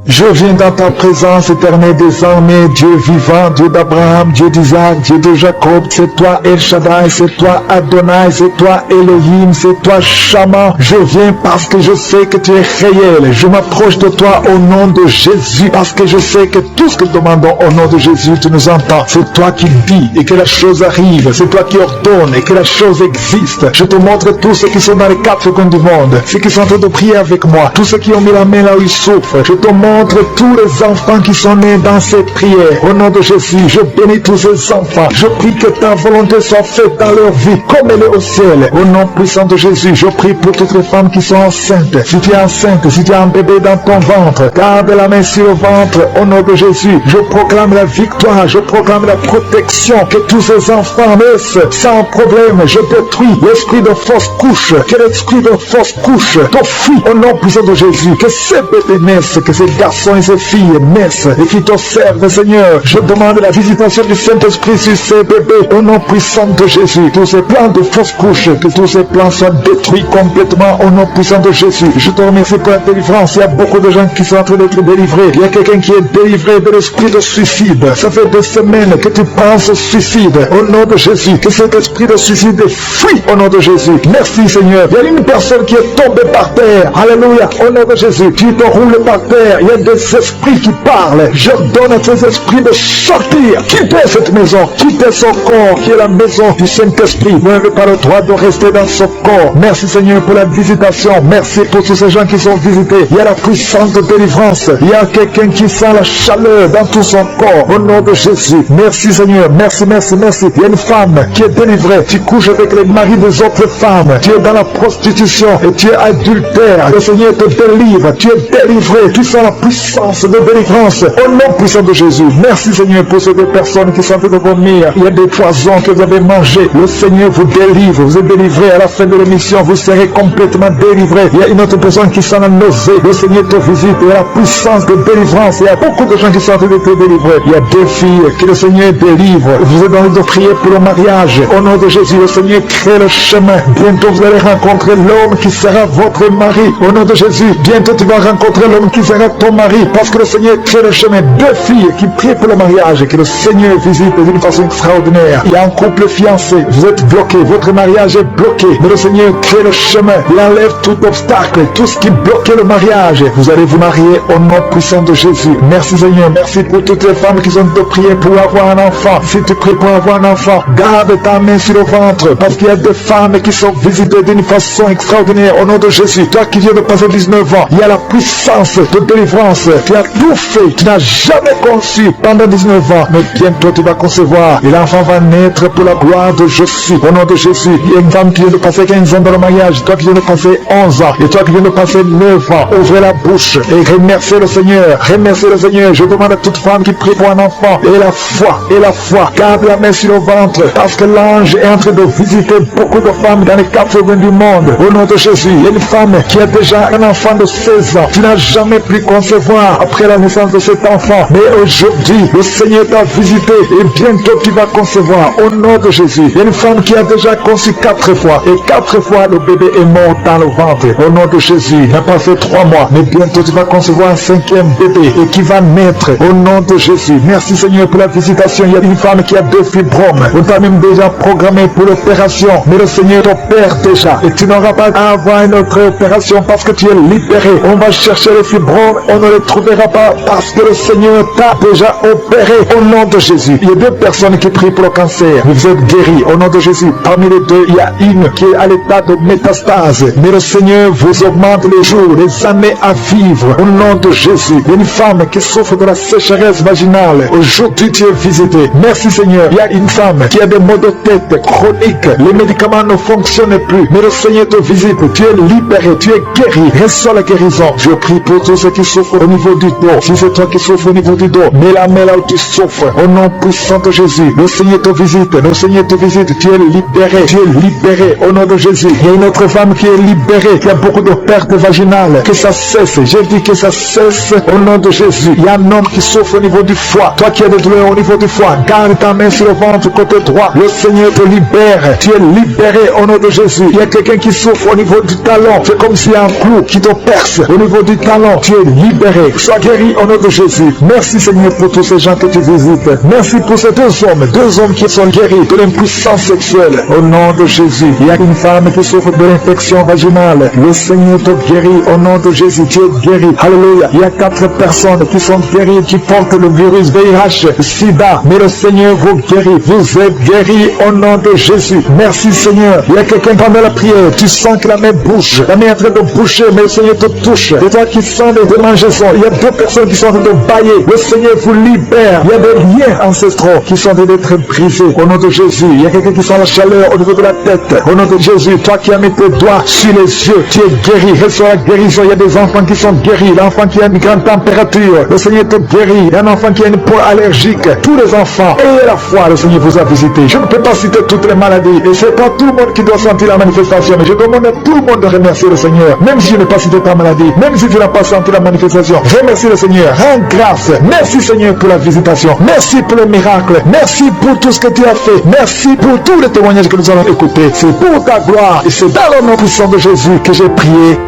B: Je viens dans ta présence, éternel des armées, Dieu vivant, Dieu d'Abraham, Dieu d'Isaac, Dieu de Jacob. C'est toi El Shaddai, c'est toi Adonai, c'est toi Elohim, c'est toi Shama. Je viens parce que je sais que tu es réel. Je m'approche de toi au nom de Jésus, parce que je sais que tout ce que nous demandons au nom de Jésus, tu nous entends. C'est toi qui dis et que la chose arrive. C'est toi qui ordonne et que la chose existe. Je te montre tous ceux qui sont dans les quatre coins du monde, ceux qui sont en train de prier avec moi, tous ceux qui ont mis la main là où ils souffrent. Je te montre contre tous les enfants qui sont nés dans ces prières. Au nom de Jésus, je bénis tous ces enfants. Je prie que ta volonté soit faite dans leur vie comme elle est au ciel. Au nom puissant de Jésus, je prie pour toutes les femmes qui sont enceintes. Si tu es enceinte, si tu as un bébé dans ton ventre, garde la main sur le ventre. Au nom de Jésus, je proclame la victoire, je proclame la protection, que tous ces enfants naissent sans problème. Je détruis l'esprit de fausse couche, que l'esprit de fausse couche t'enfuit au nom puissant de Jésus, que ces bébés naissent, que ces garçons et ces filles naissent et qui t'observent, Seigneur. Je demande la visitation du Saint-Esprit sur ces bébés au nom puissant de Jésus. Tous ces plans de fausse couche, que tous ces plans soient détruits complètement au nom puissant de Jésus. Je te remercie pour la délivrance. Il y a beaucoup de gens qui sont en train d'être délivrés. Il y a quelqu'un qui est délivré de l'esprit de suicide. Ça fait des semaines que tu penses au suicide. Au nom de Jésus, que cet esprit de suicide fuit au nom de Jésus. Merci Seigneur. Il y a une personne qui est tombée par terre. Alléluia. Au nom de Jésus, tu te roules par terre. Il y a des esprits qui parlent. Je donne à ces esprits de sortir. Quittez cette maison. Quittez son corps qui est la maison du Saint-Esprit. Vous n'avez pas le droit de rester dans ce corps. Merci Seigneur pour la visitation. Merci pour tous ces gens qui sont visités. Il y a la puissance de délivrance. Il y a quelqu'un qui sent la chaleur dans tout son corps. Au nom de Jésus. Merci Seigneur. Merci, merci, merci. Il y a une femme qui est délivrée. Tu couches avec les maris des autres femmes. Tu es dans la prostitution et tu es adultère. Le Seigneur te délivre. Tu es délivré. Tu sens la puissance de délivrance. Au nom puissant de Jésus. Merci Seigneur pour ces deux personnes qui sont en train de vomir. Il y a des poisons que vous avez mangés. Le Seigneur vous délivre. Vous êtes délivré. À la fin de l'émission, vous serez complètement délivré. Il y a une autre personne qui sent la nausée. Le Seigneur te visite. Il y a la puissance de délivrance. Il y a beaucoup de gens qui sont en train de te délivrer. Il y a deux filles que le Seigneur délivre. Vous êtes en train de prier pour le mariage. Au nom de Jésus, le Seigneur crée le chemin. Bientôt, vous allez rencontrer l'homme qui sera votre mari. Au nom de Jésus, bientôt, tu vas rencontrer l'homme qui sera ton mari. Parce que le Seigneur crée le chemin. Deux filles qui prient pour le mariage. Que le Seigneur visite d'une façon extraordinaire. Il y a un couple fiancé. Vous êtes bloqué. Votre mariage est bloqué. Mais le Seigneur crée le chemin. Il enlève tout obstacle. Tout ce qui bloquait le mariage. Vous allez vous marier au nom puissant de Jésus. Merci Seigneur. Merci pour toutes les femmes qui ont de prier pour avoir un enfant. Si tu pries pour avoir un enfant, garde ta main sur le ventre. Parce qu'il y a des femmes qui sont visitées d'une façon extraordinaire au nom de Jésus. Toi qui viens de passer 19 ans, il y a la puissance de délivrance. Tu as tout fait. Tu n'as jamais conçu pendant 19 ans. Mais bientôt tu vas concevoir. Et l'enfant va naître pour la gloire de Jésus. Au nom de Jésus. Il y a une femme qui vient de passer 15 ans dans le mariage. Toi qui viens de passer 11 ans. Et toi qui viens de passer 9 ans. Ouvrez la bouche et remerciez le Seigneur. Remerciez le Seigneur. Je demande à toute femme qui prie pour un enfant. Et la foi. Et la foi. Garde la main sur le ventre. Parce que l'ange est en train de visiter beaucoup de femmes dans les 4 coins du monde. Au nom de Jésus. Il y a une femme qui a déjà un enfant de 16 ans. Tu n'as jamais pu concevoir après la naissance de cet enfant. Mais aujourd'hui, le Seigneur t'a visité. Et bientôt tu vas concevoir. Au nom de Jésus. Il y a une femme qui a déjà conçu 4 fois. Et 4 fois le bébé est mort dans le ventre. Au nom de Jésus. Il n'a pas fait 3 mois. Mais bientôt tu vas concevoir un 5e bébé. Et qui va naître. Au nom de Jésus. Merci Seigneur pour la visitation. Il y a une femme qui a 2 fibromes. On t'a même déjà programmé pour l'opération. Mais le Seigneur t'opère déjà. Et tu n'auras pas à avoir une autre opération parce que tu es libéré. On va chercher les fibromes. On ne les trouvera pas parce que le Seigneur t'a déjà opéré. Au nom de Jésus. Il y a 2 personnes qui prient pour le cancer. Vous êtes guéris. Au nom de Jésus. Parmi les 2, il y a une qui est à l'état de métastase. Mais le Seigneur vous augmente les jours, les années à vivre. Au nom de Jésus. Il y a une femme qui souffre de la sécheresse vaginale. Aujourd'hui, tu es visité. Merci Seigneur. Il y a une femme qui a des maux de tête chroniques. Les médicaments ne fonctionnent plus. Mais le Seigneur te visite. Tu es libéré. Tu es guéri. Reçois la guérison. Je prie pour tous ceux qui souffrent au niveau du dos. Si c'est toi qui souffres au niveau du dos, mets la main là où tu souffres. Au nom puissant de Jésus. Le Seigneur te visite. Le Seigneur te visite. Tu es libéré. Tu es libéré. Au nom de Jésus. Il y a une autre femme qui est libérée. Qui a beaucoup de pertes vaginales. Que ça cesse. J'ai dit que ça cesse. Au nom de Jésus. Il y a un homme qui souffre au niveau du foie. Toi qui as des douleurs au niveau du foie, garde ta main sur le ventre côté droit. Le Seigneur te libère. Tu es libéré au nom de Jésus. Il y a quelqu'un qui souffre au niveau du talon. C'est comme s'il y a un clou qui te perce au niveau du talon. Tu es libéré. Sois guéri au nom de Jésus. Merci Seigneur pour tous ces gens que tu visites. Merci pour ces 2 hommes qui sont guéris de l'impuissance sexuelle. Au nom de Jésus. Il y a une femme qui souffre de l'infection vaginale. Le Seigneur te guérit au nom de Jésus. Tu es guéri. Alléluia. Il y a 4 personnes qui sont guéries, qui portent le virus VIH, SIDA. Mais le Seigneur vous guérit. Vous êtes guéris au nom de Jésus. Merci Seigneur. Il y a quelqu'un pendant la prière. Tu sens que la main bouge. La main est en train de boucher, mais le Seigneur te touche. Et toi qui sens de manger
R: Jésus, il y a 2 personnes qui sont en train de bailler. Le Seigneur vous libère. Il y a des liens ancestraux qui sont en train d'être brisés. Au nom de Jésus, il y a quelqu'un qui sent la chaleur au niveau de la tête. Au nom de Jésus, toi qui as mis tes doigts sur les yeux, tu es guéri. Reçois la guérison. Il y a des enfants qui sont guéris. L'enfant qui a une grande température, le Seigneur te guérit. Il y a un enfant qui a une peau allergique. Tous les enfants, ayez la foi, le Seigneur vous a visité. Je ne peux pas citer toutes les maladies. Et c'est pas tout le monde qui doit sentir la manifestation. Mais je demande à tout le monde de remercier le Seigneur. Même si je n'ai pas cité ta maladie, même si tu n'as pas senti la manifestation, remercie le Seigneur. Rends grâce. Merci Seigneur pour la visitation. Merci pour le miracle. Merci pour tout ce que tu as fait. Merci pour tous les témoignages que nous allons écouter. C'est pour ta gloire. Et c'est dans le nom puissant de Jésus que j'ai prié.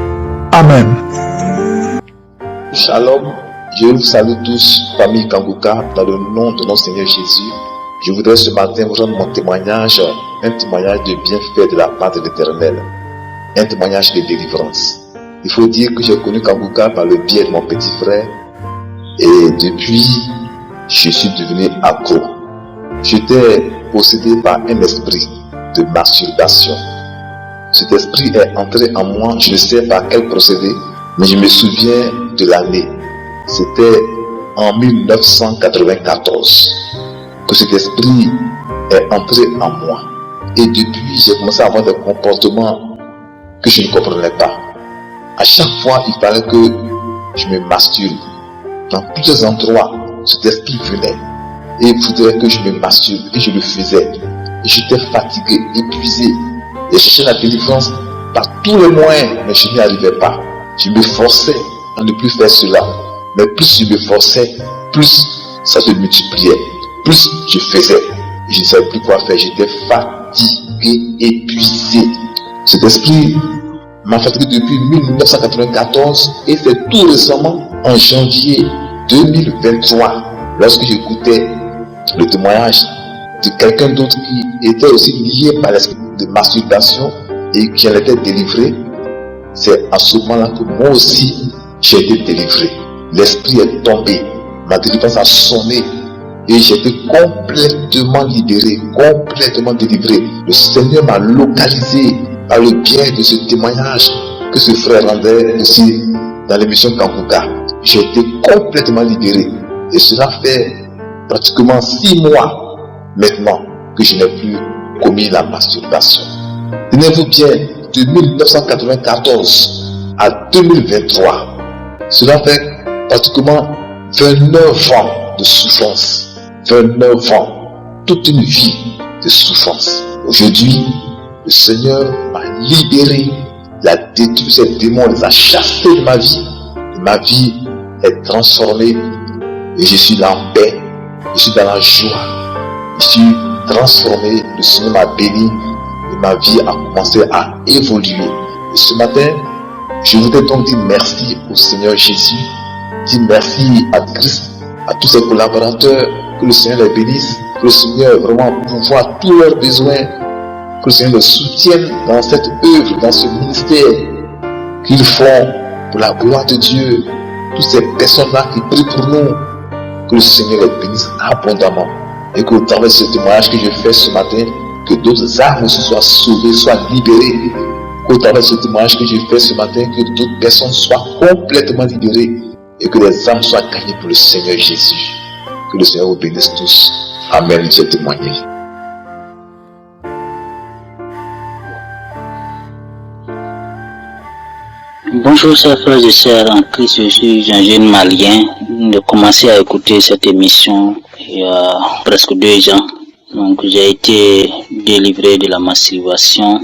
R: Amen.
S: Shalom. Je vous salue tous, famille Kanguka, dans le nom de notre Seigneur Jésus. Je voudrais ce matin vous rendre mon témoignage, un témoignage de bienfait de la part de l'Éternel, un témoignage de délivrance. Il faut dire que j'ai connu Kanguka par le biais de mon petit frère et depuis, je suis devenu accro. J'étais possédé par un esprit de masturbation. Cet esprit est entré en moi, je ne sais par quel procédé, mais je me souviens de l'année. C'était en 1994 que cet esprit est entré en moi. Et depuis, j'ai commencé à avoir des comportements que je ne comprenais pas. À chaque fois, il fallait que je me masturbe. Dans plusieurs endroits, cet esprit venait et il voudrait que je me masturbe et je le faisais. Et j'étais fatigué, épuisé. Et je cherchais la délivrance par tous les moyens, mais je n'y arrivais pas. Je me forçais à ne plus faire cela. Mais plus je me forçais, plus ça se multipliait. Plus je faisais. Et je ne savais plus quoi faire. J'étais fatigué, épuisé. Cet esprit m'a fatigué depuis 1994 et c'est tout récemment, en janvier 2023, lorsque j'écoutais le témoignage de quelqu'un d'autre qui était aussi lié par l'esprit de masturbation et qui en était délivré. C'est à ce moment-là que moi aussi j'ai été délivré. L'esprit est tombé, ma délivrance a sonné et j'ai été complètement libéré, complètement délivré. Le Seigneur m'a localisé par le biais de ce témoignage que ce frère rendait aussi dans l'émission Kanguka. J'ai été complètement libéré et cela fait pratiquement 6 mois maintenant que je n'ai plus commis la masturbation. Tenez-vous bien, de 1994 à 2023, cela fait pratiquement 29 ans de souffrance. 29 ans, toute une vie de souffrance. Aujourd'hui, le Seigneur m'a libéré, il a détruit ces démons, il les a chassés de ma vie. Et ma vie est transformée et je suis là en paix, je suis dans la joie, je suis transformé, le Seigneur m'a béni et ma vie a commencé à évoluer. Et ce matin, je voudrais donc dire merci au Seigneur Jésus, dire merci à Christ, à tous ses collaborateurs, que le Seigneur les bénisse, que le Seigneur vraiment pourvoie tous leurs besoins, que le Seigneur les soutienne dans cette œuvre, dans ce ministère qu'ils font pour la gloire de Dieu. Toutes ces personnes-là qui prient pour nous, que le Seigneur les bénisse abondamment. Et qu'au travers de ce témoignage que je fais ce matin, que d'autres âmes aussi soient sauvées, soient libérées. Qu'au travers de ce témoignage que je fais ce matin, que d'autres personnes soient complètement libérées et que les âmes soient gagnées pour le Seigneur Jésus. Que le Seigneur vous bénisse tous. Amen. J'ai témoigné.
T: Bonjour chers frères et sœurs en Christ, je suis un jeune Malien. J'ai commencé à écouter cette émission il y a presque 2 ans. Donc j'ai été délivré de la masturbation.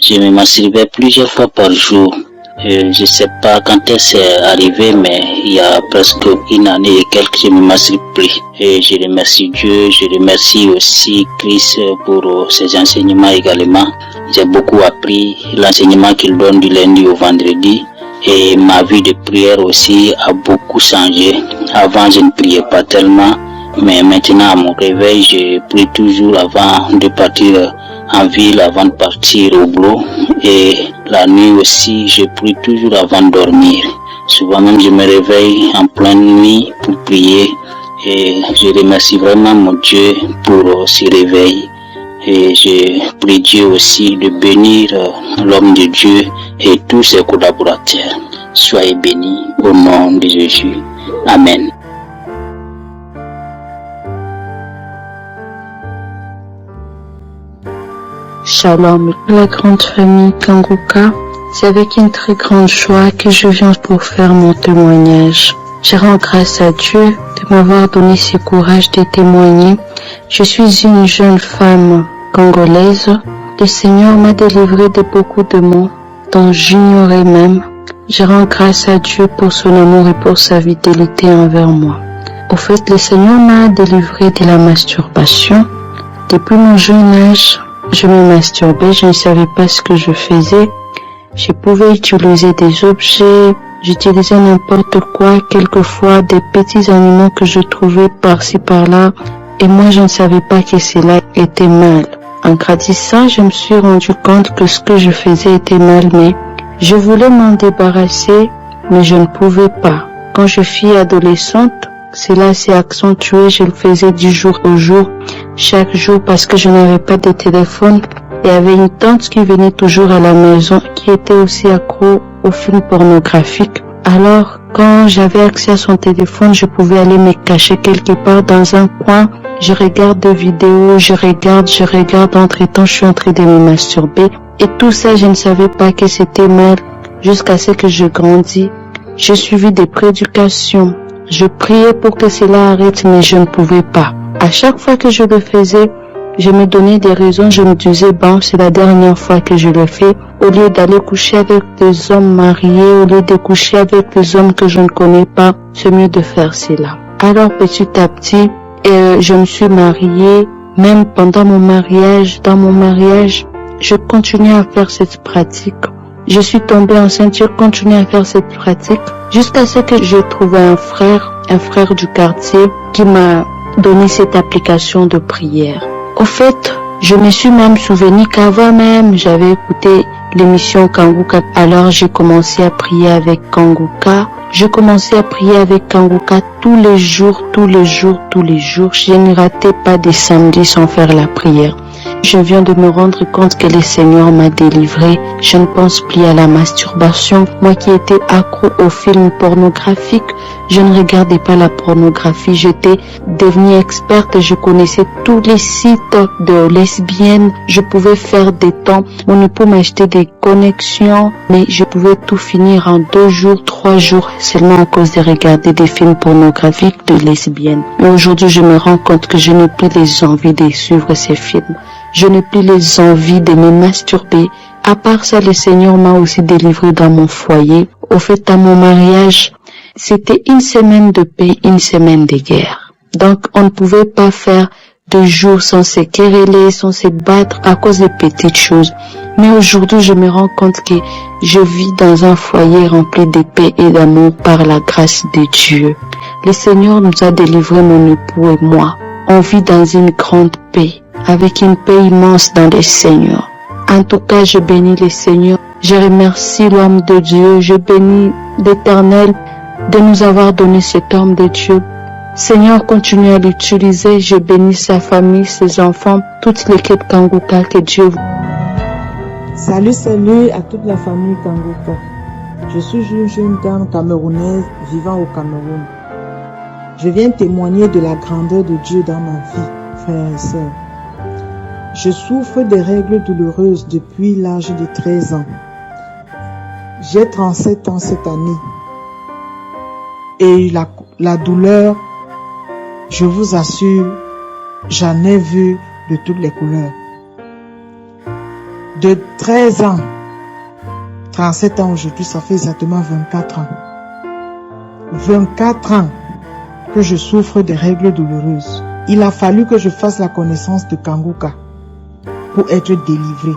T: Je me masturbais plusieurs fois par jour. Je ne sais pas quand c'est arrivé, mais il y a presque 1 année et quelques, je ne me masturbe plus. Et je remercie Dieu, je remercie aussi Christ pour ses enseignements également. J'ai beaucoup appris l'enseignement qu'il donne du lundi au vendredi. Et ma vie de prière aussi a beaucoup changé. Avant, je ne priais pas tellement. Mais maintenant, à mon réveil, je prie toujours avant de partir en ville, avant de partir au boulot. Et la nuit aussi, je prie toujours avant de dormir. Souvent même, je me réveille en pleine nuit pour prier. Et je remercie vraiment mon Dieu pour ce réveil. Et je prie Dieu aussi de bénir l'homme de Dieu et tous ses collaborateurs. Soyez bénis au nom de Jésus. Amen.
J: Shalom, la grande famille Kanguka. C'est avec une très grande joie que je viens pour faire mon témoignage. Je rends grâce à Dieu de m'avoir donné ce courage de témoigner. Je suis une jeune femme congolaise. Le Seigneur m'a délivré de beaucoup de maux dont j'ignorais même. Je rends grâce à Dieu pour son amour et pour sa fidélité envers moi. Au fait, le Seigneur m'a délivré de la masturbation. Depuis mon jeune âge, je me masturbais, je ne savais pas ce que je faisais. Je pouvais utiliser des objets, j'utilisais n'importe quoi, quelquefois des petits animaux que je trouvais par-ci par-là, et moi je ne savais pas que cela était mal. En grandissant, je me suis rendu compte que ce que je faisais était mal, mais je voulais m'en débarrasser, mais je ne pouvais pas. Quand je fus adolescente, cela s'est accentué, je le faisais du jour au jour, chaque jour parce que je n'avais pas de téléphone. Il y avait une tante qui venait toujours à la maison, qui était aussi accro aux films pornographiques. Alors, quand j'avais accès à son téléphone, je pouvais aller me cacher quelque part dans un coin. Je regarde des vidéos, je regarde. Entre-temps, je suis en train de me masturber. Et tout ça, je ne savais pas que c'était mal. Jusqu'à ce que je grandis, j'ai suivi des prédications. Je priais pour que cela arrête, mais je ne pouvais pas. À chaque fois que je le faisais, je me donnais des raisons, je me disais, bon, c'est la dernière fois que je le fais. Au lieu d'aller coucher avec des hommes mariés, au lieu de coucher avec des hommes que je ne connais pas, c'est mieux de faire cela. Alors, petit à petit, je me suis mariée. Même pendant mon mariage, dans mon mariage, je continuais à faire cette pratique. Je suis tombée enceinte, je continuais à faire cette pratique. Jusqu'à ce que j'ai trouvé un frère du quartier, qui m'a donné cette application de prière. Au fait, je me suis même souvenu qu'avant même, j'avais écouté l'émission Kanguka. Alors j'ai commencé à prier avec Kanguka. Je commençais à prier avec Kanguka tous les jours. Je ne ratais pas des samedis sans faire la prière. Je viens de me rendre compte que le Seigneur m'a délivré. Je ne pense plus à la masturbation. Moi qui étais accro aux films pornographiques, je ne regardais pas la pornographie. J'étais devenue experte. Je connaissais tous les sites de lesbiennes. Je pouvais faire des temps. Mon époux m'achetait des connexions, mais je pouvais tout finir en 2 jours, 3 jours, seulement à cause de regarder des films pornographiques de lesbiennes. Mais aujourd'hui, je me rends compte que je n'ai plus les envies de suivre ces films. Je n'ai plus les envies de me masturber. À part ça, le Seigneur m'a aussi délivré dans mon foyer. Au fait, dans mon mariage, c'était une semaine de paix, une semaine de guerre. Donc, on ne pouvait pas faire 2 jours sans se quereller, sans se battre à cause de petites choses. Mais aujourd'hui, je me rends compte que je vis dans un foyer rempli de paix et d'amour par la grâce de Dieu. Le Seigneur nous a délivré, mon époux et moi. On vit dans une grande paix, avec une paix immense dans le Seigneur. En tout cas, je bénis le Seigneur. Je remercie l'homme de Dieu. Je bénis l'Éternel de nous avoir donné cet homme de Dieu. Seigneur, continue à l'utiliser. Je bénis sa famille, ses enfants, toute l'équipe Kanguka, que Dieu vous.
U: Salut à toute la famille Kanguka. Je suis une jeune dame camerounaise vivant au Cameroun. Je viens témoigner de la grandeur de Dieu dans ma vie, frères et sœurs. Je souffre des règles douloureuses depuis l'âge de 13 ans. J'ai 37 ans cette année. Et la douleur, je vous assure, j'en ai vu de toutes les couleurs. De 13 ans, 37 ans aujourd'hui, ça fait exactement 24 ans. 24 ans que je souffre des règles douloureuses. Il a fallu que je fasse la connaissance de Kanguka pour être délivré.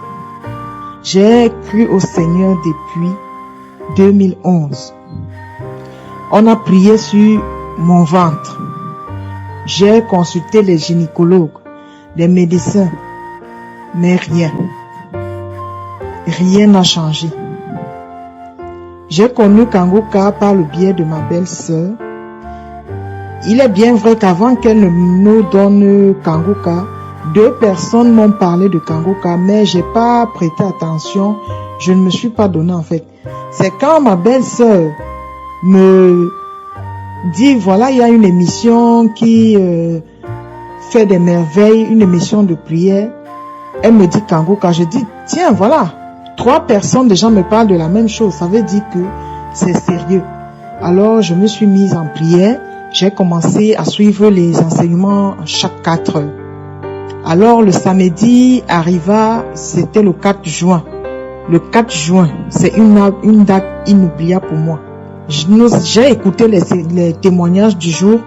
U: J'ai cru au Seigneur depuis 2011. On a prié sur mon ventre. J'ai consulté les gynécologues, les médecins, mais rien. Rien n'a changé. J'ai connu Kanguka par le biais de ma belle-sœur. Il est bien vrai qu'avant qu'elle ne nous donne Kanguka, 2 personnes m'ont parlé de Kanguka, mais j'ai pas prêté attention. Je ne me suis pas donné en fait. C'est quand ma belle-sœur me dit, voilà, il y a une émission qui fait des merveilles, une émission de prière. Elle me dit Kanguka. Je dis, tiens, voilà, 3 personnes déjà me parlent de la même chose. Ça veut dire que c'est sérieux. Alors, je me suis mise en prière. J'ai commencé à suivre les enseignements chaque 4 heures. Alors, le samedi arriva, c'était le 4 juin. Le 4 juin, c'est une date inoubliable pour moi. J'ai écouté les témoignages du jour.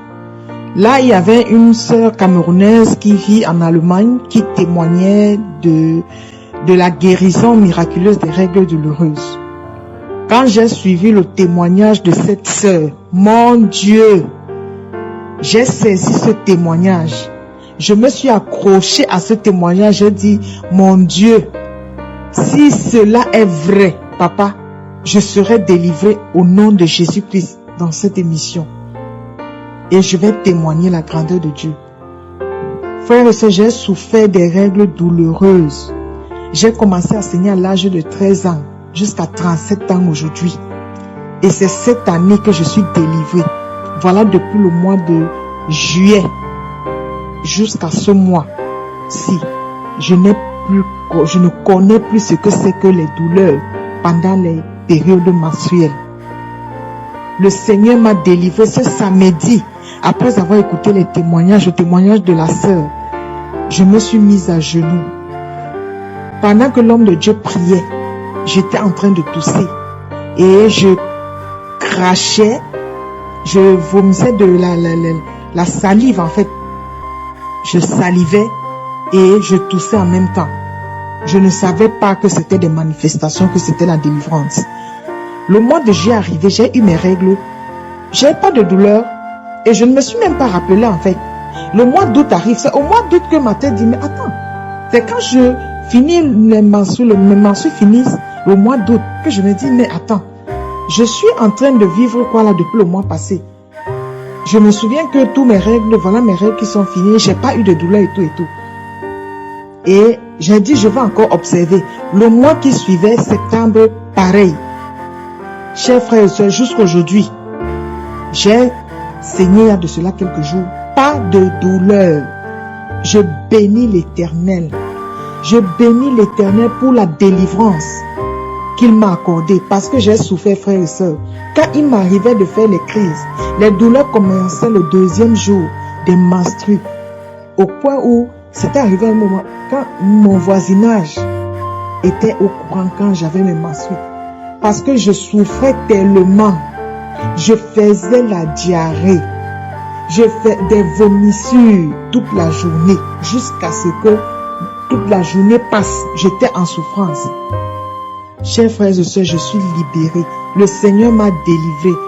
U: Là, il y avait une sœur camerounaise qui vit en Allemagne qui témoignait de la guérison miraculeuse des règles douloureuses. Quand j'ai suivi le témoignage de cette sœur, mon Dieu, j'ai saisi ce témoignage. Je me suis accroché à ce témoignage. J'ai dit, mon Dieu, si cela est vrai, papa, je serai délivré au nom de Jésus-Christ dans cette émission. Et je vais témoigner la grandeur de Dieu. Frères et sœurs, j'ai souffert des règles douloureuses. J'ai commencé à saigner à l'âge de 13 ans jusqu'à 37 ans aujourd'hui. Et c'est cette année que je suis délivrée. Voilà, depuis le mois de juillet jusqu'à ce mois-ci, je ne connais plus ce que c'est que les douleurs pendant les périodes menstruelles. Le Seigneur m'a délivré ce samedi. Après avoir écouté les témoignages, le témoignage de la sœur, je me suis mise à genoux. Pendant que l'homme de Dieu priait, j'étais en train de tousser et je crachais, je vomissais de la salive en fait. Je salivais et je toussais en même temps. Je ne savais pas que c'était des manifestations, que c'était la délivrance. Le mois de juillet arrivé, j'ai eu mes règles. J'ai pas de douleur et je ne me suis même pas rappelé en fait. Le mois d'août arrive, c'est au mois d'août que ma tête dit, mais attends, c'est quand je finis mes menstrues finissent le mois d'août que je me dis, mais attends, je suis en train de vivre quoi là depuis le mois passé. Je me souviens que tous mes règles, voilà mes règles qui sont finies, j'ai pas eu de douleur et tout et tout. Et j'ai dit, je vais encore observer. Le mois qui suivait, septembre, pareil. Chers frères et sœurs, jusqu'aujourd'hui, j'ai saigné il y a de cela quelques jours. Pas de douleur. Je bénis l'Éternel. Je bénis l'Éternel pour la délivrance qu'il m'a accordée. Parce que j'ai souffert, frères et sœurs. Quand il m'arrivait de faire les crises, les douleurs commençaient le 2e jour des menstrues. Au point où c'était arrivé un moment quand mon voisinage était au courant quand j'avais mes menstrues. Parce que je souffrais tellement. Je faisais la diarrhée. Je fais des vomissures toute la journée. Jusqu'à ce que toute la journée passe. J'étais en souffrance. Chers frères et sœurs, je suis libérée. Le Seigneur m'a délivré.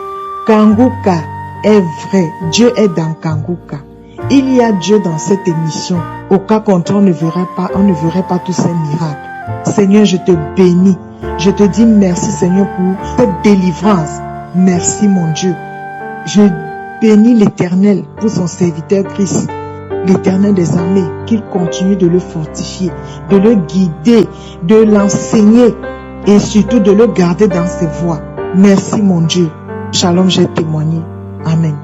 U: Kanguka est vrai. Dieu est dans Kanguka. Il y a Dieu dans cette émission. Au cas contraire, on ne verrait pas tous ces miracles. Seigneur, je te bénis. Je te dis merci, Seigneur, pour cette délivrance. Merci, mon Dieu. Je bénis l'Éternel pour son serviteur Christ, l'Éternel des armées, qu'il continue de le fortifier, de le guider, de l'enseigner et surtout de le garder dans ses voies. Merci, mon Dieu. Shalom, j'ai témoigné. Amen.